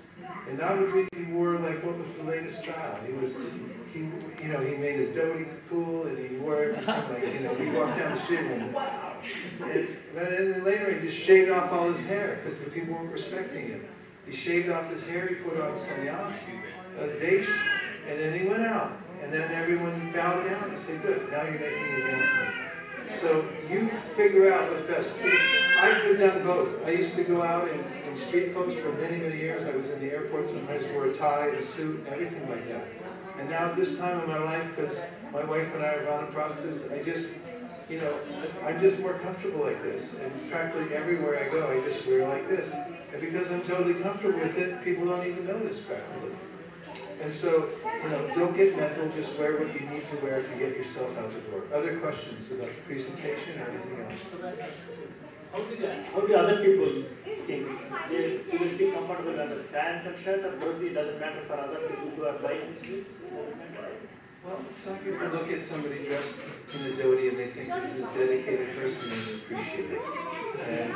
S11: And Navadvip, he wore like what was the latest style. He made his dhoti cool, and he wore everything like, he walked down the street and went, wow. But then later he just shaved off all his hair because the people weren't respecting him. He shaved off his hair, he put on sannyas, vesh, and then he went out. And then everyone bowed down and said, good, now you're making the advancement. So you figure out what's best. I've done both. I used to go out in street clothes for many, many years. I was in the airport, sometimes wore a tie and a suit and everything like that. And now at this time in my life, because my wife and I are vanaprasthas, I'm just more comfortable like this. And practically everywhere I go, I just wear like this. And because I'm totally comfortable with it, people don't even notice practically. And so, don't get mental, just wear what you need to wear to get yourself out the door. Other questions about the presentation or anything else?
S15: How do other people think? They will feel comfortable under pant and shirt, or dhoti doesn't matter for other people who are buying these shoes?
S11: Well, some people look at somebody dressed in a dhoti and they think this is a dedicated person and they appreciate it. And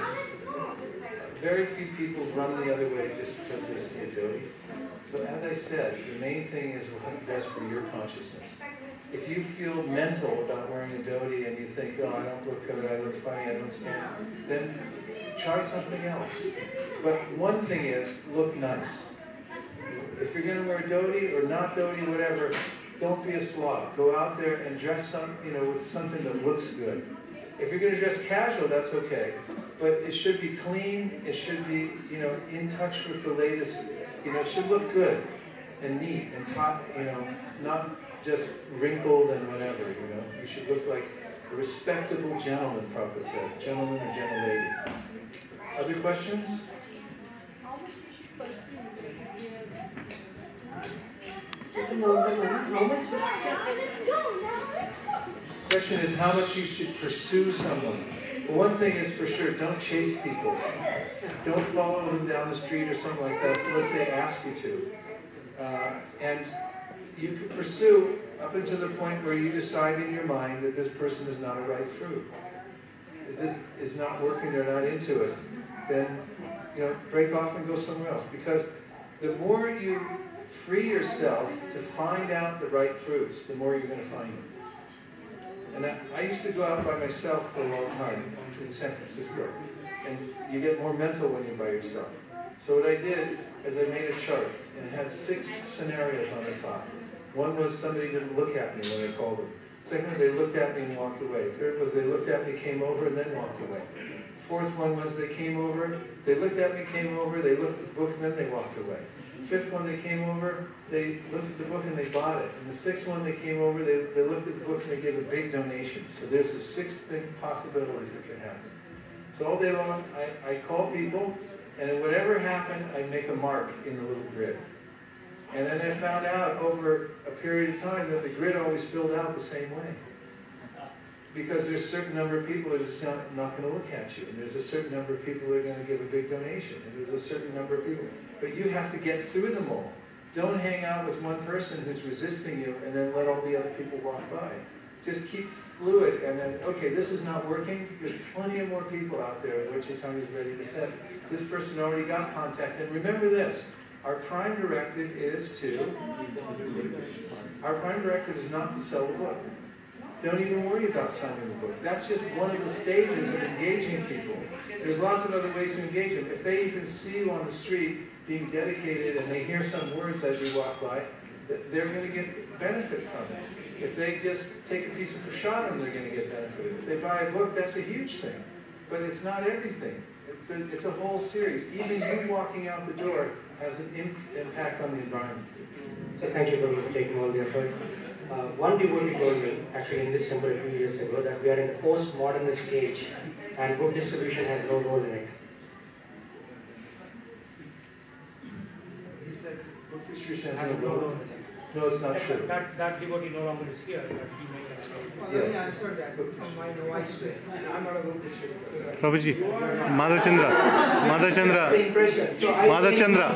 S11: very few people run the other way just because they see a dhoti. So as I said, the main thing is what's best for your consciousness. If you feel mental about wearing a dhoti and you think, oh, I don't look good, I look funny, I don't stand, then try something else. But one thing is, look nice. If you're going to wear dhoti or not dhoti, whatever, don't be a slob. Go out there and dress with something that looks good. If you're going to dress casual, that's okay. But it should be clean, it should be, in touch with the latest, it should look good and neat and not just wrinkled and whatever, You should look like a respectable gentleman, Prabhupada said. Gentleman or gentlelady. Other questions? Question is how much you should pursue someone. Well, one thing is for sure, don't chase people. Don't follow them down the street or something like that unless they ask you to. And you can pursue up until the point where you decide in your mind that this person is not a right fruit. If this is not working, they're not into it, then break off and go somewhere else. Because the more you free yourself to find out the right fruits, the more you're going to find them. And I used to go out by myself for a long time in San Francisco. And you get more mental when you're by yourself. So what I did is I made a chart, and it had 6 scenarios on the top. One was somebody didn't look at me when I called them. Second, they looked at me and walked away. Third was they looked at me, came over, and then walked away. Fourth one was they came over, they looked at me, came over, they looked at the book, and then they walked away. Fifth one, they came over, they looked at the book and they bought it. And the 6th one, they came over, they looked at the book and they gave a big donation. So there's the 6 possibilities that can happen. So all day long, I call people, and whatever happened, I make a mark in the little grid. And then I found out over a period of time that the grid always filled out the same way. Because there's a certain number of people that are just not going to look at you. And there's a certain number of people that are going to give a big donation. And there's a certain number of people. But you have to get through them all. Don't hang out with one person who's resisting you and then let all the other people walk by. Just keep fluid and then, okay, this is not working. There's plenty of more people out there which your tongue is ready to set. This person already got contact. And remember this, our prime directive is not to sell a book. Don't even worry about selling the book. That's just one of the stages of engaging people. There's lots of other ways to engage them. If they even see you on the street being dedicated and they hear some words as you walk by, they're going to get benefit from it. If they just take a piece of prasadam, they're going to get benefit. If they buy a book, that's a huge thing. But it's not everything. It's a whole series. Even you walking out the door has an impact on the environment.
S14: So thank you for taking all the effort. One devotee told me, actually in this temple a few years ago, that we are in the post-modernist age and book distribution has no role in it.
S11: He said book distribution has no role. No, it's not true.
S9: That devotee no longer is here, but he made that statement.
S3: Let me answer that from my wife's way. I'm not a book distributor.
S12: Prabhuji, Madhachandra.
S3: Same impression. So
S12: Madhachandra.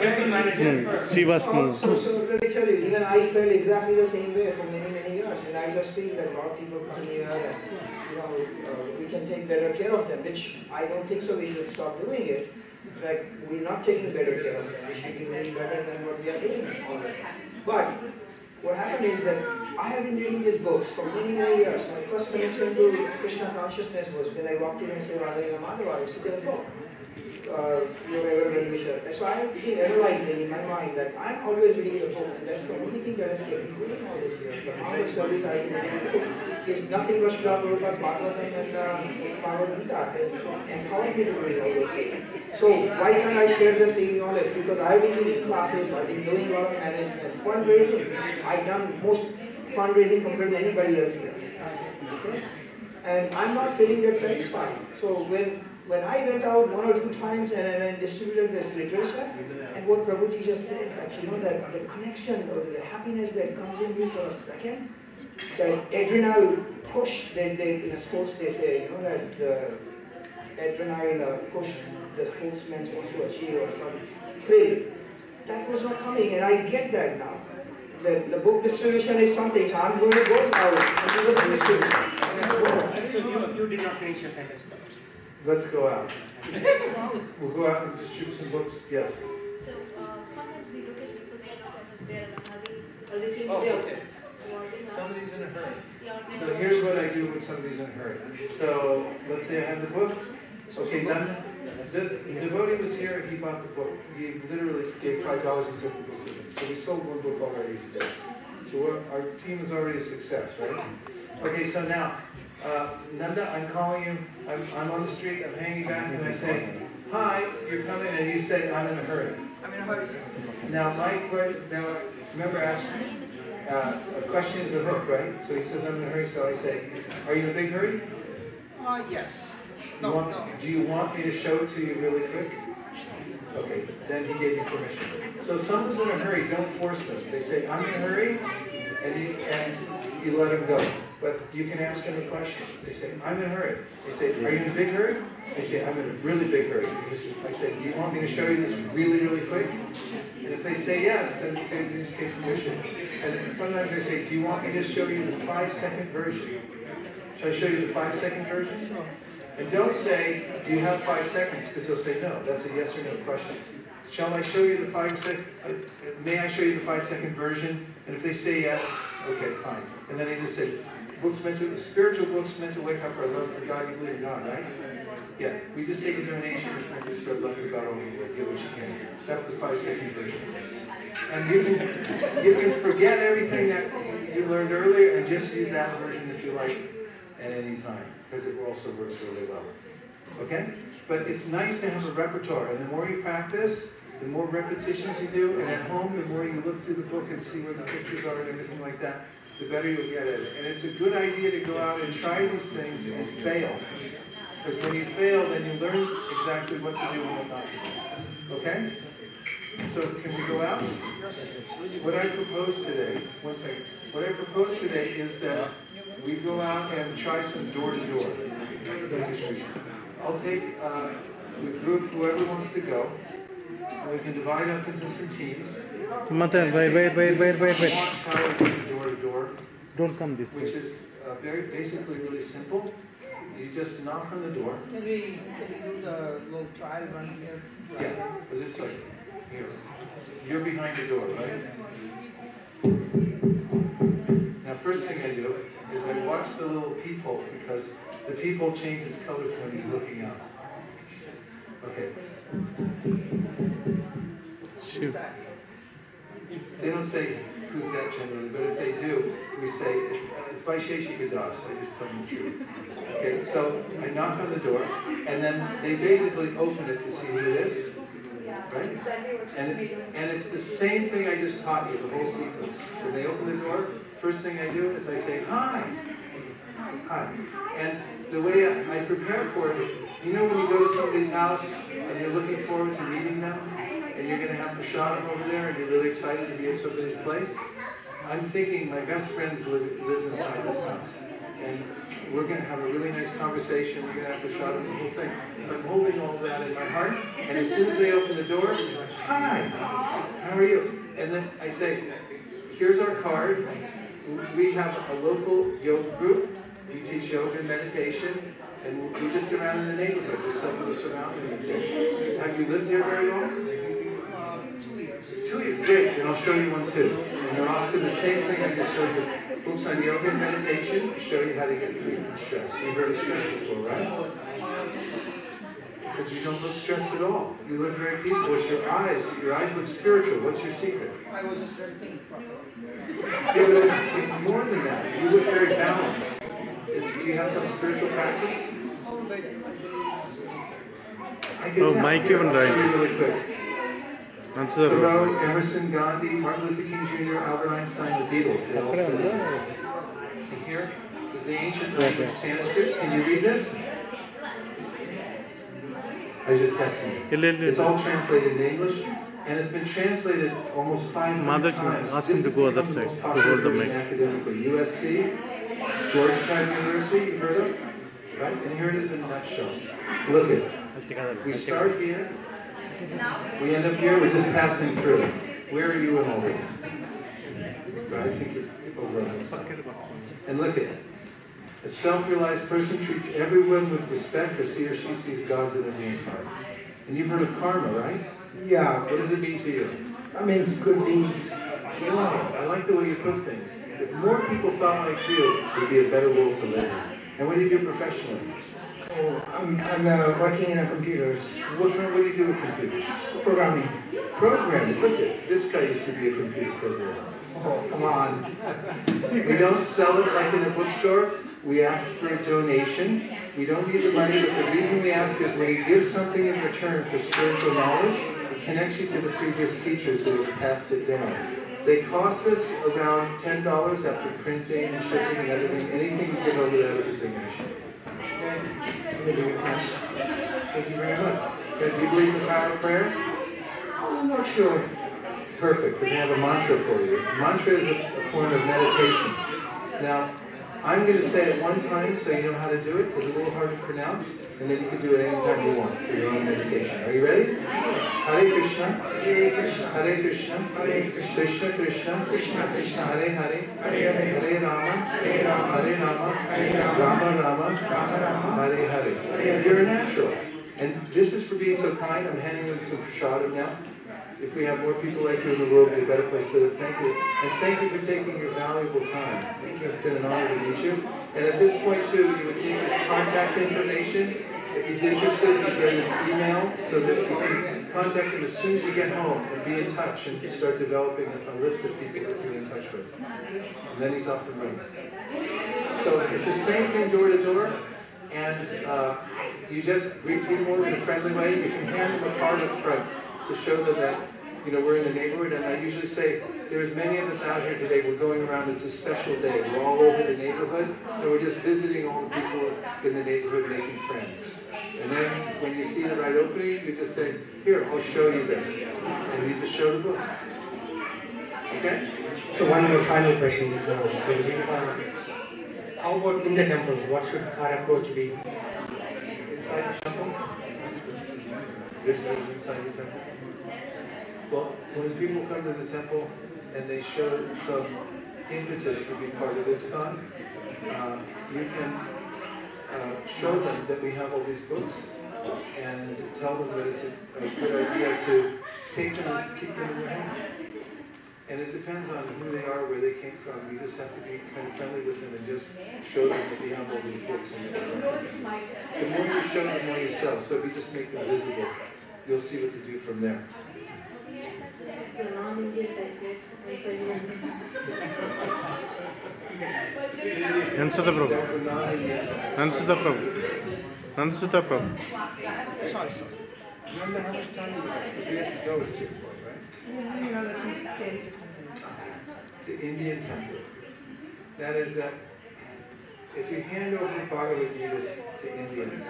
S12: She was moved.
S3: So let me tell you, even I felt exactly the same way for many, many years. And I just feel that a lot of people come here and, we can take better care of them, which I don't think so. We should stop doing it. In fact, we're not taking better care of them. We should be doing better than what we are doing always. But what happened is that I have been reading these books for many, many years. My first connection to Krishna consciousness was when I walked in and said, Radha Madhava, I used to get a book. Your ever well-wisher. So I have been analyzing in my mind that I'm always reading the book, and that's the only thing that has kept me going all these years. The amount of service I have been reading the book is nothing but Srila Prabhupada's Bhagavatam and Bhagavad Gita has empowered me to do all those things. So why can't I share the same knowledge? Because I've been giving classes, I've been doing a lot of management, fundraising. I've done most fundraising compared to anybody else here. Okay? And I'm not feeling that satisfied. So when when I went out 1 or 2 times and distributed this literature, and what Prabhuji just said, that that the connection or the happiness that comes in you for a second, that adrenal push, in sports they say, that adrenal push the sportsman wants to achieve or some thrill. That was not coming, and I get that now. The book distribution is something, so I'm going to go out and do the book distribution.
S15: So you did not finish your sentence.
S11: Let's go out. We'll go out and distribute some books. Yes.
S8: So sometimes we look at people, they're in a hurry, or they seem to
S11: Oh,
S8: be
S11: okay.
S8: avoiding us.
S11: Somebody's in a hurry.
S8: Yeah,
S11: So here's what I do when somebody's in a hurry. So let's say I have the book. Okay, done. The devotee was here and he bought the book. He literally gave $5 and took the book with him. So we sold one book already today. So our team is already a success, right? Okay, so now, Nanda, I'm calling you. I'm on the street. I'm hanging back and I say, hi, you're coming, and you say, I'm in a hurry.
S7: I'm in a hurry.
S11: Now, remember asking, a question is a hook, right? So he says, I'm in a hurry. So I say, are you in a big hurry?
S7: Yes.
S11: No. Do you want me to show it to you really quick? Okay, then he gave me permission. So if someone's in a hurry, don't force them. They say, I'm in a hurry, and you let them go. But you can ask them a question. They say, I'm in a hurry. They say, are you in a big hurry? They say, I'm in a really big hurry. I say, do you want me to show you this really, really quick? And if they say yes, then they just give permission. And sometimes they say, do you want me to show you the 5-second version? Should I show you the 5-second version? And don't say, do you have 5 seconds? Because they'll say no. That's a yes or no question. Shall I show you the 5-second? May I show you the 5-second version? And if they say yes, okay, fine. And then I just say, spiritual books meant to wake up our love for God. You believe in God, right? Yeah. We just take a donation which meant to spread love for God over the world. Give what you can. That's the 5-second version. And you can forget everything that you learned earlier and just use that version if you like at any time, because it also works really well. Okay? But it's nice to have a repertoire, and the more you practice, the more repetitions you do, and at home, the more you look through the book and see where the pictures are and everything like that, the better you'll get at it. And it's a good idea to go out and try these things and fail. Because when you fail, then you learn exactly what to do and what not to do. Okay? So can we go out? What I propose today, one second. What I propose today is that we go out and try some door-to-door distribution. I'll take the group, whoever wants to go, and we can divide up into some teams.
S12: Matan, wait.
S11: Door-to-door.
S12: Don't come this way.
S11: Which is basically really simple. You just knock on the door.
S7: Can we do the little trial run here?
S11: Yeah, this way. Here. You're behind the door, right? Now, first thing I do is I watch the little peephole, because the peephole changes colors when he's looking out. Okay.
S12: Shoot.
S11: They don't say who's that generally, but if they do, we say, it's Vasiesika Dasa. I just tell them the truth. Okay, so I knock on the door, and then they basically open it to see who it is. Right? And it's the same thing I just taught you, the whole sequence. When they open the door, first thing I do is I say, hi. Hi. And the way I prepare for it is, you know when you go to somebody's house and you're looking forward to meeting them, and you're going to have prasadam over there, and you're really excited to be at somebody's place? I'm thinking my best friend lives inside this house. And we're going to have a really nice conversation. We're going to have prasadam, the whole thing. So I'm holding all that in my heart. And as soon as they open the door, hi, how are you? And then I say, here's our card. We have a local yoga group. We teach yoga and meditation. And we're just around in the neighborhood. We're somebody surrounding you. Have you lived here very long?
S7: 2 years.
S11: 2 years. Great. Then I'll show you one too. And they're off to the same thing I just showed you. Books on yoga and meditation show you how to get free from stress. You've heard of stress before, right? Because you don't look stressed at all. You look very peaceful. It's your eyes. Your eyes look spiritual. What's your secret?
S7: I was just resting properly.
S11: Yeah, but it's more than that. You look very balanced. Do you have some spiritual practice? I can tell.
S12: Mike
S11: Here,
S12: even
S11: I'll show you
S12: right.
S11: really quick.
S12: Answer.
S11: Thoreau, Emerson, Gandhi, Martin Luther King Jr., Albert Einstein, the Beatles, they all studied this. And here is the ancient language Sanskrit. Can you read this? I just tested it. It's all translated in English, and it's been translated almost 500 times.
S12: Ask him to go other side, to hold the mic.
S11: Academically, USC, Georgetown University, you've heard of? Right? And here it is in a nutshell. Look at it. We start here, we end up here, we're just passing through. Where are you in all this? Right, I think you're over on this side. And look at it. A self-realized person treats everyone with respect as he or she sees God's in everyone's heart. And you've heard of karma, right?
S3: Yeah.
S11: What does it mean to you?
S3: I mean, it's good deeds.
S11: Wow, I like the way you put things. If more people thought like you, it would be a better world to live in. And what do you do professionally?
S3: Oh, I'm working in a computers.
S11: What do you do with computers?
S3: Programming.
S11: Programming, look at this guy used to be a computer programmer.
S3: Oh, come on.
S11: We don't sell it like in a bookstore. We ask for a donation. We don't need the money, but the reason we ask is when you give something in return for spiritual knowledge, it connects you to the previous teachers who have passed it down. They cost us around $10 after printing and shipping and everything. Anything you give over that is a donation. Thank you very much. Do you believe in the power of prayer?
S3: I'm not sure.
S11: Perfect, because I have a mantra for you. Mantra is a form of meditation. Now, I'm going to say it one time so you know how to do it, because it's a little hard to pronounce, and then you can do it anytime you want for your own meditation. Are you ready? Hare Krishna, Hare Krishna, Hare Krishna, Hare Krishna, Krishna Krishna, Krishna Krishna, Hare Hare, Hare Hare, Hare Rama, Hare Rama, Hare Rama, Hare Rama, Rama, Rama Rama, Hare Hare. You're a natural. And this is for being so kind. I'm handing you some prashadam now. If we have more people like you in the world, it'd be a better place to live. Thank you. And thank you for taking your valuable time. It's been an honor to meet you. And at this point, too, you would take his contact information. If he's interested, you get his email so that you can contact him as soon as you get home and be in touch and start developing a list of people that you're in touch with. And then he's off and running. So it's the same thing door to door. And you just greet people in a friendly way. You can hand them a card up front to show them that, we're in the neighborhood. And I usually say, there's many of us out here today. We're going around. It's a special day. We're all over the neighborhood, and we're just visiting all the people in the neighborhood, making friends. And then when you see the right opening, you just say, here, I'll show you this. And you just show the book. Okay?
S14: So one more final question. How about in the temple? What should our approach be?
S11: Inside the temple? Visitors inside the temple? Well, when people come to the temple and they show some impetus to be part of ISKCON, you can show them that we have all these books and tell them that it's a good idea to take them and keep them in their home. And it depends on who they are, where they came from. You just have to be kind of friendly with them and just show them that we have all these books. And the more you show them, the more you sell. So if you just make them visible, you'll see what to do from there.
S12: Answer Prabhu. Answer Prabhu. Answer Prabhu.
S11: Sorry. Remember how much time you have? Because we have to go at some point, right? The Indian temple. That is that if you hand over Bhagavad Gita to Indians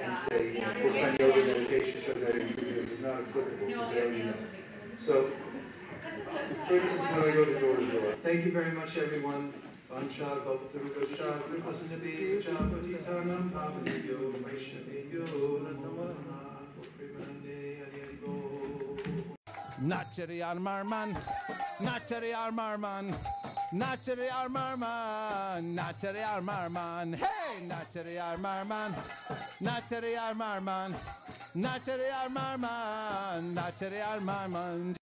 S11: and say, full-time yoga meditation shows that it's not applicable because they already know. So, for instance, when I go to door, thank you very much, everyone.
S16: Nachari Armarman, Nachari Armarman, Nachari Armarman, Nachari Armarman, hey, Nachari Armarman, Nachari Armarman, Nachari Armarman, Nachari Armarman.